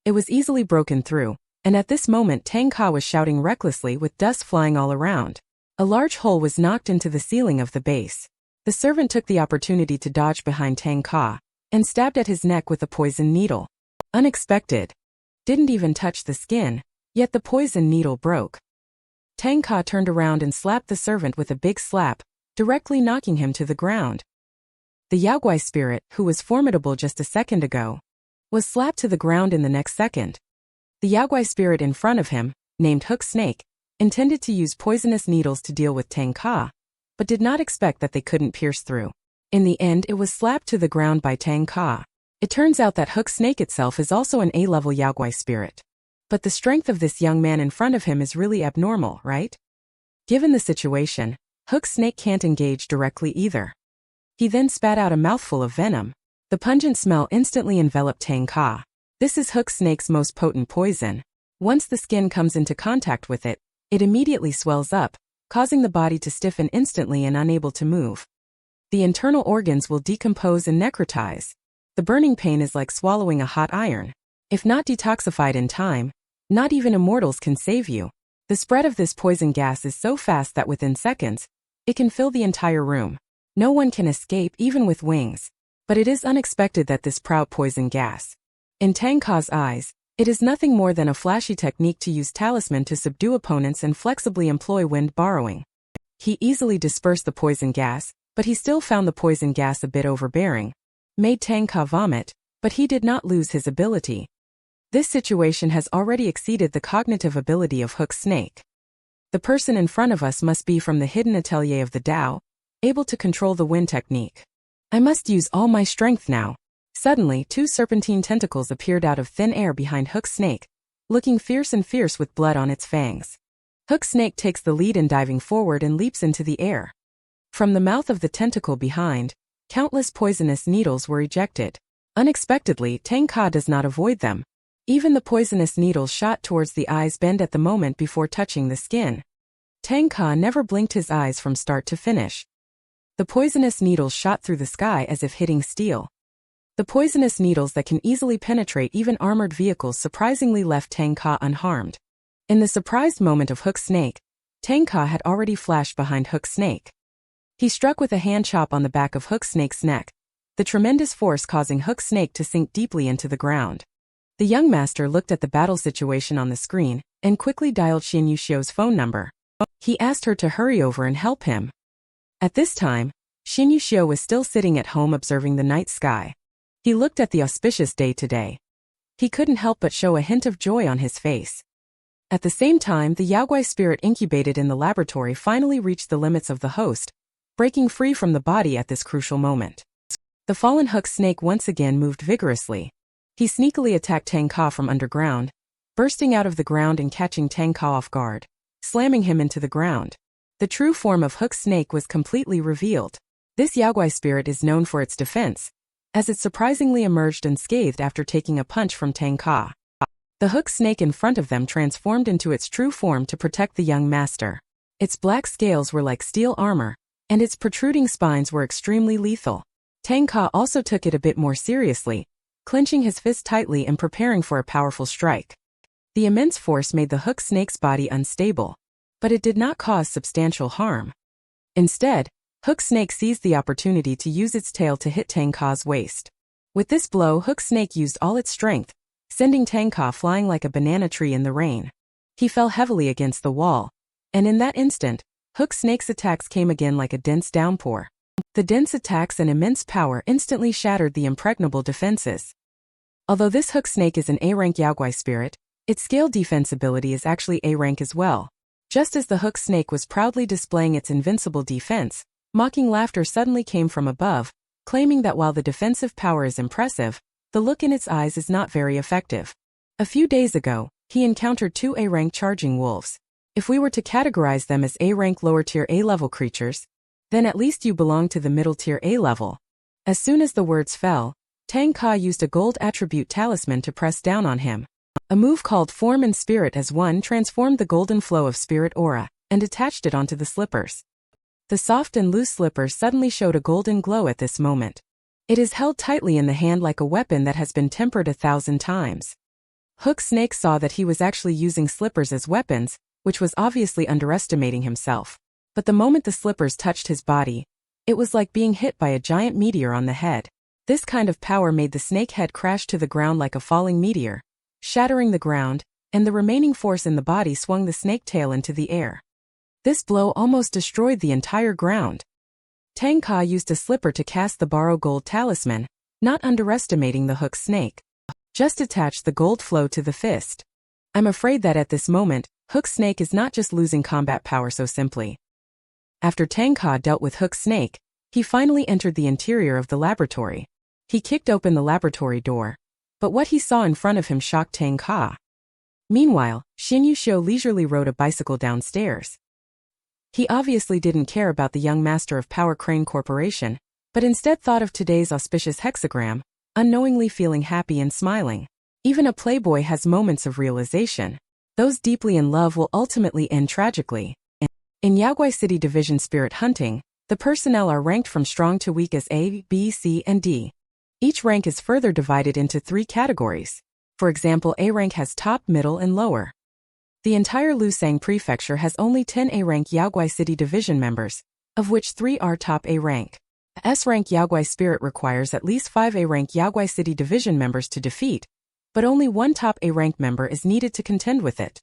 It was easily broken through, and at this moment Tang Ka was shouting recklessly with dust flying all around. A large hole was knocked into the ceiling of the base. The servant took the opportunity to dodge behind Tang Ka and stabbed at his neck with a poison needle. Unexpected. Didn't even touch the skin, yet the poison needle broke. Tang Ka turned around and slapped the servant with a big slap, directly knocking him to the ground. The Yaogui spirit, who was formidable just a second ago, was slapped to the ground in the next second. The Yaogui spirit in front of him, named Hook Snake, intended to use poisonous needles to deal with Tang Ka, but did not expect that they couldn't pierce through. In the end, it was slapped to the ground by Tang Ka. It turns out that Hook Snake itself is also an A-level Yaogui spirit. But the strength of this young man in front of him is really abnormal, right? Given the situation, Hook Snake can't engage directly either. He then spat out a mouthful of venom. The pungent smell instantly enveloped Tang Ka. This is Hook Snake's most potent poison. Once the skin comes into contact with it, it immediately swells up, causing the body to stiffen instantly and unable to move. The internal organs will decompose and necrotize. The burning pain is like swallowing a hot iron. If not detoxified in time, not even immortals can save you. The spread of this poison gas is so fast that within seconds, it can fill the entire room. No one can escape even with wings. But it is unexpected that this proud poison gas. In Tang Ka's eyes, it is nothing more than a flashy technique to use talisman to subdue opponents and flexibly employ wind borrowing. He easily dispersed the poison gas, but he still found the poison gas a bit overbearing. Made Tang Ka vomit, but he did not lose his ability. This situation has already exceeded the cognitive ability of Hook Snake. The person in front of us must be from the hidden atelier of the Dao, able to control the wind technique. I must use all my strength now. Suddenly, two serpentine tentacles appeared out of thin air behind Hook Snake, looking fierce with blood on its fangs. Hook Snake takes the lead in diving forward and leaps into the air. From the mouth of the tentacle behind, countless poisonous needles were ejected. Unexpectedly, Tang Ka does not avoid them. Even the poisonous needles shot towards the eyes bend at the moment before touching the skin. Tang Ka never blinked his eyes from start to finish. The poisonous needles shot through the sky as if hitting steel. The poisonous needles that can easily penetrate even armored vehicles surprisingly left Tang Ka unharmed. In the surprised moment of Hook Snake, Tang Ka had already flashed behind Hook Snake. He struck with a hand chop on the back of Hook Snake's neck, the tremendous force causing Hook Snake to sink deeply into the ground. The young master looked at the battle situation on the screen and quickly dialed Xin Yuxiu's phone number. He asked her to hurry over and help him. At this time, Xin Yuxiu was still sitting at home observing the night sky. He looked at the auspicious day today. He couldn't help but show a hint of joy on his face. At the same time, the Yaogui spirit incubated in the laboratory finally reached the limits of the host, breaking free from the body at this crucial moment. The fallen Hook Snake once again moved vigorously. He sneakily attacked Tang Ka from underground, bursting out of the ground and catching Tang Ka off guard, slamming him into the ground. The true form of Hook Snake was completely revealed. This Yaogui spirit is known for its defense, as it surprisingly emerged unscathed after taking a punch from Tang Ka. The Hook Snake in front of them transformed into its true form to protect the young master. Its black scales were like steel armor, and its protruding spines were extremely lethal. Tang Ka also took it a bit more seriously, clenching his fist tightly and preparing for a powerful strike. The immense force made the Hook Snake's body unstable, but it did not cause substantial harm. Instead, Hook Snake seized the opportunity to use its tail to hit Tang Ka's waist. With this blow, Hook Snake used all its strength, sending Tang Ka flying like a banana tree in the rain. He fell heavily against the wall, and in that instant, Hook Snake's attacks came again like a dense downpour. The dense attacks and immense power instantly shattered the impregnable defenses. Although this Hook Snake is an A-rank Yaogui spirit, its scale defense ability is actually A-rank as well. Just as the Hook Snake was proudly displaying its invincible defense, mocking laughter suddenly came from above, claiming that while the defensive power is impressive, the look in its eyes is not very effective. A few days ago, he encountered two A-rank charging wolves. If we were to categorize them as A-rank lower-tier A-level creatures, then at least you belong to the middle-tier A-level. As soon as the words fell, Tang Ka used a gold attribute talisman to press down on him. A move called Form and Spirit as One transformed the golden flow of spirit aura and attached it onto the slippers. The soft and loose slippers suddenly showed a golden glow at this moment. It is held tightly in the hand like a weapon that has been tempered 1,000 times. Hook Snake saw that he was actually using slippers as weapons, which was obviously underestimating himself. But the moment the slippers touched his body, it was like being hit by a giant meteor on the head. This kind of power made the snake head crash to the ground like a falling meteor, shattering the ground, and the remaining force in the body swung the snake tail into the air. This blow almost destroyed the entire ground. Tang Ka used a slipper to cast the borrow gold talisman, not underestimating the hook snake. Just attach the gold flow to the fist. I'm afraid that at this moment, Hook Snake is not just losing combat power so simply. After Tang Ka dealt with Hook Snake, he finally entered the interior of the laboratory. He kicked open the laboratory door, but what he saw in front of him shocked Tang Ka. Meanwhile, Xin Yuxiu leisurely rode a bicycle downstairs. He obviously didn't care about the young master of Power Crane Corporation, but instead thought of today's auspicious hexagram, unknowingly feeling happy and smiling. Even a playboy has moments of realization. Those deeply in love will ultimately end tragically. In Yaoguai City Division Spirit Hunting, the personnel are ranked from strong to weak as A, B, C, and D. Each rank is further divided into 3 categories. For example, A rank has top, middle, and lower. The entire Lusang Prefecture has only 10 A-rank Yaoguai City Division members, of which 3 are top A-rank. S-rank Yaoguai Spirit requires at least 5 A-rank Yaoguai City Division members to defeat, but only 1 top A-rank member is needed to contend with it.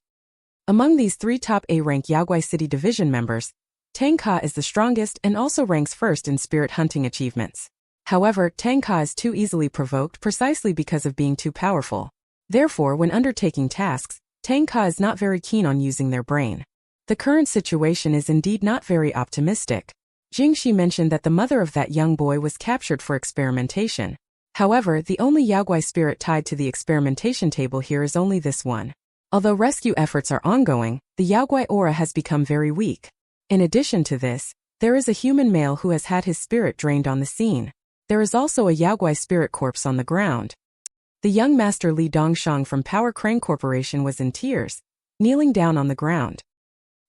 Among these 3 top A-rank Yaoguai City Division members, Tang Ka is the strongest and also ranks first in spirit hunting achievements. However, Tang Ka is too easily provoked precisely because of being too powerful. Therefore, when undertaking tasks, Tang Ka is not very keen on using their brain. The current situation is indeed not very optimistic. Jingxi mentioned that the mother of that young boy was captured for experimentation. However, the only Yaoguai spirit tied to the experimentation table here is only this one. Although rescue efforts are ongoing, the Yaoguai aura has become very weak. In addition to this, there is a human male who has had his spirit drained on the scene. There is also a Yaoguai spirit corpse on the ground. The young master Li Dongshang from Power Crane Corporation was in tears, kneeling down on the ground.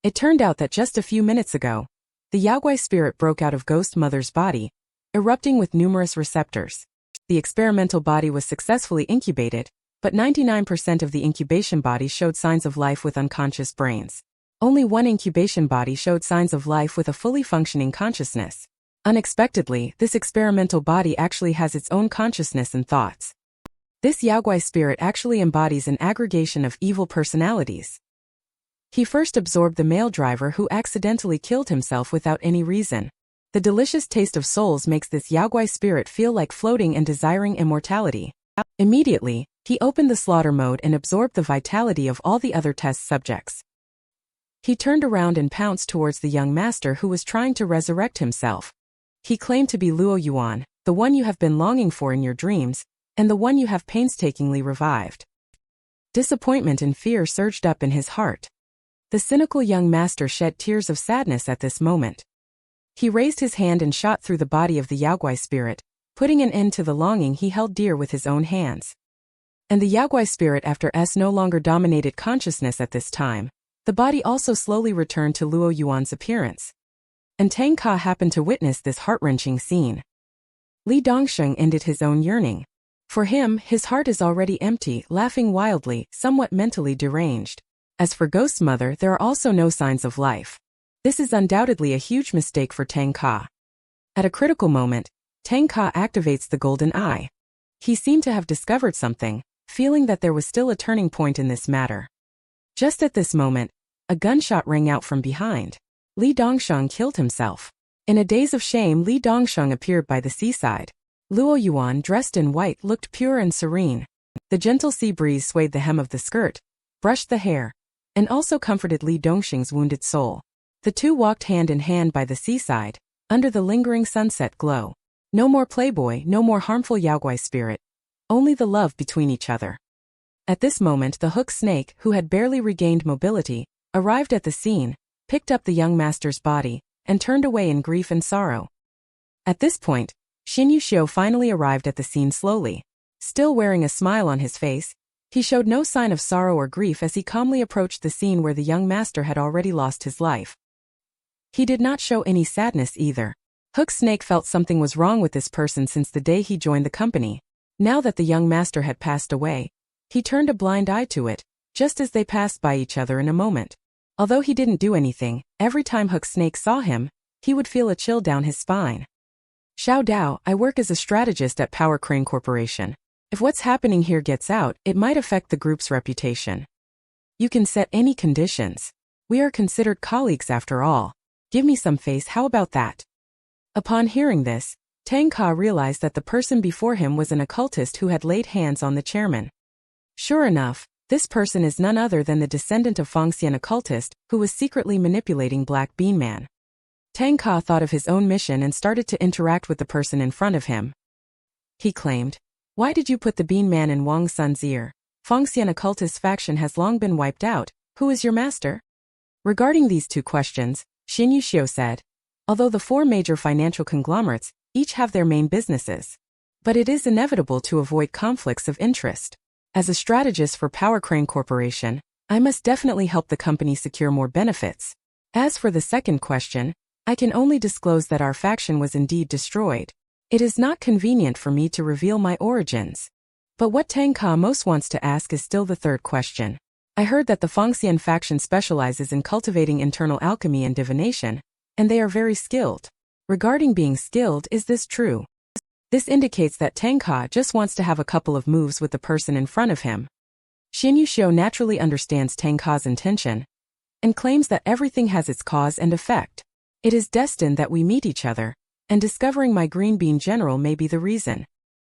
It turned out that just a few minutes ago, the Yaoguai spirit broke out of Ghost Mother's body, erupting with numerous receptors. The experimental body was successfully incubated, but 99% of the incubation body showed signs of life with unconscious brains. Only one incubation body showed signs of life with a fully functioning consciousness. Unexpectedly, this experimental body actually has its own consciousness and thoughts. This Yaoguai spirit actually embodies an aggregation of evil personalities. He first absorbed the male driver who accidentally killed himself without any reason. The delicious taste of souls makes this Yaoguai spirit feel like floating and desiring immortality. Immediately, he opened the slaughter mode and absorbed the vitality of all the other test subjects. He turned around and pounced towards the young master who was trying to resurrect himself. He claimed to be Luo Yuan, the one you have been longing for in your dreams, and the one you have painstakingly revived. Disappointment and fear surged up in his heart. The cynical young master shed tears of sadness at this moment. He raised his hand and shot through the body of the Yaoguai spirit, putting an end to the longing he held dear with his own hands. And the Yaoguai spirit after S no longer dominated consciousness at this time. The body also slowly returned to Luo Yuan's appearance. And Tang Ka happened to witness this heart-wrenching scene. Li Dongsheng ended his own yearning. For him, his heart is already empty, laughing wildly, somewhat mentally deranged. As for Ghost Mother, there are also no signs of life. This is undoubtedly a huge mistake for Tang Ka. At a critical moment, Tang Ka activates the golden eye. He seemed to have discovered something, feeling that there was still a turning point in this matter. Just at this moment, a gunshot rang out from behind. Li Dongsheng killed himself. In a daze of shame, Li Dongsheng appeared by the seaside. Luo Yuan, dressed in white, looked pure and serene. The gentle sea breeze swayed the hem of the skirt, brushed the hair, and also comforted Li Dongsheng's wounded soul. The two walked hand in hand by the seaside, under the lingering sunset glow. No more playboy, no more harmful Yaoguai spirit. only the love between each other. At this moment the hook snake, who had barely regained mobility, arrived at the scene, picked up the young master's body, and turned away in grief and sorrow. At this point, Xin Yuxiu finally arrived at the scene slowly. Still wearing a smile on his face, he showed no sign of sorrow or grief as he calmly approached the scene where the young master had already lost his life. He did not show any sadness either. Hook Snake felt something was wrong with this person since the day he joined the company. Now that the young master had passed away, he turned a blind eye to it, just as they passed by each other in a moment. Although he didn't do anything, every time Hook Snake saw him, he would feel a chill down his spine. Xiao Dao, I work as a strategist at Power Crane Corporation. If what's happening here gets out, it might affect the group's reputation. You can set any conditions. We are considered colleagues after all. Give me some face, how about that? Upon hearing this, Tang Ka realized that the person before him was an occultist who had laid hands on the chairman. Sure enough, this person is none other than the descendant of Fengxian occultist, who was secretly manipulating Black Bean Man. Tang Ka thought of his own mission and started to interact with the person in front of him. He claimed, "Why did you put the Bean Man in Wang Sun's ear? Fengxian occultist faction has long been wiped out. Who is your master?" Regarding these two questions, Xin Yuxiu said, although the four major financial conglomerates each have their main businesses, but it is inevitable to avoid conflicts of interest. As a strategist for Power Crane Corporation, I must definitely help the company secure more benefits. As for the second question, I can only disclose that our faction was indeed destroyed. It is not convenient for me to reveal my origins. But what Tang Ka most wants to ask is still the third question. I heard that the Fengxian faction specializes in cultivating internal alchemy and divination, and they are very skilled. Regarding being skilled, is this true? This indicates that Tang Ka just wants to have a couple of moves with the person in front of him. Xin Yuxiu naturally understands Tang Ka's intention, and claims that everything has its cause and effect. It is destined that we meet each other, and discovering my green bean general may be the reason.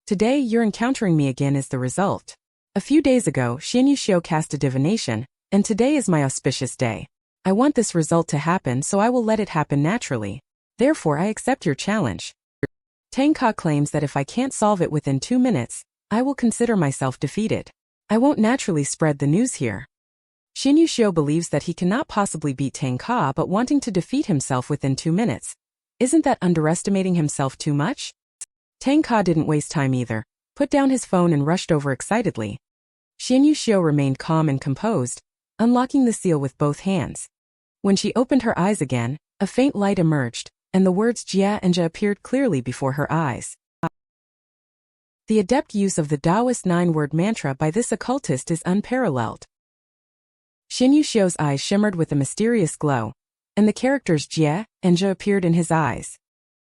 Today you're encountering me again is the result. A few days ago, Xin Yuxiu cast a divination, and today is my auspicious day. I want this result to happen, so I will let it happen naturally. Therefore I accept your challenge. Tang Ka claims that if I can't solve it within 2 minutes, I will consider myself defeated. I won't naturally spread the news here. Xin Yuxiu believes that he cannot possibly beat Tang Ka, but wanting to defeat himself within 2 minutes. Isn't that underestimating himself too much? Tang Ka didn't waste time either, put down his phone and rushed over excitedly. Xin Yuxiu remained calm and composed, unlocking the seal with both hands. When she opened her eyes again, a faint light emerged, and the words Jia and Ja appeared clearly before her eyes. The adept use of the Daoist 9-word mantra by this occultist is unparalleled. Xin Yuxiu's eyes shimmered with a mysterious glow, and the characters Jia and Ja appeared in his eyes.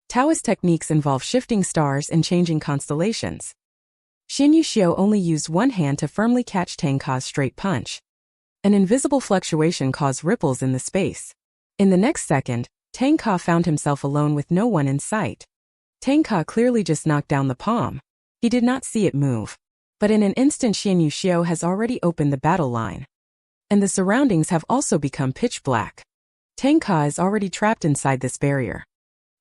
Taoist techniques involve shifting stars and changing constellations. Xin Yuxiu only used one hand to firmly catch Tang Ka's straight punch. An invisible fluctuation caused ripples in the space. In the next second, Tang Ka found himself alone with no one in sight. Tang Ka clearly just knocked down the palm. He did not see it move. But in an instant Xin Yuxiu has already opened the battle line. And the surroundings have also become pitch black. Tang Ka is already trapped inside this barrier.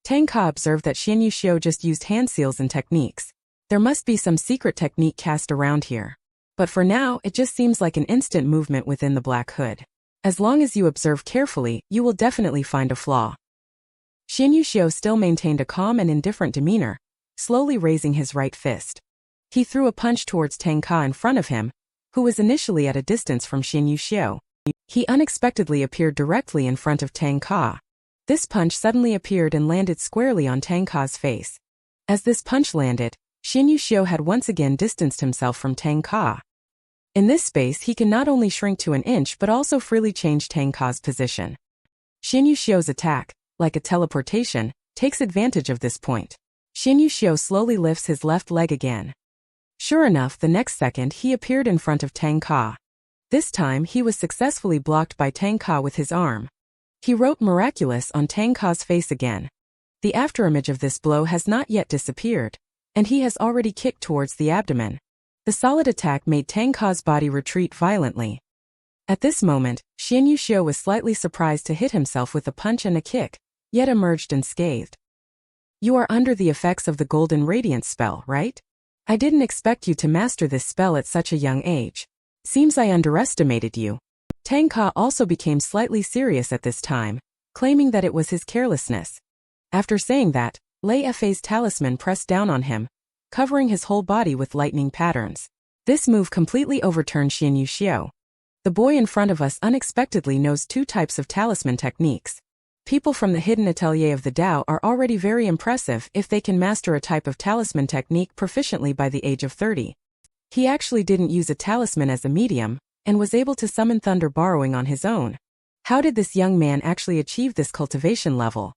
Tang Ka observed that Xin Yuxiu just used hand seals and techniques. There must be some secret technique cast around here. But for now, it just seems like an instant movement within the black hood. As long as you observe carefully, you will definitely find a flaw. Xin Yuxiu still maintained a calm and indifferent demeanor, slowly raising his right fist. He threw a punch towards Tang Ka in front of him, who was initially at a distance from Xin Yuxiu. He unexpectedly appeared directly in front of Tang Ka. This punch suddenly appeared and landed squarely on Tang Ka's face. As this punch landed, Xin Yuxiu had once again distanced himself from Tang Ka. In this space he can not only shrink to an inch but also freely change Tang Ka's position. Xin Yuxiu's attack, like a teleportation, takes advantage of this point. Xin Yuxiu slowly lifts his left leg again. Sure enough, the next second he appeared in front of Tang Ka. This time he was successfully blocked by Tang Ka with his arm. He wrote "miraculous" on Tang Ka's face again. The afterimage of this blow has not yet disappeared, and he has already kicked towards the abdomen. The solid attack made Tang Ka's body retreat violently. At this moment, Xin Yuxiu was slightly surprised to hit himself with a punch and a kick, yet emerged unscathed. You are under the effects of the Golden Radiance spell, right? I didn't expect you to master this spell at such a young age. Seems I underestimated you. Tang Ka also became slightly serious at this time, claiming that it was his carelessness. After saying that, Lei Fei's talisman pressed down on him, covering his whole body with lightning patterns. This move completely overturned Xianyu Xiao. The boy in front of us unexpectedly knows two types of talisman techniques. People from the hidden atelier of the Dao are already very impressive if they can master a type of talisman technique proficiently by the age of 30. He actually didn't use a talisman as a medium, and was able to summon thunder borrowing on his own. How did this young man actually achieve this cultivation level?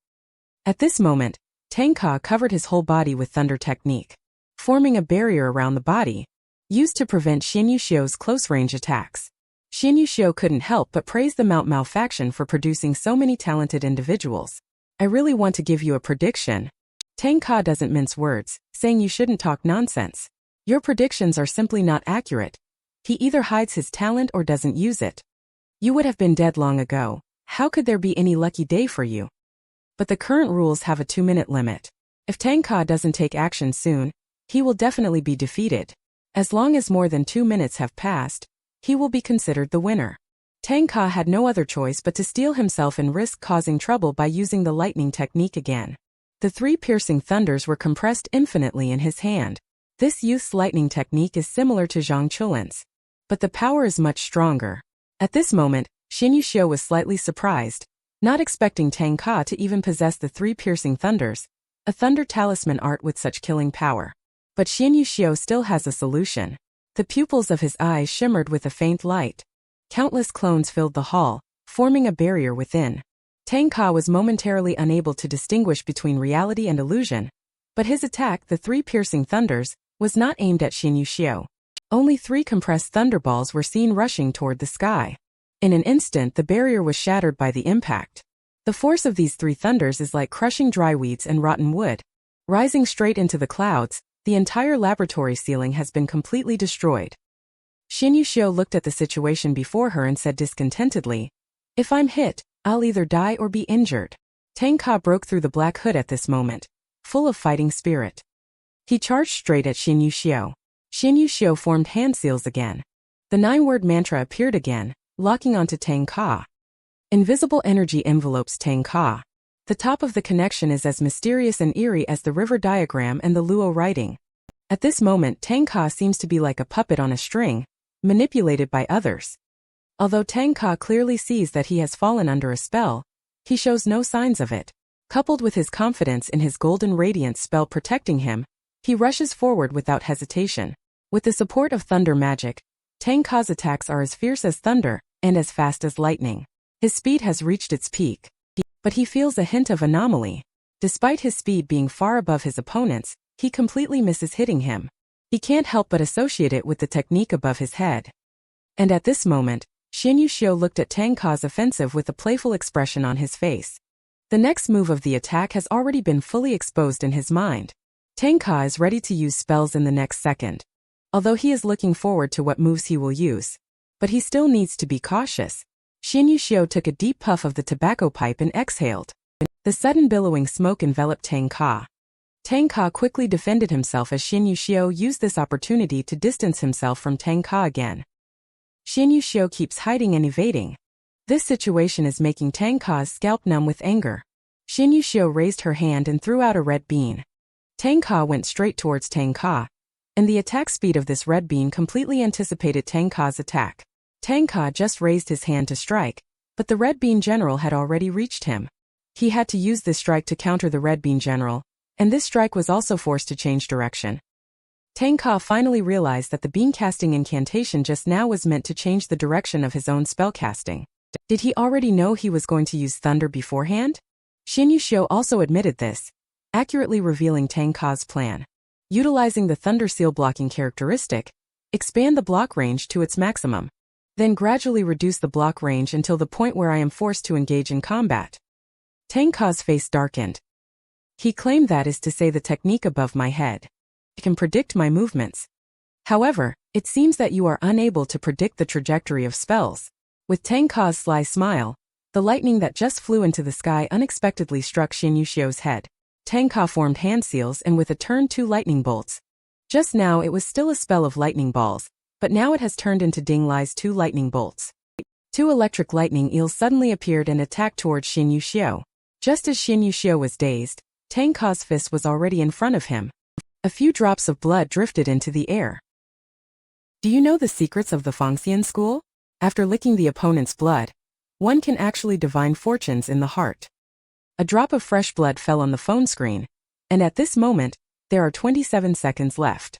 At this moment, Tang Ka covered his whole body with thunder technique, forming a barrier around the body, used to prevent Xianyu Xiao's close-range attacks. Xianyu Xiao couldn't help but praise the Mao faction for producing so many talented individuals. I really want to give you a prediction. Tang Ka doesn't mince words, saying you shouldn't talk nonsense. Your predictions are simply not accurate. He either hides his talent or doesn't use it. You would have been dead long ago. How could there be any lucky day for you? But the current rules have a 2-minute limit. If Tang Ka doesn't take action soon, he will definitely be defeated. As long as more than 2 minutes have passed, he will be considered the winner. Tang Ka had no other choice but to steel himself and risk causing trouble by using the lightning technique again. The 3 piercing thunders were compressed infinitely in his hand. This youth's lightning technique is similar to Zhang Xiaoran's, but the power is much stronger. At this moment, Xianyu Xiao was slightly surprised, not expecting Tang Ka to even possess the 3 piercing thunders, a thunder talisman art with such killing power. But Xianyu Xiao still has a solution. The pupils of his eyes shimmered with a faint light. Countless clones filled the hall, forming a barrier within. Tang Ka was momentarily unable to distinguish between reality and illusion, but his attack, the 3 piercing thunders, was not aimed at Xianyu Xiao. Only 3 compressed thunderballs were seen rushing toward the sky. In an instant, the barrier was shattered by the impact. The force of these 3 thunders is like crushing dry weeds and rotten wood. Rising straight into the clouds, the entire laboratory ceiling has been completely destroyed. Xianyu Xiao looked at the situation before her and said discontentedly, "If I'm hit, I'll either die or be injured." Tang Ka broke through the black hood at this moment, full of fighting spirit. He charged straight at Xianyu Xiao. Xianyu Xiao formed hand seals again. The 9-word mantra appeared again, locking onto Tang Ka. Invisible energy envelopes Tang Ka. The top of the connection is as mysterious and eerie as the river diagram and the Luo writing. At this moment, Tang Ka seems to be like a puppet on a string, manipulated by others. Although Tang Ka clearly sees that he has fallen under a spell, he shows no signs of it. Coupled with his confidence in his golden radiance spell protecting him, he rushes forward without hesitation. With the support of thunder magic, Tang Ka's attacks are as fierce as thunder and as fast as lightning. His speed has reached its peak. But he feels a hint of anomaly. Despite his speed being far above his opponent's, he completely misses hitting him. He can't help but associate it with the technique above his head. And at this moment, Xianyu Xiao looked at Tang Ka's offensive with a playful expression on his face. The next move of the attack has already been fully exposed in his mind. Tang Ka is ready to use spells in the next second. Although he is looking forward to what moves he will use. But he still needs to be cautious. Xianyu Xiao took a deep puff of the tobacco pipe and exhaled. The sudden billowing smoke enveloped Tang Ka. Tang Ka quickly defended himself as Xianyu Xiao used this opportunity to distance himself from Tang Ka again. Xianyu Xiao keeps hiding and evading. This situation is making Tang Ka's scalp numb with anger. Xianyu Xiao raised her hand and threw out a red bean. Tang Ka went straight towards Tang Ka, and the attack speed of this red bean completely anticipated Tang Ka's attack. Tang Ka just raised his hand to strike, but the red bean general had already reached him. He had to use this strike to counter the red bean general, and this strike was also forced to change direction. Tang Ka finally realized that the bean casting incantation just now was meant to change the direction of his own spellcasting. Did he already know he was going to use thunder beforehand? Xianyu Xiao also admitted this, accurately revealing Tang Ka's plan. Utilizing the thunder seal blocking characteristic, expand the block range to its maximum. Then gradually reduce the block range until the point where I am forced to engage in combat. Tang Ka's face darkened. He claimed that is to say the technique above my head. It can predict my movements. However, it seems that you are unable to predict the trajectory of spells. With Tang Ka's sly smile, the lightning that just flew into the sky unexpectedly struck Xianyu Xiao's head. Tang Ka formed hand seals and with a turn 2 lightning bolts. Just now it was still a spell of lightning balls, but now it has turned into Ding Lai's 2 lightning bolts. 2 electric lightning eels suddenly appeared and attacked towards Xin Xiao. Just as Xin Xiao was dazed, Tang Ka's fist was already in front of him. A few drops of blood drifted into the air. Do you know the secrets of the Fangxian school? After licking the opponent's blood, one can actually divine fortunes in the heart. A drop of fresh blood fell on the phone screen, and at this moment, there are 27 seconds left.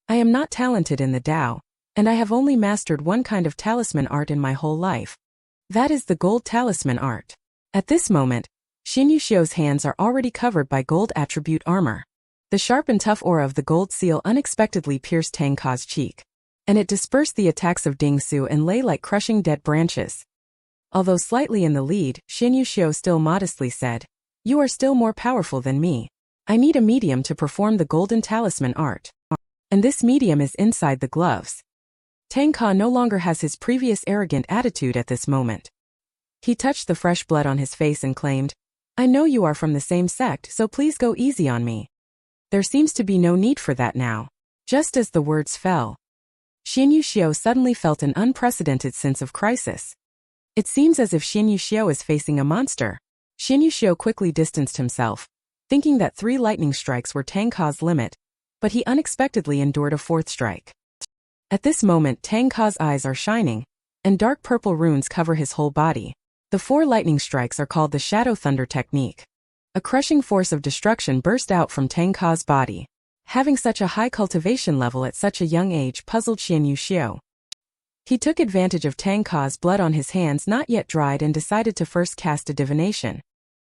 I am not talented in the Dao, and I have only mastered one kind of talisman art in my whole life. That is the gold talisman art. At this moment, Xin Xiao's hands are already covered by gold attribute armor. The sharp and tough aura of the gold seal unexpectedly pierced Tang Ka's cheek, and it dispersed the attacks of Ding Su and lay like crushing dead branches. Although slightly in the lead, Xin Xiao still modestly said, "You are still more powerful than me. I need a medium to perform the golden talisman art. And this medium is inside the gloves." Tang Ka no longer has his previous arrogant attitude at this moment. He touched the fresh blood on his face and claimed, "I know you are from the same sect, so please go easy on me." There seems to be no need for that now. Just as the words fell, Xin Xiao suddenly felt an unprecedented sense of crisis. It seems as if Xin Xiao is facing a monster. Xin Xiao quickly distanced himself, thinking that 3 lightning strikes were Tang Ka's limit, but he unexpectedly endured a 4th strike. At this moment Tang Ka's eyes are shining, and dark purple runes cover his whole body. The 4 lightning strikes are called the Shadow Thunder technique. A crushing force of destruction burst out from Tang Ka's body. Having such a high cultivation level at such a young age puzzled Xin Xiao. He took advantage of Tang Ka's blood on his hands not yet dried and decided to first cast a divination.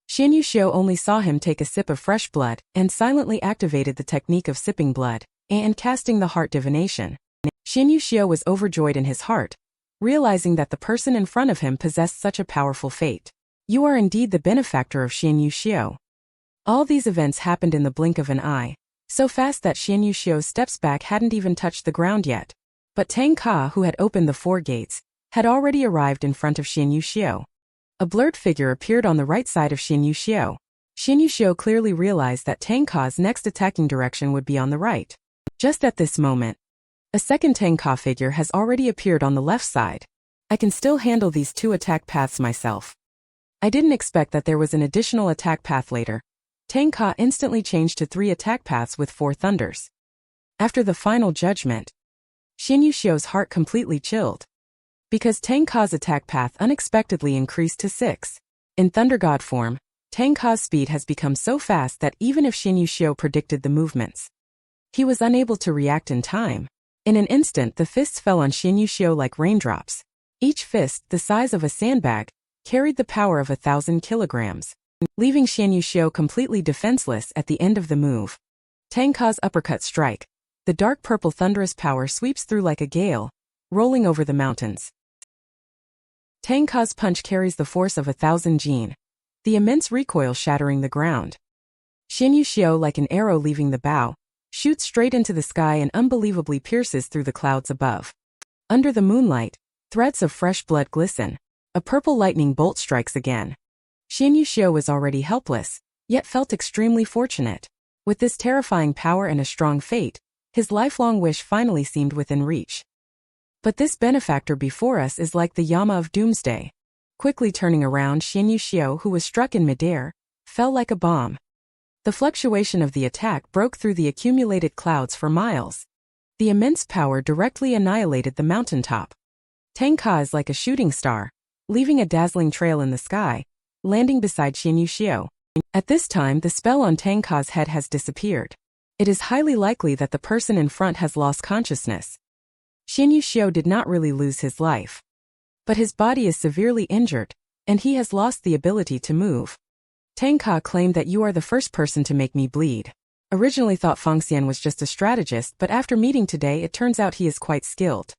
Xin Xiao only saw him take a sip of fresh blood and silently activated the technique of sipping blood and casting the heart divination. Xin Xiao was overjoyed in his heart, realizing that the person in front of him possessed such a powerful fate. You are indeed the benefactor of Xin Xiao. All these events happened in the blink of an eye, so fast that Xin Xiao's steps back hadn't even touched the ground yet. But Tang Ka, who had opened the 4 gates, had already arrived in front of Xin Xiao. A blurred figure appeared on the right side of Xin Xiao. Xin Xiao clearly realized that Tang Ka's next attacking direction would be on the right. Just at this moment, a second Tang Ka figure has already appeared on the left side. I can still handle these 2 attack paths myself. I didn't expect that there was an additional attack path later. Tang Ka instantly changed to 3 attack paths with 4 thunders. After the final judgment, Xin Xiao's heart completely chilled. Because Tang Ka's attack path unexpectedly increased to 6. In Thunder God form, Tang Ka's speed has become so fast that even if Xin Xiao predicted the movements, he was unable to react in time. In an instant the fists fell on Xin Xiao like raindrops. Each fist, the size of a sandbag, carried the power of 1,000 kilograms, leaving Xin Xiao completely defenseless at the end of the move. Tang Ka's uppercut strike. The dark purple thunderous power sweeps through like a gale, rolling over the mountains. Tang Ka's punch carries the force of 1,000 jin, the immense recoil shattering the ground. Xin Xiao, like an arrow leaving the bow, shoots straight into the sky and unbelievably pierces through the clouds above. Under the moonlight, threads of fresh blood glisten. A purple lightning bolt strikes again. Xin Xiao was already helpless, yet felt extremely fortunate. With this terrifying power and a strong fate, his lifelong wish finally seemed within reach. But this benefactor before us is like the Yama of Doomsday. Quickly turning around, Xin Xiao, who was struck in midair, fell like a bomb. The fluctuation of the attack broke through the accumulated clouds for miles. The immense power directly annihilated the mountaintop. Tang Ka is like a shooting star, leaving a dazzling trail in the sky, landing beside Xin Xiao. At this time the spell on Tang Ka's head has disappeared. It is highly likely that the person in front has lost consciousness. Xin Xiao did not really lose his life, but his body is severely injured, and he has lost the ability to move. Tang Ka claimed that you are the first person to make me bleed. Originally thought Fangxian was just a strategist, but after meeting today it turns out he is quite skilled.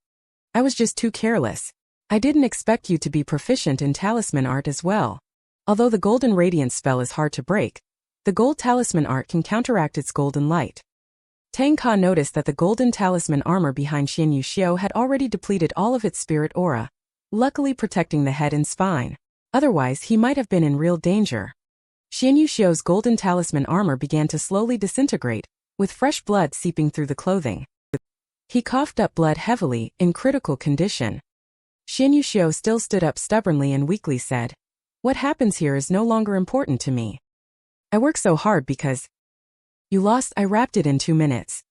I was just too careless. I didn't expect you to be proficient in talisman art as well. Although the golden radiance spell is hard to break, the gold talisman art can counteract its golden light. Tang Ka noticed that the golden talisman armor behind Xin Xiao had already depleted all of its spirit aura, luckily protecting the head and spine. Otherwise he might have been in real danger. Xin Xiao's golden talisman armor began to slowly disintegrate, with fresh blood seeping through the clothing. He coughed up blood heavily, in critical condition. Xian Xiao still stood up stubbornly and weakly said, "What happens here is no longer important to me. I work so hard because you lost. I wrapped it in 2 minutes.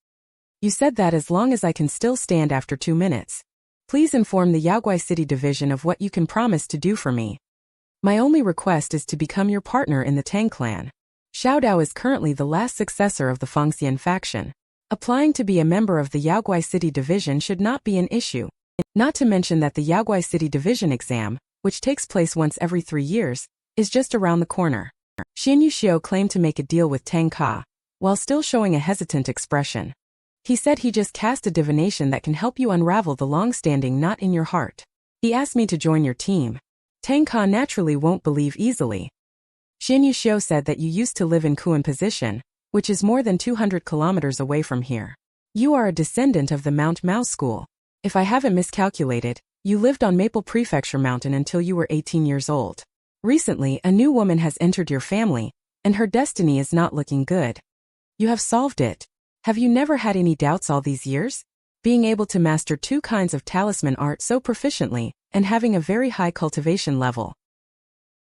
You said that as long as I can still stand after 2 minutes. Please inform the Yaoguai City Division of what you can promise to do for me. My only request is to become your partner in the Tang clan." Xiao Dao is currently the last successor of the Fengxian faction. Applying to be a member of the Yaoguai City Division should not be an issue. Not to mention that the Yaoguai City Division exam, which takes place once every 3 years, is just around the corner. Xian Xiao claimed to make a deal with Tang Ka, while still showing a hesitant expression. He said he just cast a divination that can help you unravel the long-standing knot in your heart. He asked me to join your team. Tang Ka naturally won't believe easily. Xian Xiao said that you used to live in Kuan position, which is more than 200 kilometers away from here. You are a descendant of the Mount Mao school. If I haven't miscalculated, you lived on Maple Prefecture Mountain until you were 18 years old. Recently, a new woman has entered your family, and her destiny is not looking good. You have solved it. Have you never had any doubts all these years? Being able to master 2 kinds of talisman art so proficiently, and having a very high cultivation level.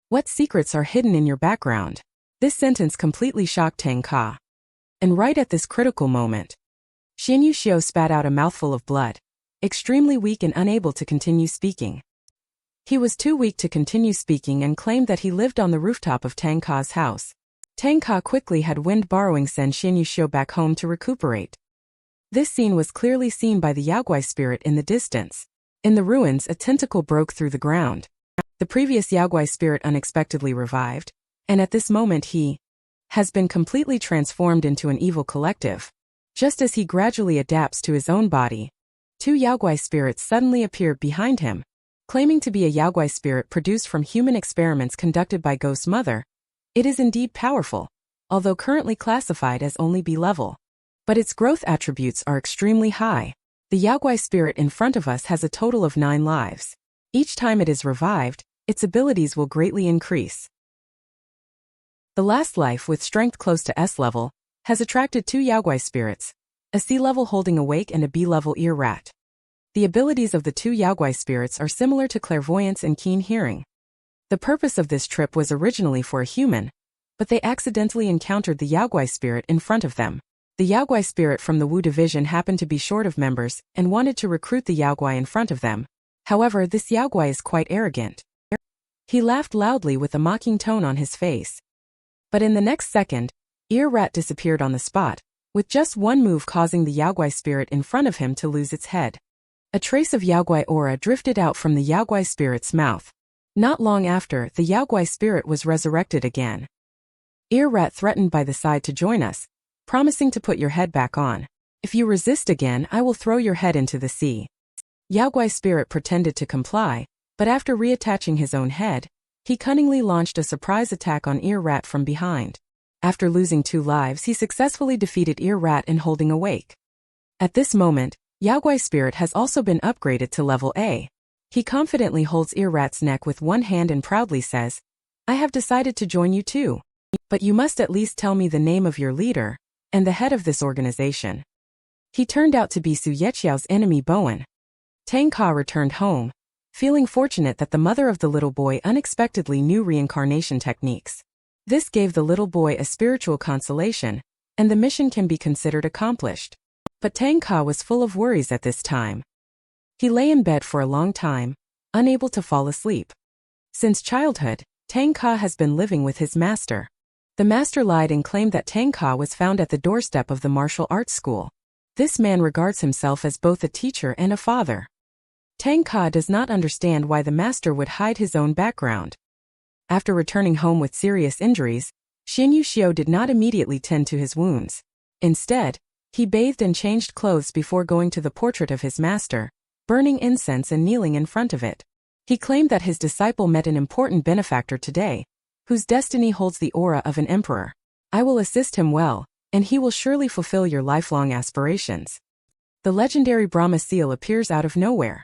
What secrets are hidden in your background? This sentence completely shocked Tang Ka. And right at this critical moment, Xian Xiao spat out a mouthful of blood, extremely weak and unable to continue speaking. He was too weak to continue speaking and claimed that he lived on the rooftop of Tang Ka's house. Tang Ka quickly had wind borrowing send Xian Xiao back home to recuperate. This scene was clearly seen by the Yaoguai spirit in the distance. In the ruins, a tentacle broke through the ground. The previous Yaoguai spirit unexpectedly revived, and at this moment he has been completely transformed into an evil collective. Just as he gradually adapts to his own body, 2 Yaoguai spirits suddenly appeared behind him. Claiming to be a Yaoguai spirit produced from human experiments conducted by Ghost Mother, it is indeed powerful, although currently classified as only B level. But its growth attributes are extremely high. The Yaoguai spirit in front of us has a total of 9 lives. Each time it is revived, its abilities will greatly increase. The last life, with strength close to S level, has attracted 2 Yaoguai spirits, a C level holding awake and a B level ear rat. The abilities of the 2 Yaoguai spirits are similar to clairvoyance and keen hearing. The purpose of this trip was originally for a human, but they accidentally encountered the Yaoguai spirit in front of them. The Yaoguai spirit from the Wu division happened to be short of members and wanted to recruit the Yaoguai in front of them. However, this Yaoguai is quite arrogant. He laughed loudly with a mocking tone on his face. But in the next second, Ear Rat disappeared on the spot, with just one move causing the Yaoguai spirit in front of him to lose its head. A trace of Yaoguai aura drifted out from the Yaoguai spirit's mouth. Not long after, the Yaoguai spirit was resurrected again. Ear Rat threatened by the side to join us, promising to put your head back on. If you resist again, I will throw your head into the sea. Yaoguai spirit pretended to comply, but after reattaching his own head, he cunningly launched a surprise attack on Ear Rat from behind. After losing 2 lives, he successfully defeated Ear Rat in holding awake. At this moment, Yaoguai spirit has also been upgraded to level A. He confidently holds Ear Rat's neck with one hand and proudly says, "I have decided to join you too. But you must at least tell me the name of your leader, and the head of this organization." He turned out to be Su Yeqiao's enemy Bowen. Tang Ka returned home, feeling fortunate that the mother of the little boy unexpectedly knew reincarnation techniques. This gave the little boy a spiritual consolation, and the mission can be considered accomplished. But Tang Ka was full of worries at this time. He lay in bed for a long time, unable to fall asleep. Since childhood, Tang Ka has been living with his master. The master lied and claimed that Tang Ka was found at the doorstep of the martial arts school. This man regards himself as both a teacher and a father. Tang Ka does not understand why the master would hide his own background. After returning home with serious injuries, Xian Xiao did not immediately tend to his wounds. Instead, he bathed and changed clothes before going to the portrait of his master, burning incense and kneeling in front of it. He claimed that his disciple met an important benefactor today, whose destiny holds the aura of an emperor. I will assist him well, and he will surely fulfill your lifelong aspirations. The legendary Brahma seal appears out of nowhere.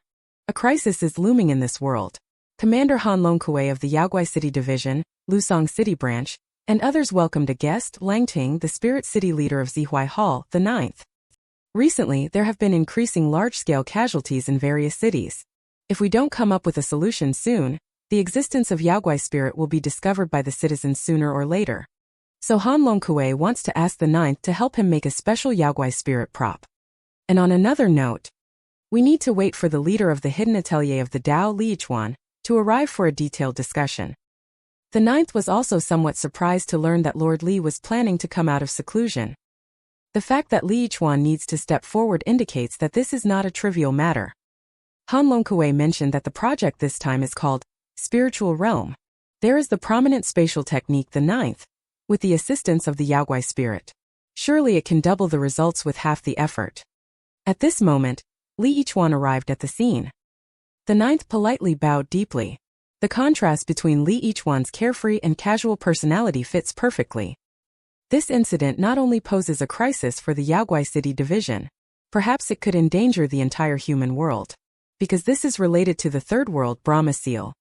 A crisis is looming in this world. Commander Han Longkue of the Yaoguai City Division, Lusong City Branch, and others welcomed a guest, Langting, the spirit city leader of Zihui Hall, the ninth. Recently, there have been increasing large-scale casualties in various cities. If we don't come up with a solution soon, the existence of Yaoguai spirit will be discovered by the citizens sooner or later. So Han Longkue wants to ask the ninth to help him make a special Yaoguai spirit prop. And on another note, we need to wait for the leader of the hidden atelier of the Dao, Liyichuan, to arrive for a detailed discussion. The ninth was also somewhat surprised to learn that Lord Li was planning to come out of seclusion. The fact that Liyichuan needs to step forward indicates that this is not a trivial matter. Han Longkue mentioned that the project this time is called Spiritual Realm. There is the prominent spatial technique the ninth, with the assistance of the Yaoguai spirit. Surely it can double the results with half the effort. At this moment, Liyichuan arrived at the scene. The ninth politely bowed deeply. The contrast between Liyichuan's carefree and casual personality fits perfectly. This incident not only poses a crisis for the Yaoguai City division, perhaps it could endanger the entire human world, because this is related to the third world Brahma seal.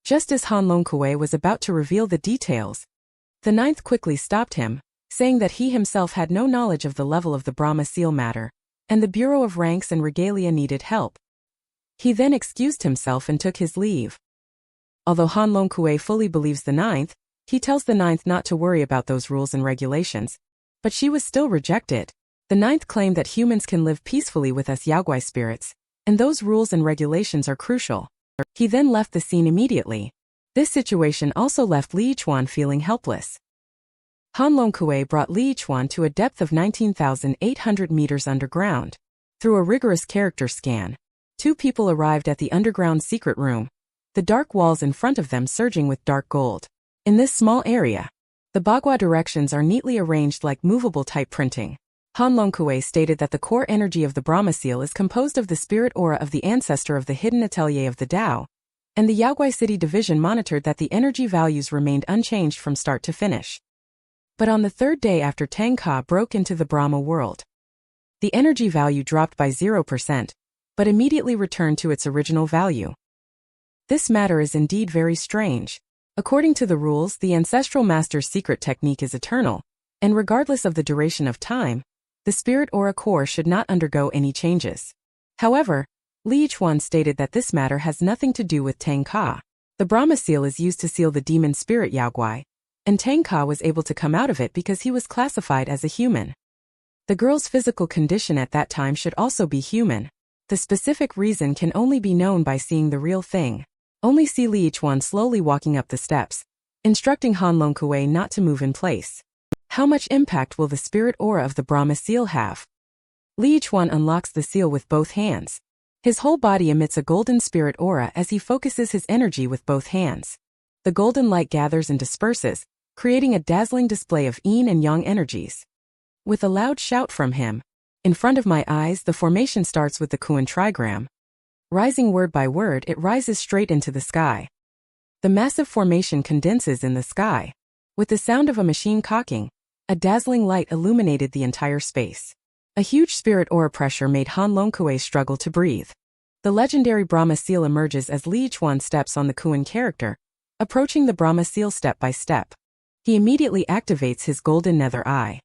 Just as Han Longkue was about to reveal the details, the ninth quickly stopped him, saying that he himself had no knowledge of the level of the Brahma seal matter, and the Bureau of Ranks and Regalia needed help. He then excused himself and took his leave. Although Han Longkue fully believes the ninth, he tells the ninth not to worry about those rules and regulations, but she was still rejected. The ninth claimed that humans can live peacefully with us Yaoguai spirits, and those rules and regulations are crucial. He then left the scene immediately. This situation also left Liyichuan feeling helpless. Han Longkue brought Liyichuan to a depth of 19,800 meters underground. Through a rigorous character scan, two people arrived at the underground secret room, the dark walls in front of them surging with dark gold. In this small area, the Bagua directions are neatly arranged like movable type printing. Han Longkue stated that the core energy of the Brahma seal is composed of the spirit aura of the ancestor of the hidden atelier of the Dao, and the Yaoguai City division monitored that the energy values remained unchanged from start to finish. But on the third day after Tang Ka broke into the Brahma world, the energy value dropped by 0%, but immediately returned to its original value. This matter is indeed very strange. According to the rules, the ancestral master's secret technique is eternal, and regardless of the duration of time, the spirit aura core should not undergo any changes. However, Liyichuan stated that this matter has nothing to do with Tang Ka. The Brahma seal is used to seal the demon spirit Yaoguai, and Tang Ka was able to come out of it because he was classified as a human. The girl's physical condition at that time should also be human. The specific reason can only be known by seeing the real thing. Only see Liyichuan slowly walking up the steps, instructing Han Longkue not to move in place. How much impact will the spirit aura of the Brahma seal have? Liyichuan unlocks the seal with both hands. His whole body emits a golden spirit aura as he focuses his energy with both hands. The golden light gathers and disperses, creating a dazzling display of yin and yang energies. With a loud shout from him, "In front of my eyes," the formation starts with the Kuan trigram. Rising word by word, it rises straight into the sky. The massive formation condenses in the sky. With the sound of a machine cocking, a dazzling light illuminated the entire space. A huge spirit aura pressure made Han Longkue struggle to breathe. The legendary Brahma seal emerges as Liyichuan steps on the Kuan character, approaching the Brahma seal step by step. He immediately activates his golden nether eye.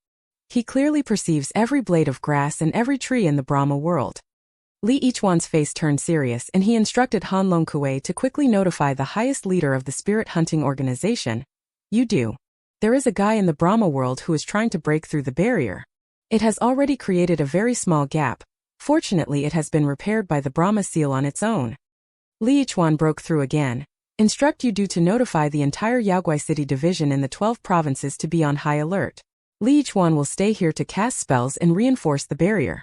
He clearly perceives every blade of grass and every tree in the Brahma world. Liyichuan's face turned serious and he instructed Han Longkue to quickly notify the highest leader of the spirit hunting organization. "You do. There is a guy in the Brahma world who is trying to break through the barrier. It has already created a very small gap. Fortunately, it has been repaired by the Brahma seal on its own." Liyichuan broke through again. "Instruct you to notify the entire Yaoguai City division in the 12 provinces to be on high alert. Liyichuan will stay here to cast spells and reinforce the barrier."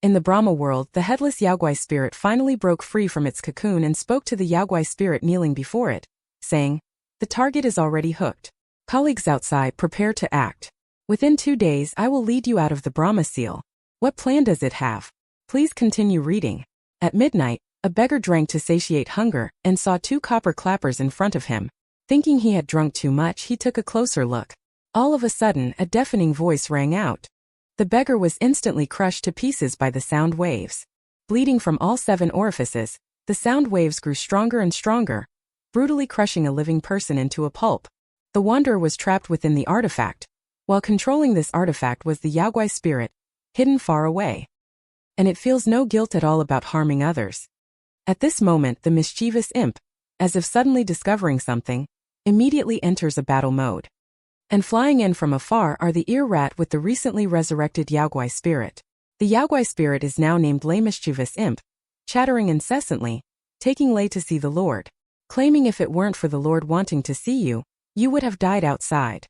In the Brahma world, the headless Yaoguai spirit finally broke free from its cocoon and spoke to the Yaoguai spirit kneeling before it, saying, "The target is already hooked. Colleagues outside, prepare to act. Within 2 days I will lead you out of the Brahma seal. What plan does it have? Please continue reading." At midnight, a beggar drank to satiate hunger and saw 2 copper clappers in front of him. Thinking he had drunk too much, he took a closer look. All of a sudden, a deafening voice rang out. The beggar was instantly crushed to pieces by the sound waves. Bleeding from all 7 orifices, the sound waves grew stronger and stronger, brutally crushing a living person into a pulp. The wanderer was trapped within the artifact, while controlling this artifact was the Yaogui spirit, hidden far away. And it feels no guilt at all about harming others. At this moment, the mischievous imp, as if suddenly discovering something, immediately enters a battle mode. And flying in from afar are the ear rat with the recently resurrected Yaogui spirit. The Yaogui spirit is now named Lei Mischievous Imp, chattering incessantly, taking Lei to see the Lord, claiming if it weren't for the Lord wanting to see you, you would have died outside.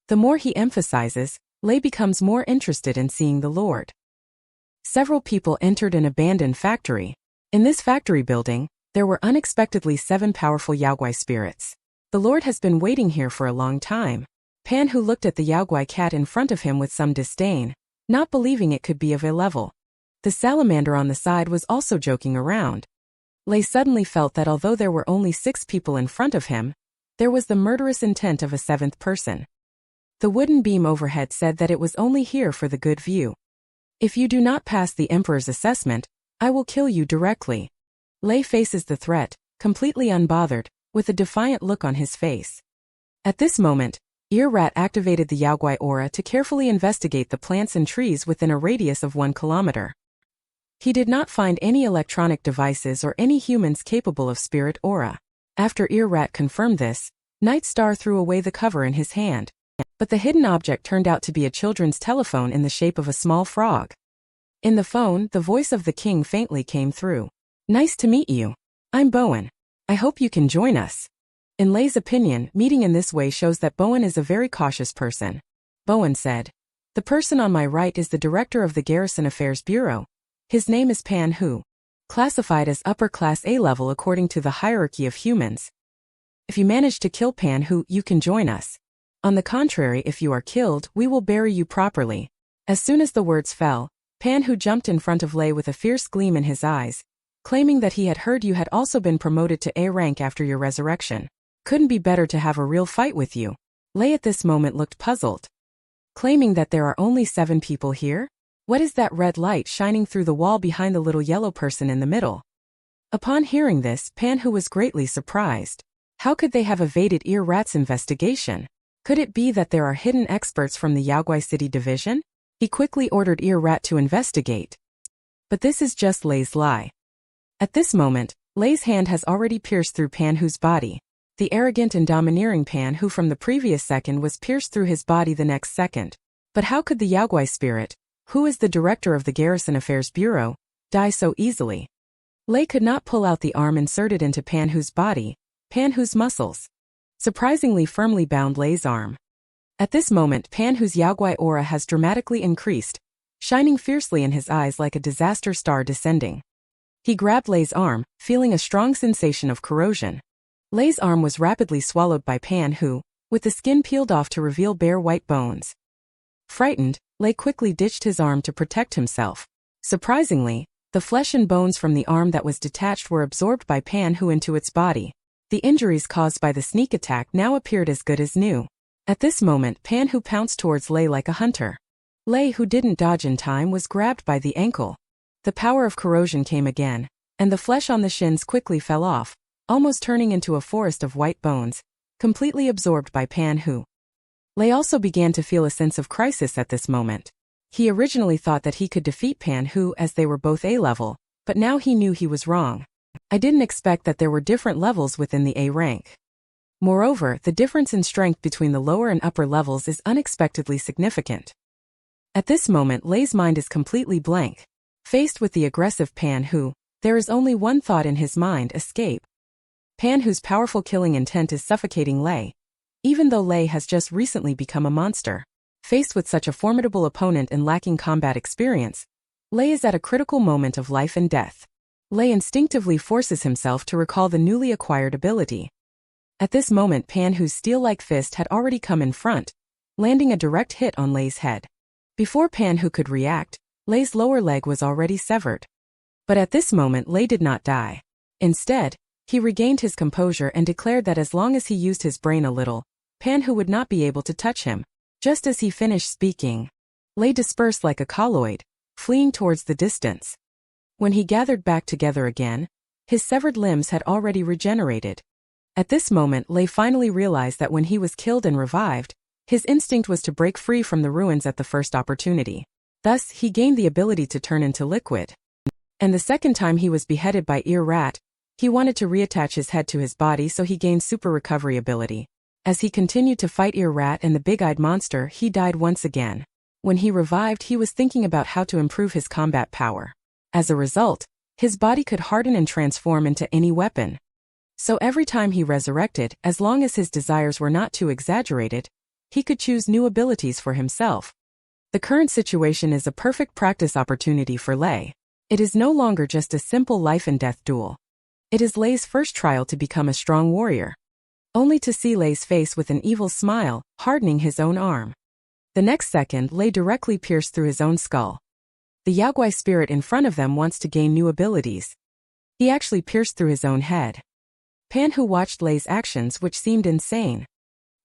The more he emphasizes, Lei becomes more interested in seeing the Lord. Several people entered an abandoned factory. In this factory building, there were unexpectedly 7 powerful Yaogui spirits. The Lord has been waiting here for a long time. Pan Hu looked at the Yaogui cat in front of him with some disdain, not believing it could be of a level. The salamander on the side was also joking around. Lei suddenly felt that although there were only 6 people in front of him, there was the murderous intent of a 7th person. The wooden beam overhead said that it was only here for the good view. If you do not pass the Emperor's assessment, I will kill you directly. Lei faces the threat, completely unbothered, with a defiant look on his face. At this moment, Ear Rat activated the Yaogui aura to carefully investigate the plants and trees within a radius of 1 kilometer. He did not find any electronic devices or any humans capable of spirit aura. After Ear Rat confirmed this, Night Star threw away the cover in his hand. But the hidden object turned out to be a children's telephone in the shape of a small frog. In the phone, the voice of the king faintly came through. Nice to meet you. I'm Bowen. I hope you can join us. In Lei's opinion, meeting in this way shows that Bowen is a very cautious person. Bowen said, the person on my right is the director of the Garrison Affairs Bureau. His name is Pan Hu, classified as upper class A level according to the hierarchy of humans. If you manage to kill Pan Hu, you can join us. On the contrary, if you are killed, we will bury you properly. As soon as the words fell, Pan Hu jumped in front of Lei with a fierce gleam in his eyes, claiming that he had heard you had also been promoted to A rank after your resurrection. Couldn't be better to have a real fight with you. Lei at this moment looked puzzled. Claiming that there are only 7 people here? What is that red light shining through the wall behind the little yellow person in the middle? Upon hearing this, Pan Hu was greatly surprised. How could they have evaded Ear Rat's investigation? Could it be that there are hidden experts from the Yaogui City Division? He quickly ordered Ear Rat to investigate. But this is just Lei's lie. At this moment, Lei's hand has already pierced through Pan Hu's body. The arrogant and domineering Pan Hu from the previous second was pierced through his body the next second. But how could the Yaogui spirit, who is the director of the Garrison Affairs Bureau, die so easily? Lei could not pull out the arm inserted into Pan Hu's body. Pan Hu's muscles surprisingly firmly bound Lei's arm. At this moment, Pan Hu's Yaogui aura has dramatically increased, shining fiercely in his eyes like a disaster star descending. He grabbed Lei's arm, feeling a strong sensation of corrosion. Lei's arm was rapidly swallowed by Pan Hu, with the skin peeled off to reveal bare white bones. Frightened, Lei quickly ditched his arm to protect himself. Surprisingly, the flesh and bones from the arm that was detached were absorbed by Pan Hu into its body. The injuries caused by the sneak attack now appeared as good as new. At this moment, Pan Hu pounced towards Lei like a hunter. Lei, who didn't dodge in time, was grabbed by the ankle. The power of corrosion came again, and the flesh on the shins quickly fell off, almost turning into a forest of white bones, completely absorbed by Pan Hu. Lei also began to feel a sense of crisis at this moment. He originally thought that he could defeat Pan Hu as they were both A-level, but now he knew he was wrong. I didn't expect that there were different levels within the A rank. Moreover, the difference in strength between the lower and upper levels is unexpectedly significant. At this moment, Lei's mind is completely blank. Faced with the aggressive Pan Hu, there is only one thought in his mind: escape. Pan Hu's powerful killing intent is suffocating Lei. Even though Lei has just recently become a monster, faced with such a formidable opponent and lacking combat experience, Lei is at a critical moment of life and death. Lei instinctively forces himself to recall the newly acquired ability. At this moment, Pan Hu's steel-like fist had already come in front, landing a direct hit on Lei's head. Before Pan Hu could react, Lei's lower leg was already severed. But at this moment, Lei did not die. Instead, he regained his composure and declared that as long as he used his brain a little, Pan Hu would not be able to touch him. Just as he finished speaking, Lei dispersed like a colloid, fleeing towards the distance. When he gathered back together again, his severed limbs had already regenerated. At this moment, Lei finally realized that when he was killed and revived, his instinct was to break free from the ruins at the first opportunity. Thus, he gained the ability to turn into liquid. And the second time he was beheaded by Ear Rat, he wanted to reattach his head to his body, so he gained super recovery ability. As he continued to fight Ear Rat and the big-eyed monster, he died once again. When he revived, he was thinking about how to improve his combat power. As a result, his body could harden and transform into any weapon. So every time he resurrected, as long as his desires were not too exaggerated, he could choose new abilities for himself. The current situation is a perfect practice opportunity for Lei. It is no longer just a simple life and death duel. It is Lei's first trial to become a strong warrior. Only to see Lei's face with an evil smile, hardening his own arm. The next second, Lei directly pierced through his own skull. The Yaogui spirit in front of them wants to gain new abilities. He actually pierced through his own head. Pan, who watched Lei's actions, which seemed insane.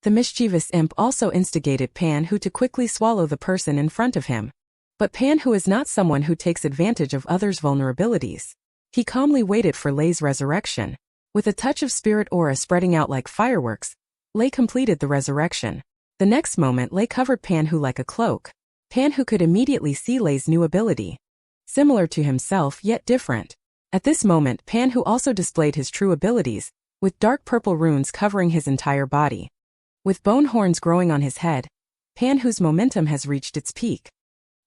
The mischievous imp also instigated Pan, who to quickly swallow the person in front of him. But Pan, who is not someone who takes advantage of others' vulnerabilities. He calmly waited for Lei's resurrection. With a touch of spirit aura spreading out like fireworks, Lei completed the resurrection. The next moment, Lei covered Pan, who like a cloak. Pan, who could immediately see Lei's new ability. Similar to himself, yet different. At this moment, Pan, who also displayed his true abilities, with dark purple runes covering his entire body. With bone horns growing on his head, Pan, whose momentum has reached its peak.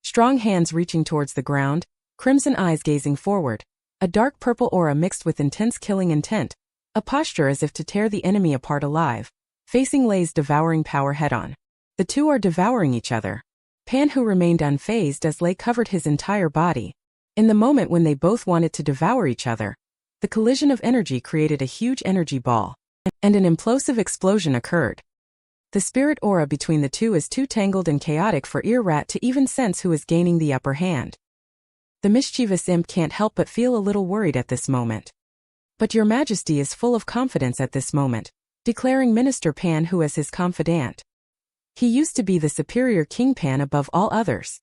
Strong hands reaching towards the ground, crimson eyes gazing forward, a dark purple aura mixed with intense killing intent, a posture as if to tear the enemy apart alive, facing Lei's devouring power head-on. The two are devouring each other. Pan, who remained unfazed as Lei covered his entire body. In the moment when they both wanted to devour each other, the collision of energy created a huge energy ball, and an implosive explosion occurred. The spirit aura between the two is too tangled and chaotic for Ear Rat to even sense who is gaining the upper hand. The mischievous imp can't help but feel a little worried at this moment. But Your Majesty is full of confidence at this moment, declaring Minister Pan, who as his confidant. He used to be the superior King Pan above all others.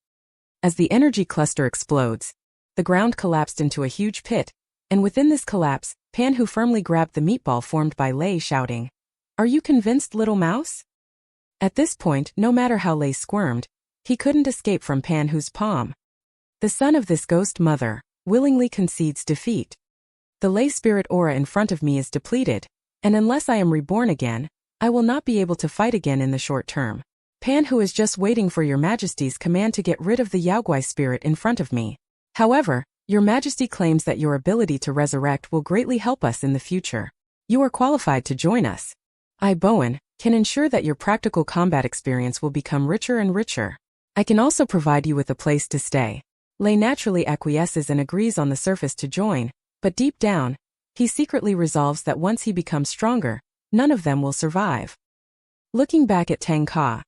As the energy cluster explodes, the ground collapsed into a huge pit, and within this collapse, Pan, who firmly grabbed the meatball formed by Lei, shouting, "Are you convinced, little mouse?" At this point, no matter how Lei squirmed, he couldn't escape from Pan, whose palm. The son of this ghost mother willingly concedes defeat. The Lei spirit aura in front of me is depleted, and unless I am reborn again, I will not be able to fight again in the short term. Pan, who is just waiting for Your Majesty's command to get rid of the Yaogui spirit in front of me. However, Your Majesty claims that your ability to resurrect will greatly help us in the future. You are qualified to join us. I, Bowen, can ensure that your practical combat experience will become richer and richer. I can also provide you with a place to stay. Lei naturally acquiesces and agrees on the surface to join, but deep down, he secretly resolves that once he becomes stronger, none of them will survive. Looking back at Tang Ka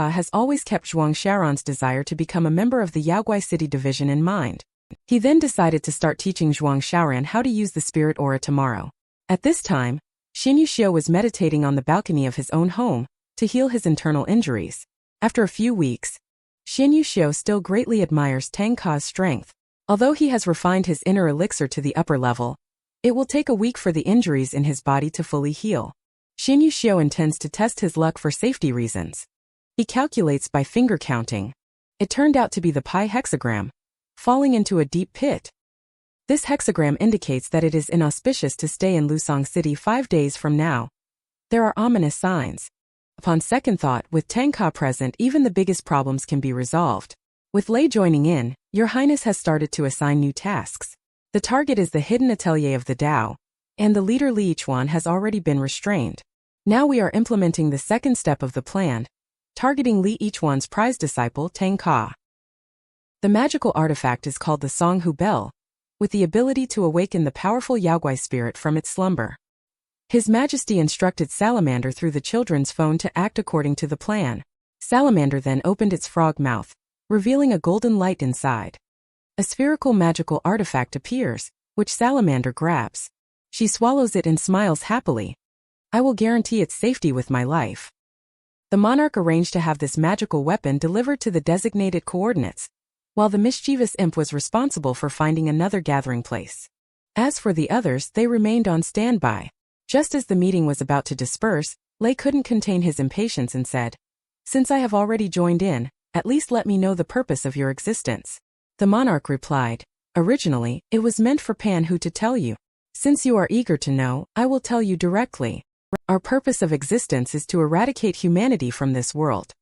has always kept Zhuang Xiaoran's desire to become a member of the Yaogui City Division in mind. He then decided to start teaching Zhuang Xiaoran how to use the spirit aura tomorrow. At this time, Xinyu Xiao was meditating on the balcony of his own home to heal his internal injuries. After a few weeks, Xinyu Xiao still greatly admires Tang Ka's strength. Although he has refined his inner elixir to the upper level, it will take a week for the injuries in his body to fully heal. Xinyu Xiao intends to test his luck for safety reasons. He calculates by finger counting. It turned out to be the pi hexagram, falling into a deep pit. This hexagram indicates that it is inauspicious to stay in Lusong City 5 days from now. There are ominous signs. Upon second thought, with Tang Ka present, even the biggest problems can be resolved. With Lei joining in, Your Highness has started to assign new tasks. The target is the hidden atelier of the Dao, and the leader Li Yichuan has already been restrained. Now we are implementing the second step of the plan, targeting Li Yichuan's prized disciple Tang Ka. The magical artifact is called the Songhu Bell, with the ability to awaken the powerful Yaogui spirit from its slumber. His Majesty instructed Salamander through the children's phone to act according to the plan. Salamander then opened its frog mouth, revealing a golden light inside. A spherical magical artifact appears, which Salamander grabs. She swallows it and smiles happily. I will guarantee its safety with my life. The monarch arranged to have this magical weapon delivered to the designated coordinates, while the mischievous imp was responsible for finding another gathering place. As for the others, they remained on standby. Just as the meeting was about to disperse, Lei couldn't contain his impatience and said, "Since I have already joined in, at least let me know the purpose of your existence." The monarch replied, "Originally, it was meant for Panhu to tell you. Since you are eager to know, I will tell you directly. Our purpose of existence is to eradicate humanity from this world."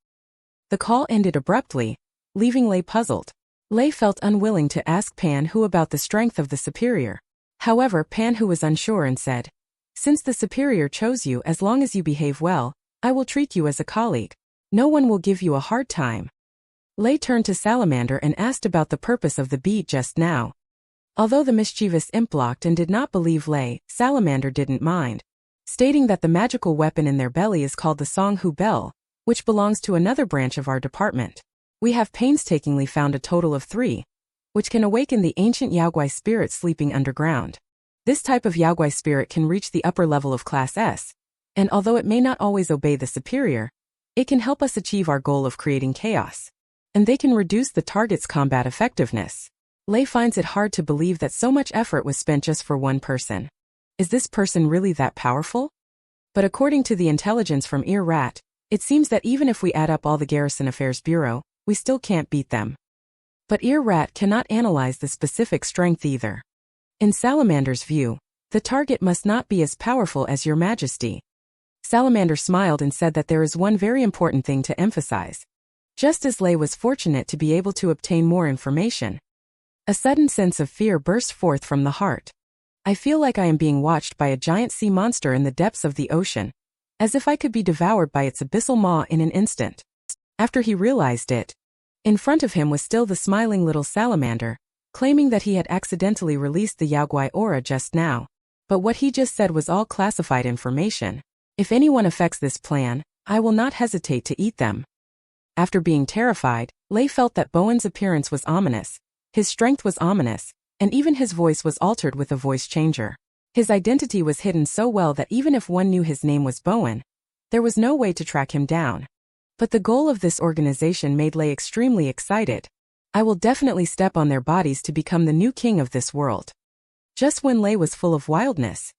The call ended abruptly, leaving Lei puzzled. Lei felt unwilling to ask Panhu about the strength of the superior. However, Panhu was unsure and said, "Since the superior chose you, as long as you behave well, I will treat you as a colleague. No one will give you a hard time." Lei turned to Salamander and asked about the purpose of the bead just now. Although the mischievous imp blocked and did not believe Lei, Salamander didn't mind, stating that the magical weapon in their belly is called the Songhu Bell, which belongs to another branch of our department. We have painstakingly found a total of 3, which can awaken the ancient Yaogui spirit sleeping underground. This type of Yaogui spirit can reach the upper level of Class S, and although it may not always obey the superior, it can help us achieve our goal of creating chaos. And they can reduce the target's combat effectiveness. Lei finds it hard to believe that so much effort was spent just for one person. Is this person really that powerful? But according to the intelligence from Ear Rat, it seems that even if we add up all the Garrison Affairs Bureau, we still can't beat them. But Ear Rat cannot analyze the specific strength either. In Salamander's view, the target must not be as powerful as Your Majesty. Salamander smiled and said that there is one very important thing to emphasize. Just as Lei was fortunate to be able to obtain more information, a sudden sense of fear burst forth from the heart. "I feel like I am being watched by a giant sea monster in the depths of the ocean, as if I could be devoured by its abyssal maw in an instant." After he realized it, in front of him was still the smiling little salamander, claiming that he had accidentally released the Yaogui aura just now. But what he just said was all classified information. "If anyone affects this plan, I will not hesitate to eat them." After being terrified, Lei felt that Bowen's appearance was ominous, his strength was ominous, and even his voice was altered with a voice changer. His identity was hidden so well that even if one knew his name was Bowen, there was no way to track him down. But the goal of this organization made Lei extremely excited. "I will definitely step on their bodies to become the new king of this world." Just when Lei was full of wildness,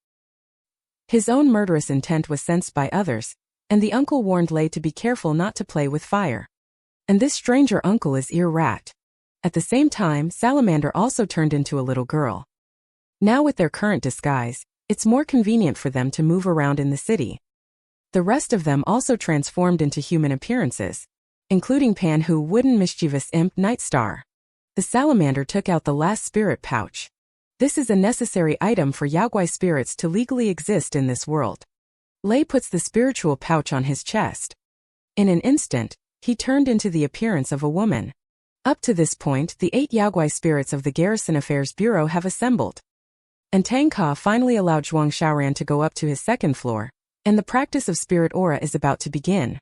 his own murderous intent was sensed by others, and the uncle warned Lei to be careful not to play with fire. And this stranger uncle is Ear Rat. At the same time, Salamander also turned into a little girl. Now with their current disguise, it's more convenient for them to move around in the city. The rest of them also transformed into human appearances, including Panhu wooden mischievous imp Nightstar. The salamander took out the last spirit pouch. This is a necessary item for Yaogui spirits to legally exist in this world. Lei puts the spiritual pouch on his chest. In an instant, he turned into the appearance of a woman. Up to this point, the 8 Yaogui spirits of the Garrison Affairs Bureau have assembled. And Tang Ka finally allowed Zhuang Xiaoran to go up to his 2nd floor, and the practice of spirit aura is about to begin.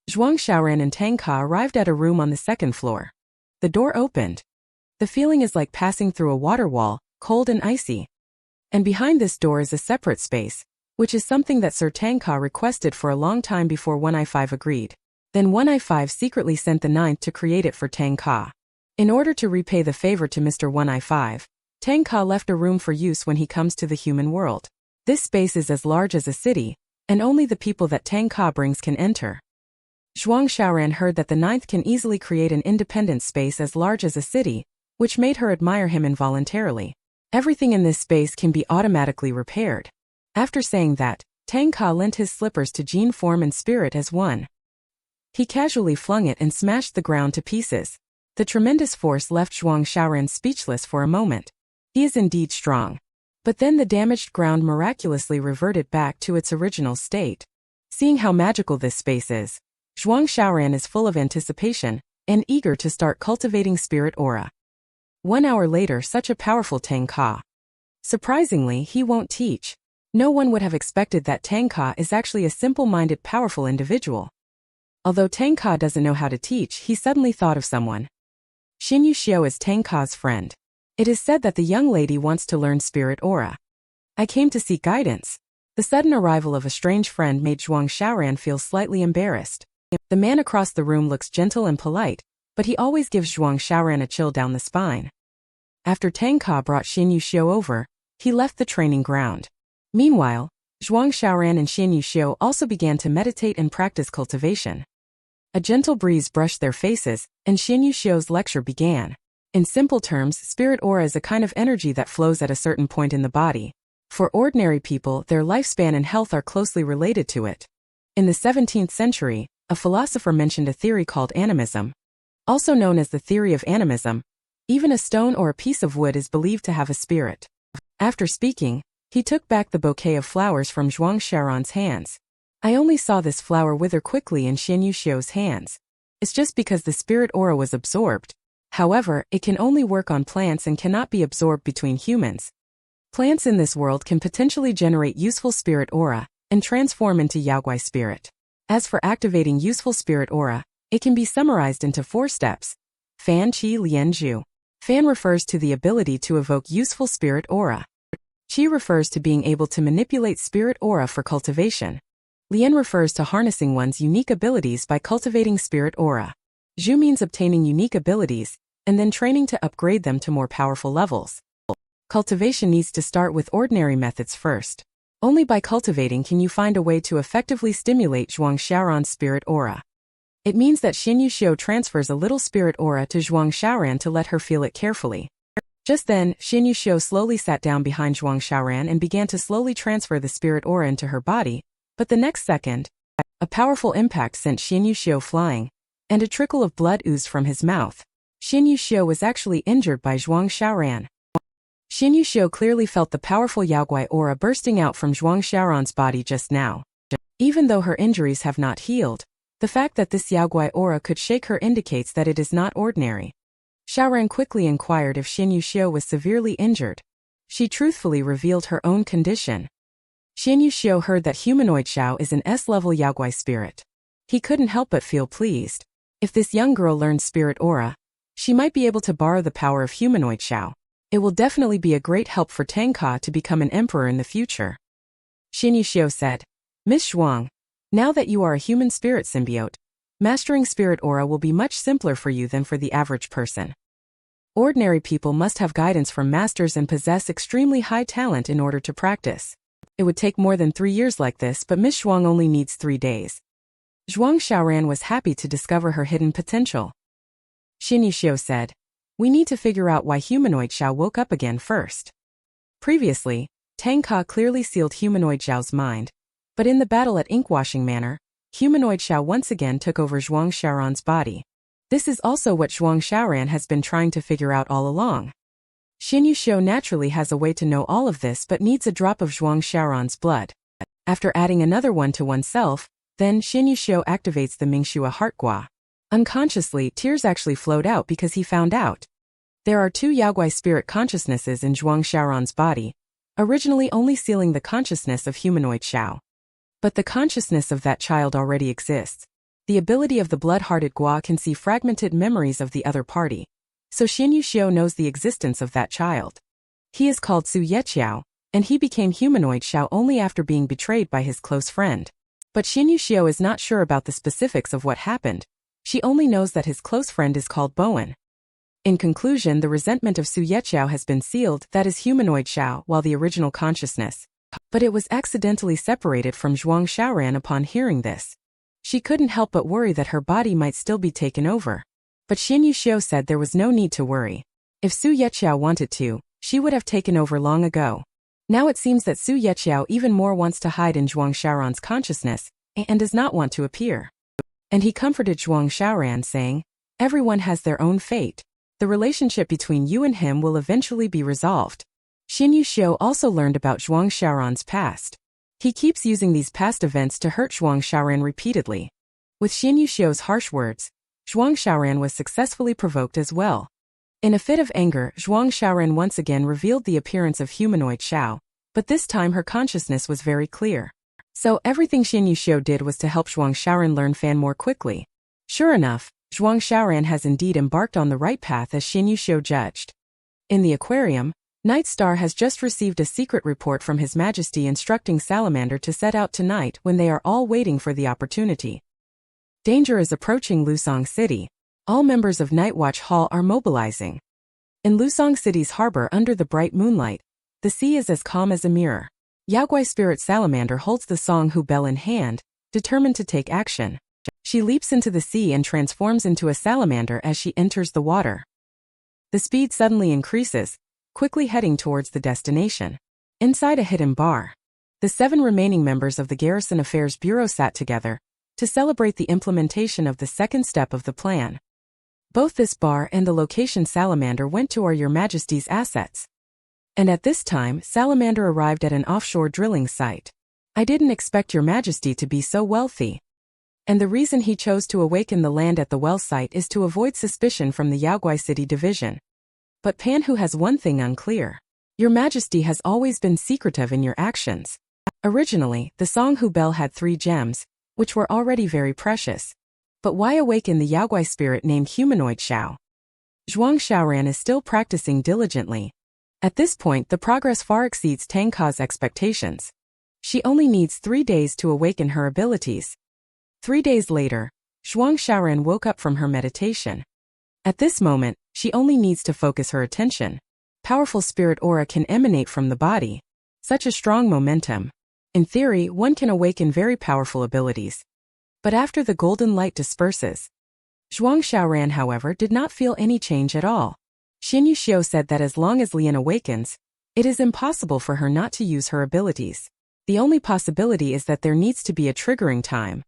Zhuang Xiaoran and Tang Ka arrived at a room on the 2nd floor. The door opened. The feeling is like passing through a water wall, cold and icy. And behind this door is a separate space, which is something that Sir Tang Ka requested for a long time before 1i5 agreed. Then 1i5 secretly sent the 9th to create it for Tang Ka. In order to repay the favor to Mr. 1i5, Tang Ka left a room for use when he comes to the human world. This space is as large as a city, and only the people that Tang Ka brings can enter. Zhuang Xiaoran heard that the 9th can easily create an independent space as large as a city, which made her admire him involuntarily. Everything in this space can be automatically repaired. After saying that, Tang Ka lent his slippers to Jin form and spirit as one. He casually flung it and smashed the ground to pieces. The tremendous force left Zhuang Xiaoran speechless for a moment. He is indeed strong. But then the damaged ground miraculously reverted back to its original state. Seeing how magical this space is, Zhuang Xiaoran is full of anticipation and eager to start cultivating spirit aura. 1 hour later, such a powerful Tang Ka. Surprisingly, he won't teach. No one would have expected that Tang Ka is actually a simple-minded, powerful individual. Although Tang Ka doesn't know how to teach, he suddenly thought of someone. Xinyu Xiao is Tang Ka's friend. It is said that the young lady wants to learn spirit aura. I came to seek guidance. The sudden arrival of a strange friend made Zhuang Xiaoran feel slightly embarrassed. The man across the room looks gentle and polite, but he always gives Zhuang Xiaoran a chill down the spine. After Tang Ka brought Xinyu Xiao over, he left the training ground. Meanwhile, Zhuang Xiaoran and Xian Xiao also began to meditate and practice cultivation. A gentle breeze brushed their faces, and Xian Xiao's lecture began. In simple terms, spirit aura is a kind of energy that flows at a certain point in the body. For ordinary people, their lifespan and health are closely related to it. In the 17th century, a philosopher mentioned a theory called animism. Also known as the theory of animism, even a stone or a piece of wood is believed to have a spirit. After speaking, he took back the bouquet of flowers from Zhuang Xiaoran's hands. I only saw this flower wither quickly in Xian Xiao's hands. It's just because the spirit aura was absorbed. However, it can only work on plants and cannot be absorbed between humans. Plants in this world can potentially generate useful spirit aura and transform into yaogui spirit. As for activating useful spirit aura, it can be summarized into 4 steps. Fan Qi Lian Zhu. Fan refers to the ability to evoke useful spirit aura. Qi refers to being able to manipulate spirit aura for cultivation. Lian refers to harnessing one's unique abilities by cultivating spirit aura. Zhu means obtaining unique abilities, and then training to upgrade them to more powerful levels. Cultivation needs to start with ordinary methods first. Only by cultivating can you find a way to effectively stimulate Zhuang Xiaoran's spirit aura. It means that Xian Xiao transfers a little spirit aura to Zhuang Xiaoran to let her feel it carefully. Just then, Xian Xiao slowly sat down behind Zhuang Xiaoran and began to slowly transfer the spirit aura into her body, but the next second, a powerful impact sent Xian Xiao flying, and a trickle of blood oozed from his mouth. Xian Xiao was actually injured by Zhuang Xiaoran. Xian Xiao clearly felt the powerful yaogui aura bursting out from Zhuang Xiaoran's body just now. Even though her injuries have not healed, the fact that this yaogui aura could shake her indicates that it is not ordinary. Xiaoran quickly inquired if Xian Xiao was severely injured. She truthfully revealed her own condition. Xian Xiao heard that Humanoid Xiao is an S-level yaogui spirit. He couldn't help but feel pleased. If this young girl learns spirit aura, she might be able to borrow the power of Humanoid Xiao. It will definitely be a great help for Tang Ka to become an emperor in the future. Xian Xiao said, Miss Zhuang, now that you are a human spirit symbiote, mastering spirit aura will be much simpler for you than for the average person. Ordinary people must have guidance from masters and possess extremely high talent in order to practice. It would take more than 3 years like this, but Miss Zhuang only needs 3 days. Zhuang Xiaoran was happy to discover her hidden potential. Xian Xiao said, we need to figure out why Humanoid Xiao woke up again first. Previously, Tang Ka clearly sealed Humanoid Xiao's mind, but in the battle at Inkwashing Manor, Humanoid Xiao once again took over Zhuang Xiaoran's body. This is also what Zhuang Xiaoran has been trying to figure out all along. Xian Xiao naturally has a way to know all of this but needs a drop of Zhuang Xiaoran's blood. After adding another one to oneself, then Xian Xiao activates the Mingxua Heart Gua. Unconsciously, tears actually flowed out because he found out. There are 2 yaogui spirit consciousnesses in Zhuang Xiaoran's body, originally only sealing the consciousness of Humanoid Xiao. But the consciousness of that child already exists. The ability of the blood-hearted Gua can see fragmented memories of the other party, so Xian Xiao knows the existence of that child. He is called Su Yeqiao, and he became Humanoid Xiao only after being betrayed by his close friend. But Xian Xiao is not sure about the specifics of what happened. She only knows that his close friend is called Bowen. In conclusion, the resentment of Su Yeqiao has been sealed, that is Humanoid Xiao, while the original consciousness. But it was accidentally separated from Zhuang Xiaoran upon hearing this. She couldn't help but worry that her body might still be taken over. But Xian Xiao said there was no need to worry. If Su Yeqiao wanted to, she would have taken over long ago. Now it seems that Su Yeqiao even more wants to hide in Zhuang Xiaoran's consciousness, and does not want to appear. And he comforted Zhuang Xiaoran saying, everyone has their own fate. The relationship between you and him will eventually be resolved. Xian Xiao also learned about Zhuang Xiaoran's past. He keeps using these past events to hurt Zhuang Xiaoran repeatedly. With Xian Xiao's harsh words, Zhuang Xiaoran was successfully provoked as well. In a fit of anger, Zhuang Xiaoran once again revealed the appearance of Humanoid Xiao, but this time her consciousness was very clear. So everything Xian Xiao did was to help Zhuang Xiaoran learn Fan more quickly. Sure enough, Zhuang Xiaoran has indeed embarked on the right path as Xian Xiao judged. In the aquarium, Night Star has just received a secret report from His Majesty instructing Salamander to set out tonight when they are all waiting for the opportunity. Danger is approaching Lusong City. All members of Night Watch Hall are mobilizing. In Lusong City's harbor under the bright moonlight, the sea is as calm as a mirror. Yaogui spirit salamander holds the Songhu bell in hand, determined to take action. She leaps into the sea and transforms into a salamander as she enters the water. The speed suddenly increases, quickly heading towards the destination. Inside a hidden bar, the 7 remaining members of the Garrison Affairs Bureau sat together to celebrate the implementation of the second step of the plan. Both this bar and the location Salamander went to are Your Majesty's assets. And at this time, Salamander arrived at an offshore drilling site. I didn't expect Your Majesty to be so wealthy. And the reason he chose to awaken the land at the well site is to avoid suspicion from the Yaogui City Division. But Panhu has one thing unclear. Your Majesty has always been secretive in your actions. Originally, the Songhu bell had 3 gems, which were already very precious. But why awaken the Yaogui spirit named Humanoid Xiao? Zhuang Xiaoran is still practicing diligently. At this point, the progress far exceeds Tang Ka's expectations. She only needs 3 days to awaken her abilities. 3 days later, Zhuang Xiaoran woke up from her meditation. At this moment, she only needs to focus her attention. Powerful spirit aura can emanate from the body. Such a strong momentum. In theory, one can awaken very powerful abilities. But after the golden light disperses, Zhuang Xiaoran, however, did not feel any change at all. Xinyu Xiu said that as long as Lian awakens, it is impossible for her not to use her abilities. The only possibility is that there needs to be a triggering time.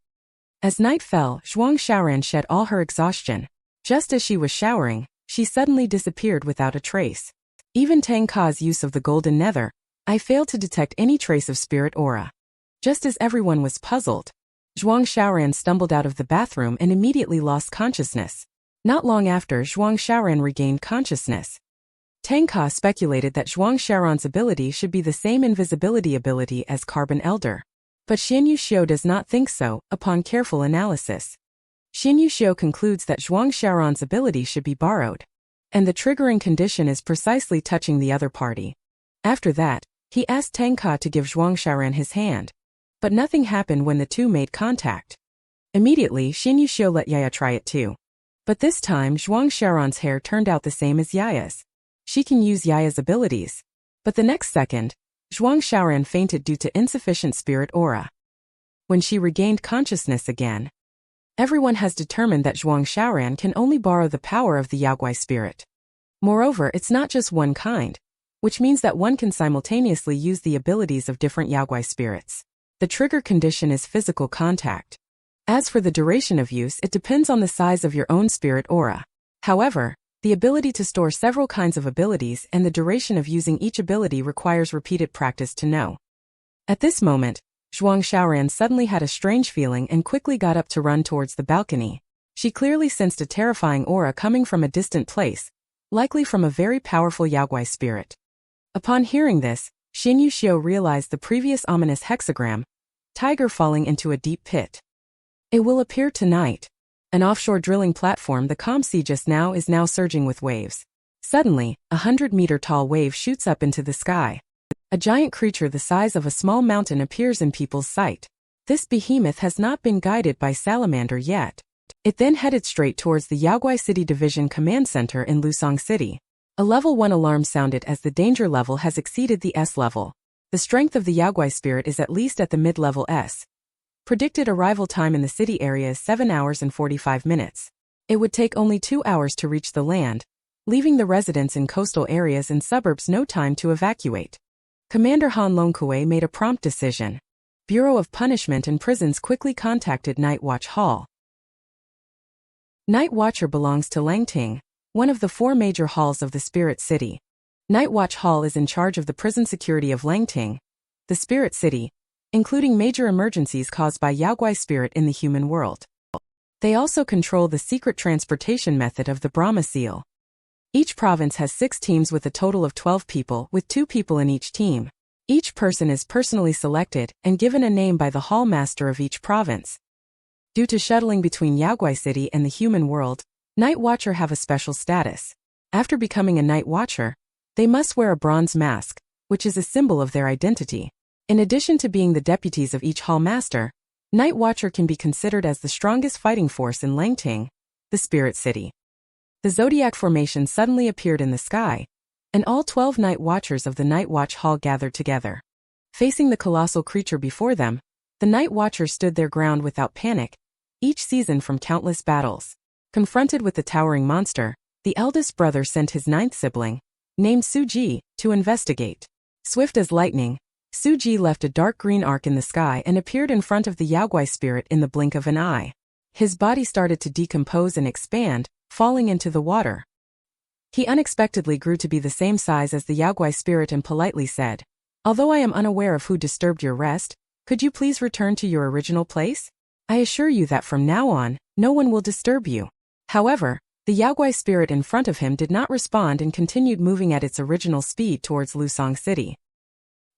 As night fell, Zhuang Xiaoran shed all her exhaustion. Just as she was showering, she suddenly disappeared without a trace. Even Tang Ka's use of the golden nether, I failed to detect any trace of spirit aura. Just as everyone was puzzled, Zhuang Xiaoran stumbled out of the bathroom and immediately lost consciousness. Not long after, Zhuang Xiaoran regained consciousness. Tang Ka speculated that Zhuang Xiaoran's ability should be the same invisibility ability as Carbon Elder. But Xinyu Xiu does not think so, upon careful analysis. Xinyu Xiu concludes that Zhuang Xiaoran's ability should be borrowed. And the triggering condition is precisely touching the other party. After that, he asked Tang Ka to give Zhuang Xiaoran his hand. But nothing happened when the two made contact. Immediately, Xinyu Xiu let Yaya try it too. But this time, Zhuang Xiaoran's hair turned out the same as Yaya's. She can use Yaya's abilities. But the next second, Zhuang Xiaoran fainted due to insufficient spirit aura. When she regained consciousness again, everyone has determined that Zhuang Xiaoran can only borrow the power of the Yaogui spirit. Moreover, it's not just one kind, which means that one can simultaneously use the abilities of different Yaogui spirits. The trigger condition is physical contact. As for the duration of use, it depends on the size of your own spirit aura. However, the ability to store several kinds of abilities and the duration of using each ability requires repeated practice to know. At this moment, Zhuang Xiaoran suddenly had a strange feeling and quickly got up to run towards the balcony. She clearly sensed a terrifying aura coming from a distant place, likely from a very powerful Yaogui spirit. Upon hearing this, Xinyu Xiu realized the previous ominous hexagram, tiger falling into a deep pit. It will appear tonight. An offshore drilling platform, the calm sea just now is now surging with waves. Suddenly, 100-meter-tall wave shoots up into the sky. A giant creature the size of a small mountain appears in people's sight. This behemoth has not been guided by Salamander yet. It then headed straight towards the Yaogui City Division Command Center in Lusong City. A level 1 alarm sounded as the danger level has exceeded the S level. The strength of the Yaogui spirit is at least at the mid-level S. Predicted arrival time in the city area is 7 hours and 45 minutes. It would take only 2 hours to reach the land, leaving the residents in coastal areas and suburbs no time to evacuate. Commander Han Longkue made a prompt decision. Bureau of Punishment and Prisons quickly contacted Night Watch Hall. Night Watcher belongs to Langting, one of the 4 major halls of the Spirit City. Night Watch Hall is in charge of the prison security of Langting, the Spirit City, including major emergencies caused by Yaogui spirit in the human world. They also control the secret transportation method of the Brahma Seal. Each province has 6 teams with a total of 12 people, with 2 people in each team. Each person is personally selected and given a name by the hall master of each province. Due to shuttling between Yaogui City and the human world, Night Watcher have a special status. After becoming a Night Watcher, they must wear a bronze mask, which is a symbol of their identity. In addition to being the deputies of each hall master, Night Watcher can be considered as the strongest fighting force in Langting, the Spirit City. The zodiac formation suddenly appeared in the sky, and all 12 Night Watchers of the Night Watch Hall gathered together. Facing the colossal creature before them, the Night Watchers stood their ground without panic, each seasoned from countless battles. Confronted with the towering monster, the eldest brother sent his ninth sibling, named Suji, to investigate. Swift as lightning, Suji left a dark green arc in the sky and appeared in front of the Yaogwai spirit in the blink of an eye. His body started to decompose and expand, falling into the water. He unexpectedly grew to be the same size as the Yaogwai spirit and politely said, "Although I am unaware of who disturbed your rest, could you please return to your original place? I assure you that from now on, no one will disturb you." However, the Yaogwai spirit in front of him did not respond and continued moving at its original speed towards Lusong City.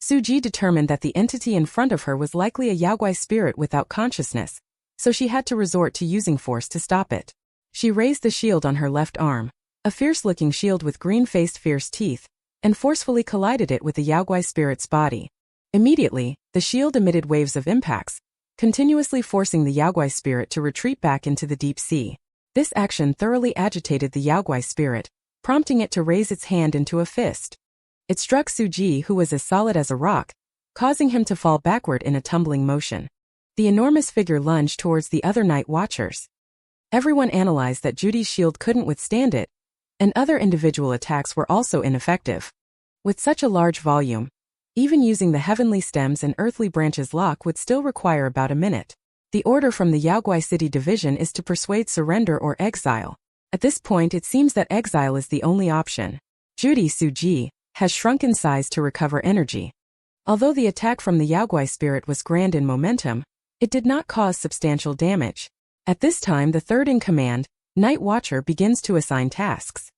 Suji determined that the entity in front of her was likely a Yaogwai spirit without consciousness, so she had to resort to using force to stop it. She raised the shield on her left arm, a fierce-looking shield with green-faced fierce teeth, and forcefully collided it with the Yaogwai spirit's body. Immediately, the shield emitted waves of impacts, continuously forcing the Yaogwai spirit to retreat back into the deep sea. This action thoroughly agitated the Yaogwai spirit, prompting it to raise its hand into a fist. It struck Suji, who was as solid as a rock, causing him to fall backward in a tumbling motion. The enormous figure lunged towards the other Night Watchers. Everyone analyzed that Judy's shield couldn't withstand it, and other individual attacks were also ineffective. With such a large volume, even using the heavenly stems and earthly branches lock would still require about a minute. The order from the Yaogwai City Division is to persuade surrender or exile. At this point it seems that exile is the only option. Judy Suji has shrunk in size to recover energy. Although the attack from the Yaogwai spirit was grand in momentum, it did not cause substantial damage. At this time the third in command, Night Watcher, begins to assign tasks.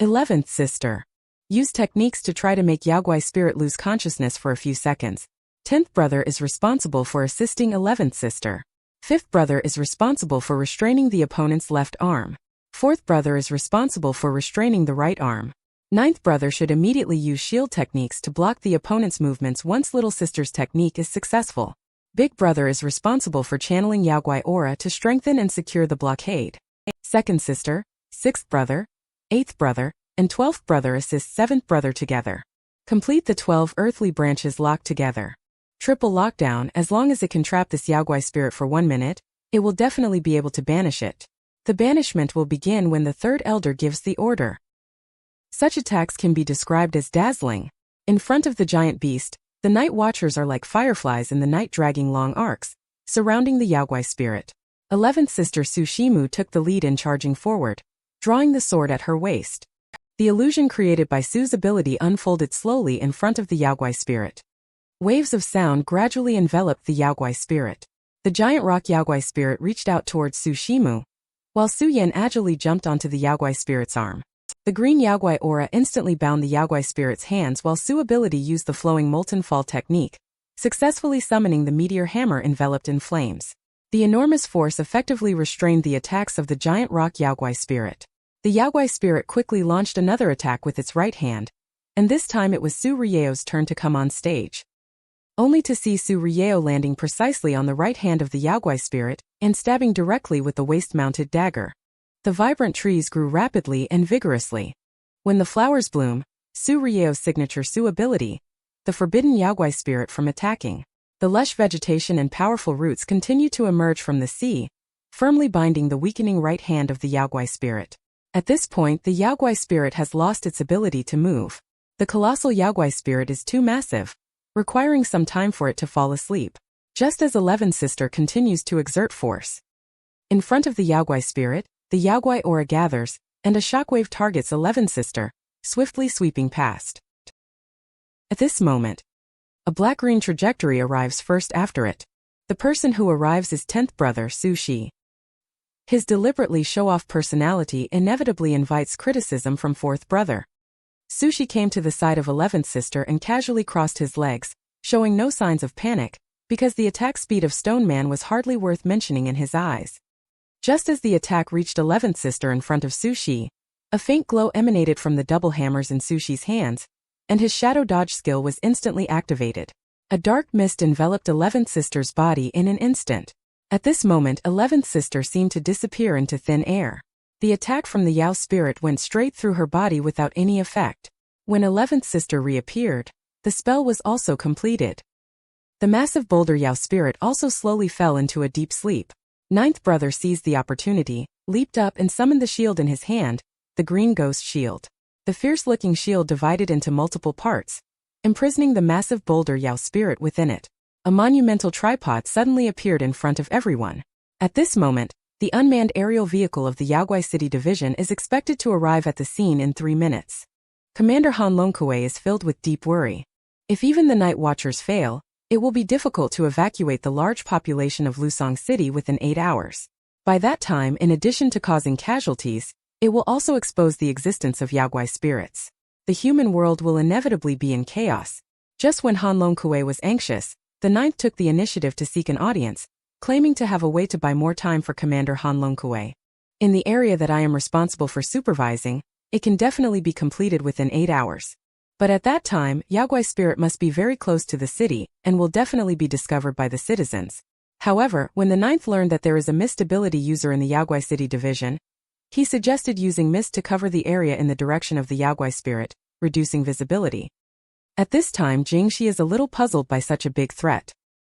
11th Sister. Use techniques to try to make Yaogwai spirit lose consciousness for a few seconds. 10th Brother is responsible for assisting 11th Sister. 5th Brother is responsible for restraining the opponent's left arm. 4th Brother is responsible for restraining the right arm. 9th Brother should immediately use shield techniques to block the opponent's movements once Little Sister's technique is successful. Big Brother is responsible for channeling Yaogwai aura to strengthen and secure the blockade. 2nd Sister, 6th Brother, 8th Brother, and 12th Brother assist 7th Brother together. Complete the 12 earthly branches locked together. Triple lockdown. As long as it can trap this Yaogwai spirit for 1 minute, it will definitely be able to banish it. The banishment will begin when the third elder gives the order. Such attacks can be described as dazzling. In front of the giant beast, the Night Watchers are like fireflies in the night dragging long arcs, surrounding the Yaogwai spirit. 11th Sister Sushimu took the lead in charging forward, drawing the sword at her waist. The illusion created by Su's ability unfolded slowly in front of the Yaogwai spirit. Waves of sound gradually enveloped the Yaogwai spirit. The giant rock Yaogwai spirit reached out towards Sushimu, while Su Yan agilely jumped onto the Yaogwai spirit's arm. The green Yaogwai aura instantly bound the Yaogwai spirit's hands while Su ability used the flowing molten fall technique, successfully summoning the meteor hammer enveloped in flames. The enormous force effectively restrained the attacks of the giant rock Yaogwai spirit. The Yaogwai spirit quickly launched another attack with its right hand, and this time it was Su Ryeo's turn to come on stage. Only to see Su Ryeo landing precisely on the right hand of the Yaogwai spirit and stabbing directly with the waist-mounted dagger. The vibrant trees grew rapidly and vigorously. When the flowers bloom, Su Ryeo's signature Su ability, the forbidden Yaogwai spirit from attacking. The lush vegetation and powerful roots continue to emerge from the sea, firmly binding the weakening right hand of the Yaogwai spirit. At this point the Yaogwai spirit has lost its ability to move. The colossal Yaogwai spirit is too massive, requiring some time for it to fall asleep, just as 11th Sister continues to exert force. In front of the Yaogwai spirit, the Yaogwai aura gathers, and a shockwave targets 11th Sister, swiftly sweeping past. At this moment, a black-green trajectory arrives first after it. The person who arrives is 10th Brother Su Shi. His deliberately show-off personality inevitably invites criticism from 4th Brother. Su Shi came to the side of 11th Sister and casually crossed his legs, showing no signs of panic, because the attack speed of Stone Man was hardly worth mentioning in his eyes. Just as the attack reached 11th Sister in front of Su Shi, a faint glow emanated from the double hammers in Su Shi's hands, and his shadow dodge skill was instantly activated. A dark mist enveloped 11th Sister's body in an instant. At this moment 11th Sister seemed to disappear into thin air. The attack from the Yao spirit went straight through her body without any effect. When 11th Sister reappeared, the spell was also completed. The massive boulder Yao spirit also slowly fell into a deep sleep. Ninth brother seized the opportunity, leaped up and summoned the shield in his hand, the green ghost shield. The fierce-looking shield divided into multiple parts, imprisoning the massive boulder Yao spirit within it. A monumental tripod suddenly appeared in front of everyone. At this moment, the unmanned aerial vehicle of the Yaoguai City Division is expected to arrive at the scene in 3 minutes. Commander Han Longkui is filled with deep worry. If even the night watchers fail, it will be difficult to evacuate the large population of Lusong City within 8 hours. By that time, in addition to causing casualties, it will also expose the existence of Yaoguai spirits. The human world will inevitably be in chaos. Just when Han Longkui was anxious, the ninth took the initiative to seek an audience, claiming to have a way to buy more time for Commander Han Longkui. In the area that I am responsible for supervising, it can definitely be completed within 8 hours. But at that time, Yaoguai spirit must be very close to the city, and will definitely be discovered by the citizens. However, when the ninth learned that there is a mist ability user in the Yaoguai City Division, he suggested using mist to cover the area in the direction of the Yaoguai spirit, reducing visibility. At this time, Jingxi is a little puzzled by such a big threat.